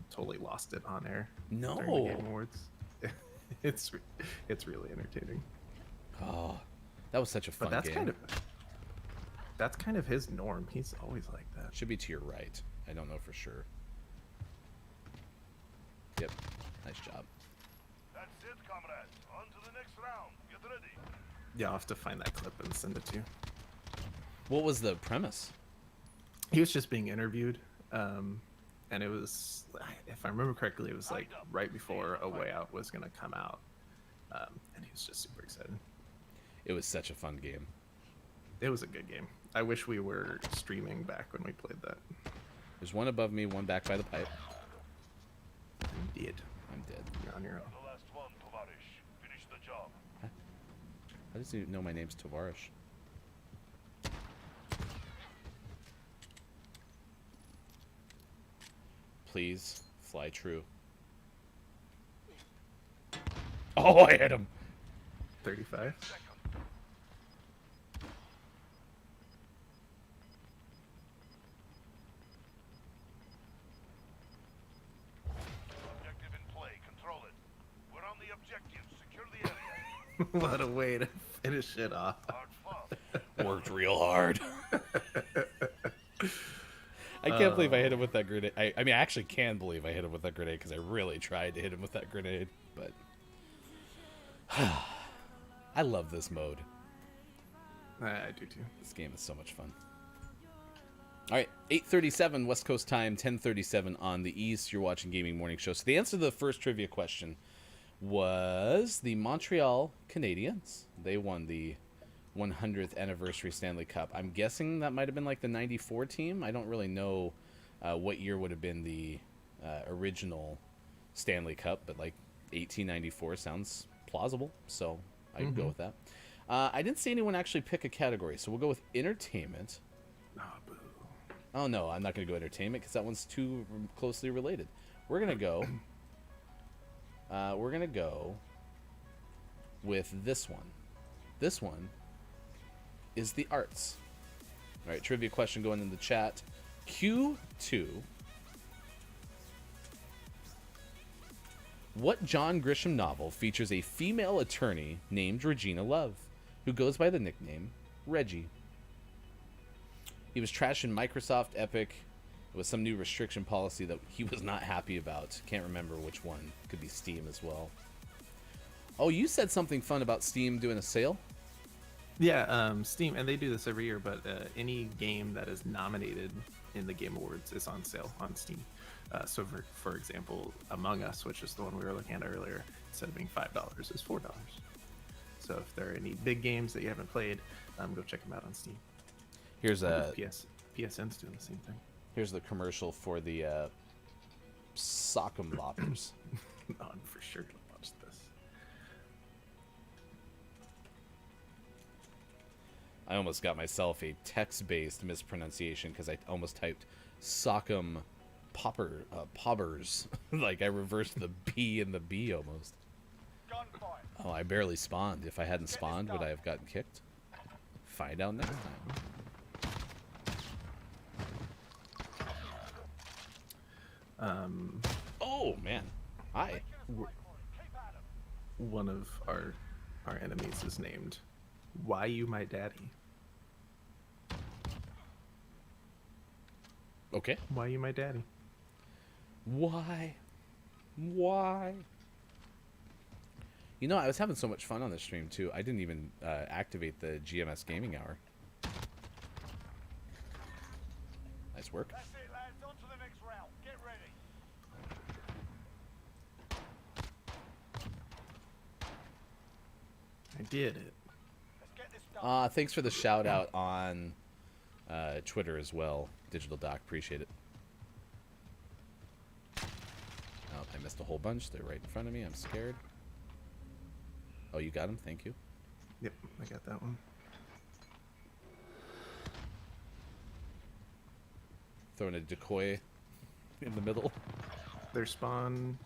totally lost it on air. No. During the Game Awards. It's really entertaining. Oh, that was such a fun But game. that's kind of his norm. He's always like that. Should be to your right. I don't know for sure. Yep. Nice job. That's it, comrades. On to the next round. Get ready. Yeah, I'll have to find that clip and send it to you. What was the premise? He was just being interviewed, and it was, if I remember correctly, it was like right before A Way Out was gonna come out, and he was just super excited. It was such a fun game. It was a good game. I wish we were streaming back when we played that. There's one above me, one back by the pipe. I'm dead. I'm dead. You're on your own. The last one, Tovarish. Finish the job. How does he know my name's Tavarish? Please fly true. Oh, I hit him. 35. Second. Objective in play. Control it. We're on the objective. Secure the area. What a way to finish it off. Hard fought. Worked real hard. I can't believe I hit him with that grenade. I mean, I actually can believe I hit him with that grenade because I really tried to hit him with that grenade. But I love this mode. I do too. This game is so much fun. All right, 8:37 West Coast time, 10:37 on the East. You're watching Gaming Morning Show. So the answer to the first trivia question was the Montreal Canadiens. They won the 100th anniversary Stanley Cup. I'm guessing that might have been like the 94 team. I don't really know what year would have been the original Stanley Cup, but like 1894 sounds plausible, so I'd go with that. I didn't see anyone actually pick a category, so we'll go with entertainment. Oh, boo. Oh no, I'm not going to go entertainment because that one's too closely related. We're going to go. We're going to go with this one. This one is the arts. All right, trivia question going in the chat. Q2. What John Grisham novel features a female attorney named Regina Love, who goes by the nickname Reggie? He was trashing Microsoft Epic with some new restriction policy that he was not happy about. Can't remember which one. Could be Steam as well. Oh, you said something fun about Steam doing a sale? Yeah, Steam, and they do this every year, but any game that is nominated in the Game Awards is on sale on Steam. So, for example, Among Us, which is the one we were looking at earlier, instead of being $5, is $4. So if there are any big games that you haven't played, go check them out on Steam. Here's a PSN's doing the same thing. here's the commercial for the Sock'em Boppers. I'm for sure gonna watch this. I almost got myself a text-based mispronunciation because I almost typed Sock'em Poppers. Like I reversed the B and the B almost. Gunfire. Oh, I barely spawned. If I hadn't spawned, would I have gotten kicked? Find out next time. Oh man, hi. One of our enemies is named Why you my daddy? Okay. Why you my daddy? Why? Why? You know, I was having so much fun on this stream, too. I didn't even activate the GMS Gaming Hour. Nice work. That's it, lads. On to the next round. Get ready. I did it. Let's get this done. Thanks for the shout out on Twitter as well, Digital Doc. Appreciate it. Oh, I missed a whole bunch. They're right in front of me. I'm scared. Oh, you got them? Thank you. Yep, I got that one. Throwing a decoy in the middle. Their spawn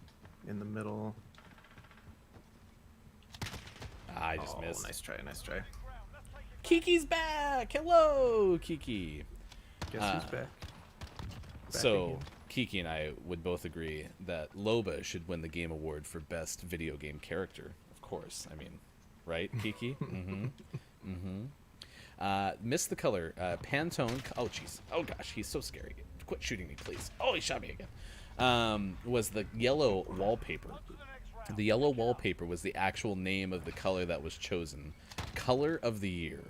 in the middle. I just missed. Nice try, nice try. Kiki's back! Hello, Kiki. Guess who's back? So, again. Kiki and I would both agree that Loba should win the Game Award for Best Video Game Character. Of course. I mean, right, Kiki? Missed the color. Pantone. Oh, jeez. Oh, gosh. He's so scary. Quit shooting me, please. Oh, he shot me again. Was the yellow wallpaper. The yellow wallpaper was the actual name of the color that was chosen. Color of the year.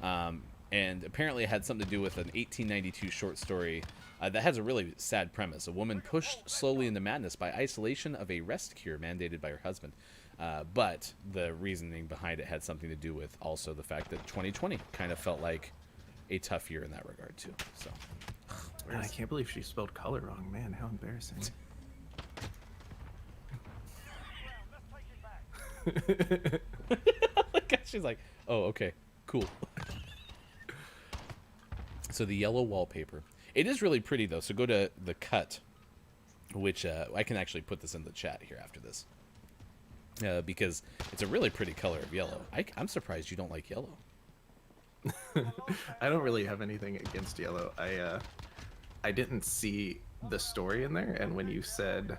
And apparently it had something to do with an 1892 short story that has a really sad premise. A woman pushed slowly into madness by isolation of a rest cure mandated by her husband. But the reasoning behind it had something to do with also the fact that 2020 kind of felt like a tough year in that regard too. So, Man, I can't believe she spelled color wrong. Man, how embarrassing. she's like, oh, okay, cool. So the yellow wallpaper. It is really pretty though. So go to the cut, which I can actually put this in the chat here after this. Because it's a really pretty color of yellow. I'm surprised you don't like yellow. I don't really have anything against yellow. I didn't see the story in there, and when you said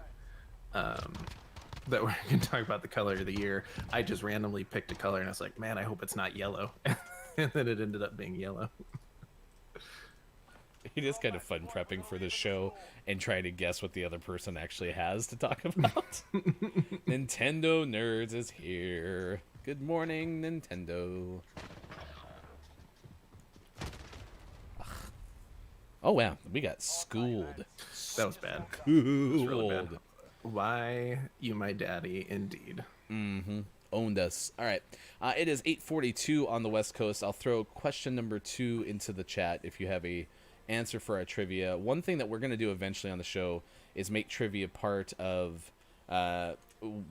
that we're going to talk about the color of the year, I just randomly picked a color, and I was like, man, I hope it's not yellow. And then it ended up being yellow. It is kind of fun prepping for this show and trying to guess what the other person actually has to talk about. Nintendo Nerds is here. Good morning, Nintendo. Ugh. Oh, wow. We got schooled. That was bad. Schooled. Really bad. Why you my daddy, indeed. Owned us. All right. It is 8:42 on the West Coast. I'll throw question number 2 into the chat if you have a answer for our trivia. One thing that we're going to do eventually on the show is make trivia part of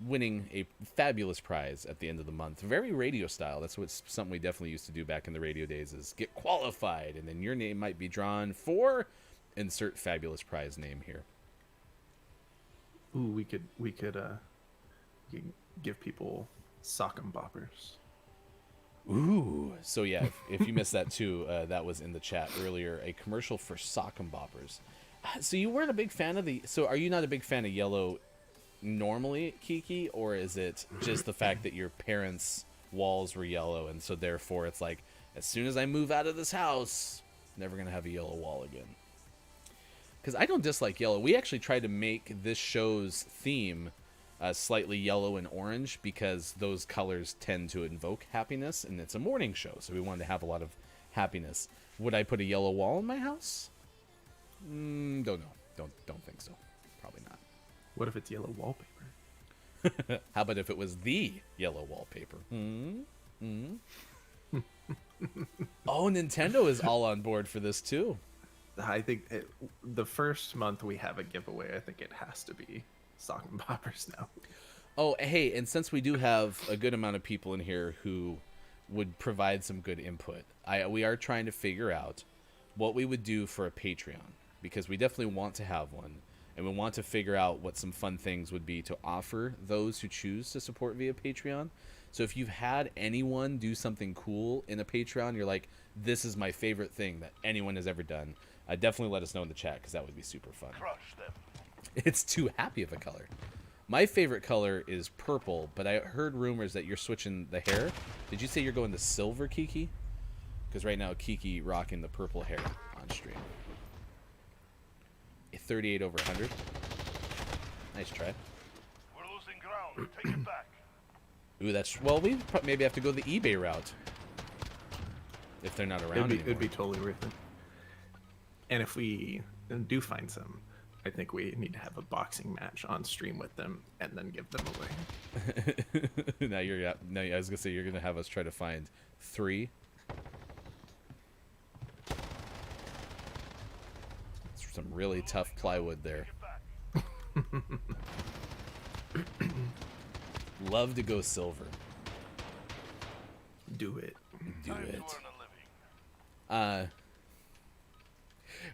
winning a fabulous prize at the end of the month. Very radio style. That's something we definitely used to do back in the radio days, is get qualified, and then your name might be drawn for insert fabulous prize name here. Ooh, we could give people sock 'em boppers. Ooh. So yeah, if you missed that too, that was in the chat earlier, a commercial for sock 'em boppers. So you weren't a big fan of so are you not a big fan of yellow normally, Kiki, or is it just the fact that your parents' walls were yellow and so therefore it's like, as soon as I move out of this house, never gonna have a yellow wall again? Because I don't dislike yellow. We actually tried to make this show's theme slightly yellow and orange because those colors tend to invoke happiness, and it's a morning show, so we wanted to have a lot of happiness. Would I put a yellow wall in my house? Don't know. Don't think so. Probably not. What if it's yellow wallpaper? How about if it was the yellow wallpaper? Oh, Nintendo is all on board for this too. I think the first month we have a giveaway, I think it has to be sock 'em boppers now. Oh, hey, and since we do have a good amount of people in here who would provide some good input, we are trying to figure out what we would do for a Patreon, because we definitely want to have one, and we want to figure out what some fun things would be to offer those who choose to support via Patreon. So if you've had anyone do something cool in a Patreon, you're like, this is my favorite thing that anyone has ever done, definitely let us know in the chat, because that would be super fun. Crush them. It's too happy of a color. My favorite color is purple, but I heard rumors that you're switching the hair. Did you say you're going to silver, Kiki? Because right now, Kiki rocking the purple hair on stream. A 38 over 100. Nice try. We're losing ground. Take it back. Ooh, that's... Well, we maybe have to go the eBay route. If they're not around It'd be totally worth it. And if we do find some, I think we need to have a boxing match on stream with them and then give them away. Now I was gonna say you're gonna have us try to find 3. It's some really tough plywood there. Love to go silver. Do it. Do Time to it. earn a living.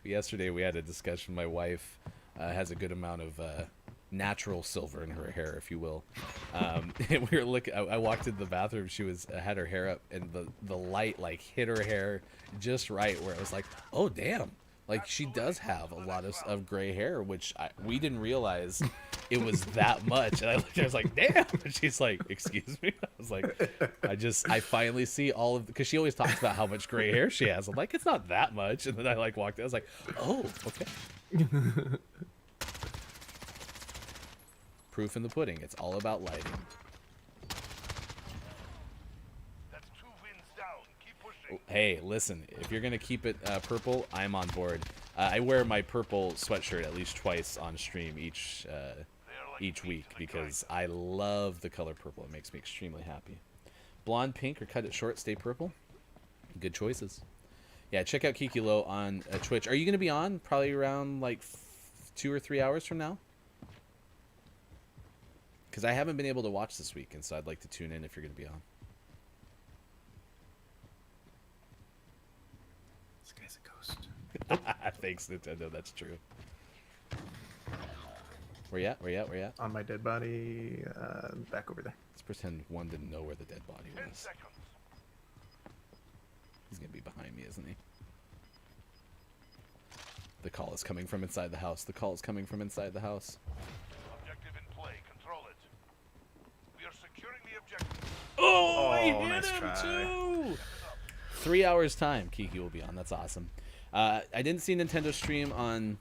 Yesterday we had a discussion. My wife has a good amount of natural silver in her hair, if you will. And we were looking. I walked into the bathroom. She had her hair up, and the light like hit her hair just right, where it was like, oh damn! Like she does have a lot of gray hair, which we didn't realize it was that much. And I looked at her, I was like, damn! And she's like, excuse me? I was like, I finally see all of, because she always talks about how much gray hair she has. I'm like, it's not that much. And then I like walked in, I was like, oh, okay. Proof in the pudding. It's all about lighting. That's 2 wins down. Keep pushing. Hey, listen, if you're going to keep it purple, I'm on board. I wear my purple sweatshirt at least twice on stream each week because I love the color purple. It makes me extremely happy. Blonde, pink, or cut it short, stay purple. Good choices. Yeah, check out Kiki Low on Twitch. Are you going to be on probably around like 2 or 3 hours from now? Because I haven't been able to watch this week, and so I'd like to tune in if you're going to be on. This guy's a ghost. Thanks, Nintendo. That's true. Where you at? Where you at? Where you at? On my dead body, back over there. Let's pretend one didn't know where the dead body 10 was. seconds. He's going to be behind me, isn't he? The call is coming from inside the house. The call is coming from inside the house. Objective in play. Control it. We are securing the objective. Oh, I Oh, hit nice him try. too! 3 hours time, Kiki will be on. That's awesome. I didn't see Nintendo stream on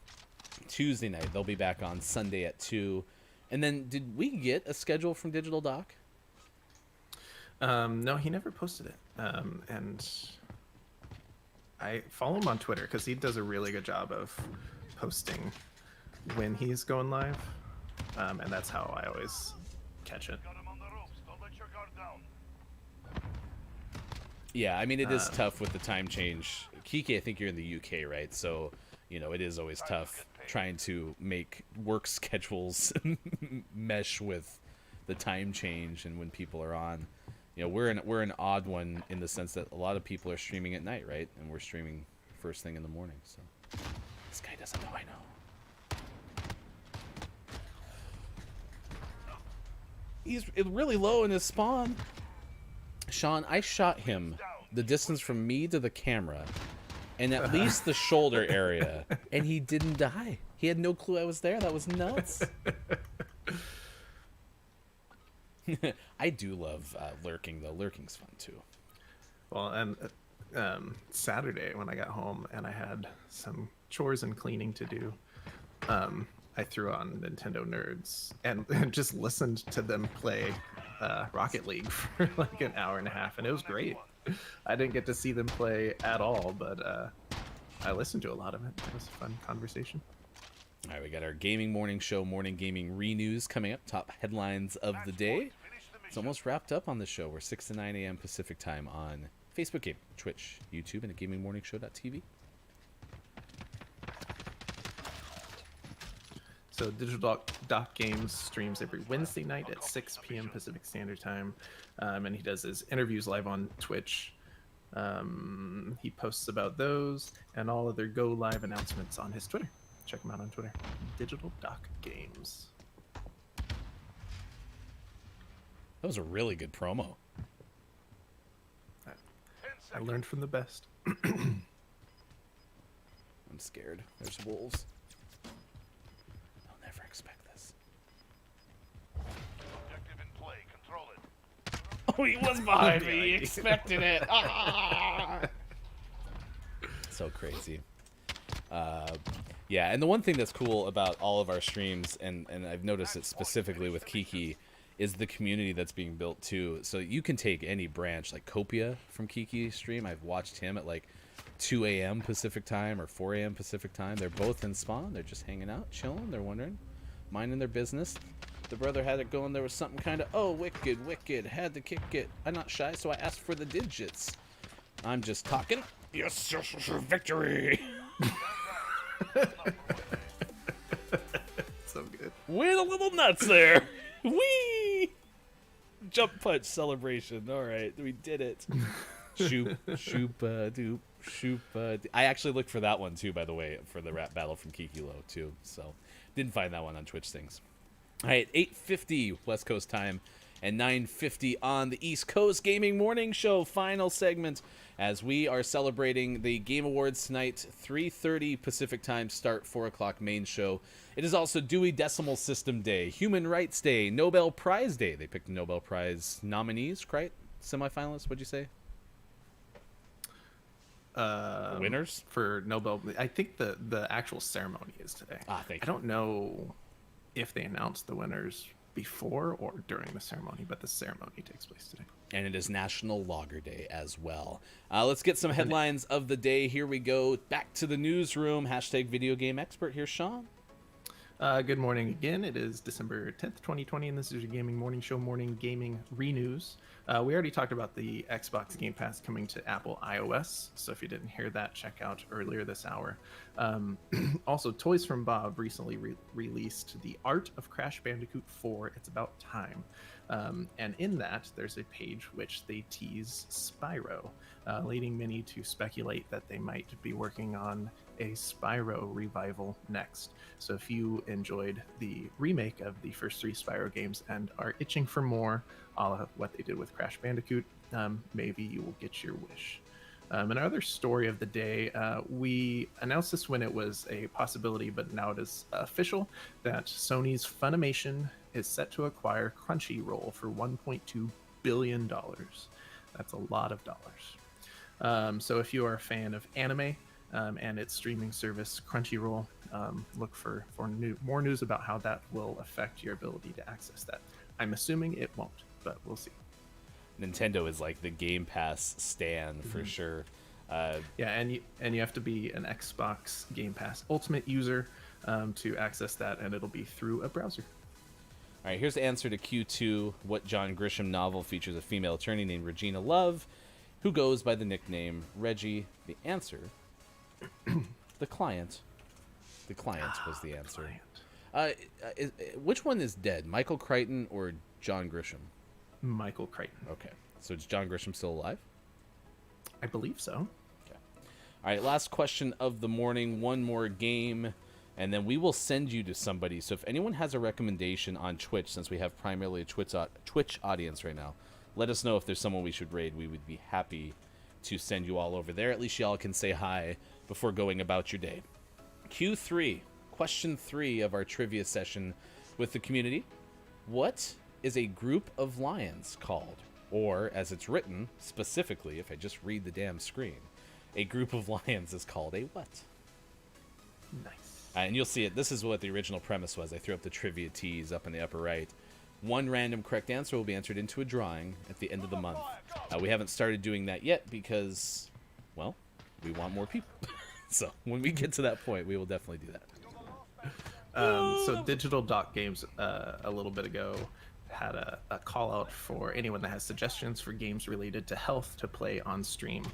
Tuesday night. They'll be back on Sunday at 2. And then, did we get a schedule from Digital Doc? No, he never posted it. And I follow him on Twitter because he does a really good job of posting when he's going live. And that's how I always catch it. Got him on the ropes. Don't let your guard down. Yeah, I mean, it is tough with the time change. Kiki, I think you're in the UK, right? So, you know, it is always tough trying to make work schedules mesh with the time change and when people are on. You know, we're an odd one in the sense that a lot of people are streaming at night, right? And we're streaming first thing in the morning. So this guy doesn't know I know. He's really low in his spawn. Sean, I shot him the distance from me to the camera and at least the shoulder area, and he didn't die. He had no clue I was there. That was nuts. I do love lurking, though. Lurking's fun, too. Well, and Saturday when I got home and I had some chores and cleaning to do, I threw on Nintendo Nerds and just listened to them play Rocket League for like an hour and a half, and it was great. I didn't get to see them play at all, but I listened to a lot of it. It was a fun conversation. All right, we got our gaming morning show, morning gaming re-news coming up. Top headlines of the day. It's almost wrapped up on the show. We're 6 to 9 a.m. Pacific time on Facebook Gaming, Twitch, YouTube, and at gamingmorningshow.tv. So Digital Doc Games streams every Wednesday night at 6 p.m. Pacific Standard Time, and he does his interviews live on Twitch. He posts about those and all other go live announcements on his Twitter. Check him out on Twitter. Digital Doc Games. That was a really good promo. I learned from the best. I'm scared. There's wolves. I'll never expect this. He was behind me. He expected it. Ah! So crazy. Yeah, and the one thing that's cool about all of our streams, and I've noticed it specifically with Kiki, is the community that's being built too. So you can take any branch, like Copia from Kiki's stream. I've watched him at like 2 a.m. Pacific time or 4 a.m. Pacific time. They're both in spawn. They're just hanging out, chilling. They're wondering, minding their business. The brother had it going. There was something kind of, oh, wicked, had to kick it. I'm not shy, so I asked for the digits. I'm just talking. Yes, victory. So good. Win a little nuts there. Whee! Jump punch celebration. All right, we did it. Shoop, doop, shoop. I actually looked for that one too, by the way, for the rap battle from Kikilo too. So didn't find that one on Twitch things. All right, 8:50 West Coast time and 9:50 on the East Coast Gaming Morning Show final segment as we are celebrating the Game Awards tonight. 3:30 Pacific time start, 4 o'clock main show. It is also Dewey Decimal System Day, Human Rights Day, Nobel Prize Day. They picked the Nobel Prize nominees, right? Semifinalists, what'd you say? Winners? For Nobel. I think the actual ceremony is today. Thank I you. don't know if they announced the winners before or during the ceremony, but the ceremony takes place today. And it is National Logger Day as well. Let's get some headlines of the day. Here we go. Back to the newsroom. Hashtag video game expert. Here's Sean. Good morning again. It is December 10th, 2020, and this is your Gaming Morning Show Morning Gaming Renews. We already talked about the Xbox Game Pass coming to Apple iOS, so if you didn't hear that, check out earlier this hour. Also, Toys from Bob recently released The Art of Crash Bandicoot 4, It's About Time. And in that, there's a page which they tease Spyro, leading many to speculate that they might be working on a Spyro revival next. So if you enjoyed the remake of the first 3 Spyro games and are itching for more, a la what they did with Crash Bandicoot, maybe you will get your wish. Another story of the day, we announced this when it was a possibility, but now it is official, that Sony's Funimation is set to acquire Crunchyroll for $1.2 billion. That's a lot of dollars. So if you are a fan of anime and its streaming service Crunchyroll, look for more news about how that will affect your ability to access that. I'm assuming it won't, but we'll see. Nintendo is like the Game Pass stan for sure. Yeah, and you have to be an Xbox Game Pass Ultimate user to access that, and it'll be through a browser. All right, here's the answer to Q2. What John Grisham novel features a female attorney named Regina Love, who goes by the nickname Reggie? The answer, The Client. The Client was the answer. Which one is dead, Michael Crichton or John Grisham? Michael Crichton. Okay, so is John Grisham still alive? I believe so. Okay. All right, last question of the morning. One more game, and then we will send you to somebody. So if anyone has a recommendation on Twitch, since we have primarily a Twitch audience right now, let us know if there's someone we should raid. We would be happy to send you all over there. At least y'all can say hi before going about your day. Q3, question 3 of our trivia session with the community. What is a group of lions called? Or, as it's written, specifically, if I just read the damn screen, a group of lions is called a what? Nice. And you'll see it. This is what the original premise was. I threw up the trivia teas up in the upper right. One random correct answer will be entered into a drawing at the end of the month. We haven't started doing that yet because, well, we want more people. So when we get to that point, we will definitely do that. So Digital Doc Games a little bit ago had a call out for anyone that has suggestions for games related to health to play on stream.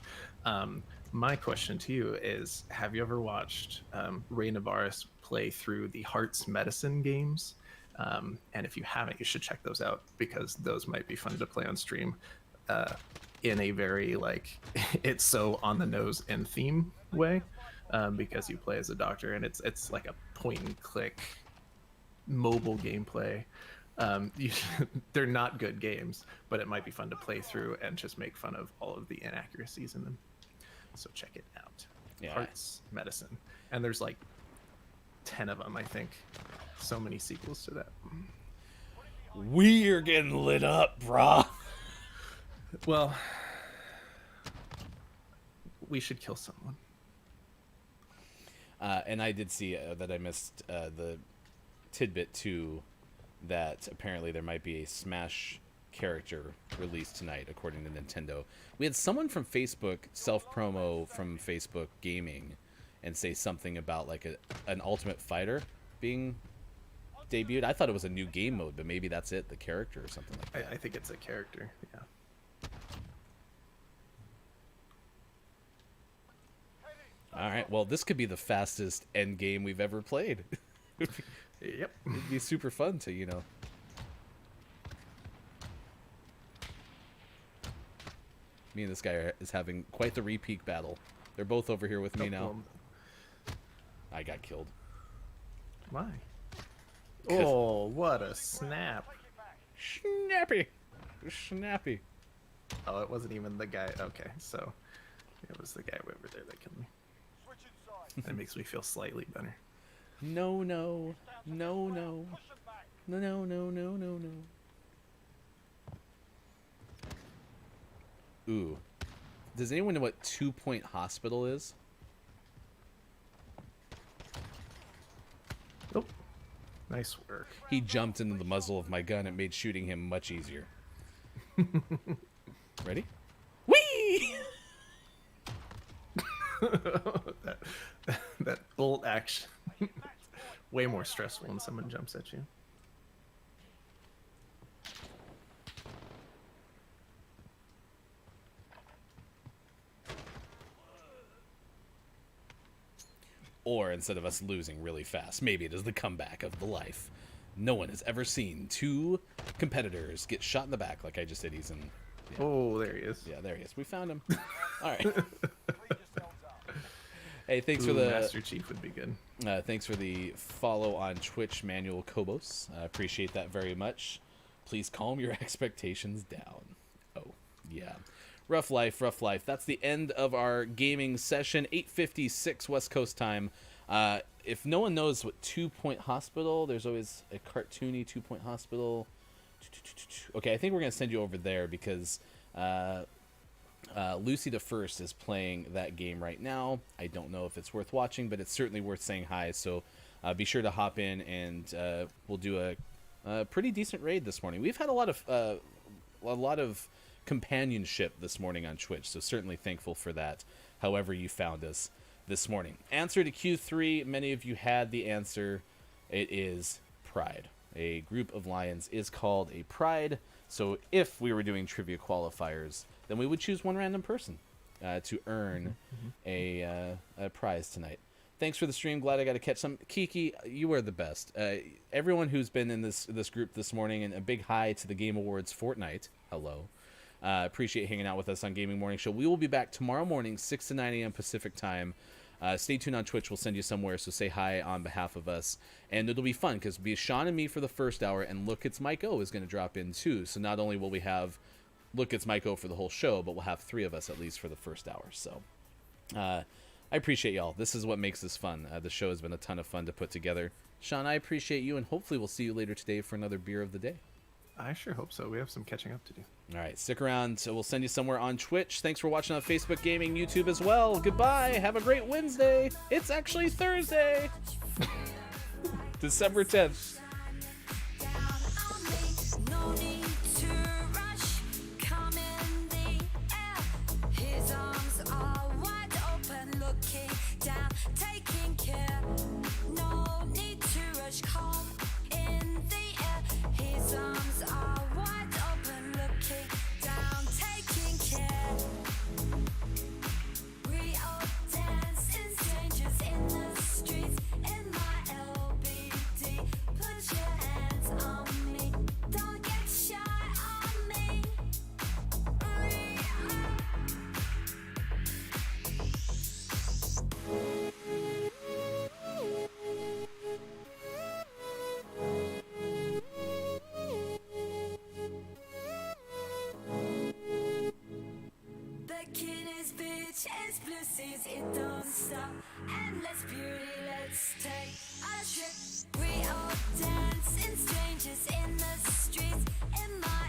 My question to you is, have you ever watched Ray Navarez play through the Hearts Medicine games? And if you haven't, you should check those out because those might be fun to play on stream in a very, like, it's so on the nose and theme way, because you play as a doctor and it's like a point and click mobile gameplay. They're not good games, but it might be fun to play through and just make fun of all of the inaccuracies in them. So check it out. Yeah. Hearts Medicine. And there's like 10 of them, I think. So many sequels to that. We're getting lit up, brah. Well, we should kill someone. And I did see that I missed the tidbit too, that apparently there might be a Smash character released tonight, according to Nintendo. We had someone from Facebook self-promo from Facebook Gaming and say something about like an Ultimate Fighter being debuted. I thought it was a new game mode, but maybe that's it, the character or something like that. I think it's a character, yeah. All right, well, this could be the fastest end game we've ever played. Yep. It'd be super fun to, you know. Me and this guy is having quite the repeat battle. They're both over here with me now. Well, I got killed. why? Oh, what a snap. Snappy. Snappy. Oh, it wasn't even the guy. Okay, so it was the guy over there that killed me. Switch inside. That makes me feel slightly better. No, no. No, no. Push them back. No, no, no, no, no, no. Ooh. Does anyone know what 2-point hospital is? Oh, nice work. He jumped into the muzzle of my gun. It made shooting him much easier. Ready? Whee! that bolt action. Way more stressful when someone jumps at you. Or instead of us losing really fast, maybe it is the comeback of the life. No one has ever seen two competitors get shot in the back like I just did. He's in. Yeah, Oh, there he is. yeah, there he is. We found him. All right. Clean yourselves out. Hey, thanks Ooh, for the Master Chief would be good. thanks for the follow on Twitch, Manuel Kobos. I appreciate that very much. Please calm your expectations down. Oh, yeah. Rough life, rough life. That's the end of our gaming session. 8:56 West Coast time. If no one knows what 2-point hospital, there's always a cartoony 2-point hospital. Okay, I think we're gonna send you over there because Lucy the First is playing that game right now. I don't know if it's worth watching, but it's certainly worth saying hi. So be sure to hop in, and we'll do a pretty decent raid this morning. We've had a lot of companionship this morning on Twitch, so certainly thankful for that. However you found us this morning. Answer to Q3. Many of you had the answer. It is pride. A group of lions is called a pride. So if we were doing trivia qualifiers, then we would choose one random person to earn a prize tonight. Thanks for the stream. Glad I got to catch some. Kiki, you are the best. Everyone who's been in this group this morning, and a big hi to the Game Awards Fortnite. Hello. Appreciate hanging out with us on Gaming Morning Show. We will be back tomorrow morning, 6 to 9 a.m. Pacific time. Stay tuned on Twitch. We'll send you somewhere, so say hi on behalf of us. And it'll be fun, because it'll be Sean and me for the first hour, and Look It's Mike O is going to drop in too. So not only will we have Look It's Mike O for the whole show, but we'll have 3 of us at least for the first hour. So I appreciate y'all. This is what makes this fun. The show has been a ton of fun to put together. Sean, I appreciate you, and hopefully we'll see you later today for another beer of the day. I sure hope so. We have some catching up to do. All right, stick around. So we'll send you somewhere on Twitch. Thanks for watching on Facebook Gaming, YouTube as well. Goodbye. Have a great Wednesday. It's actually Thursday, December 10th. No need to rush, come in the air. His arms are wide open, looking down, taking care. No need to rush, come in the air. His arms are wide open, looking down, taking care. We all dance in strangers in the streets, in my LBD. Put your hands on me, don't get shy on me. The kid is bitch, it's blue seas, it don't stop. Endless beauty, let's take a trip. We all dance in strangers in the streets, in my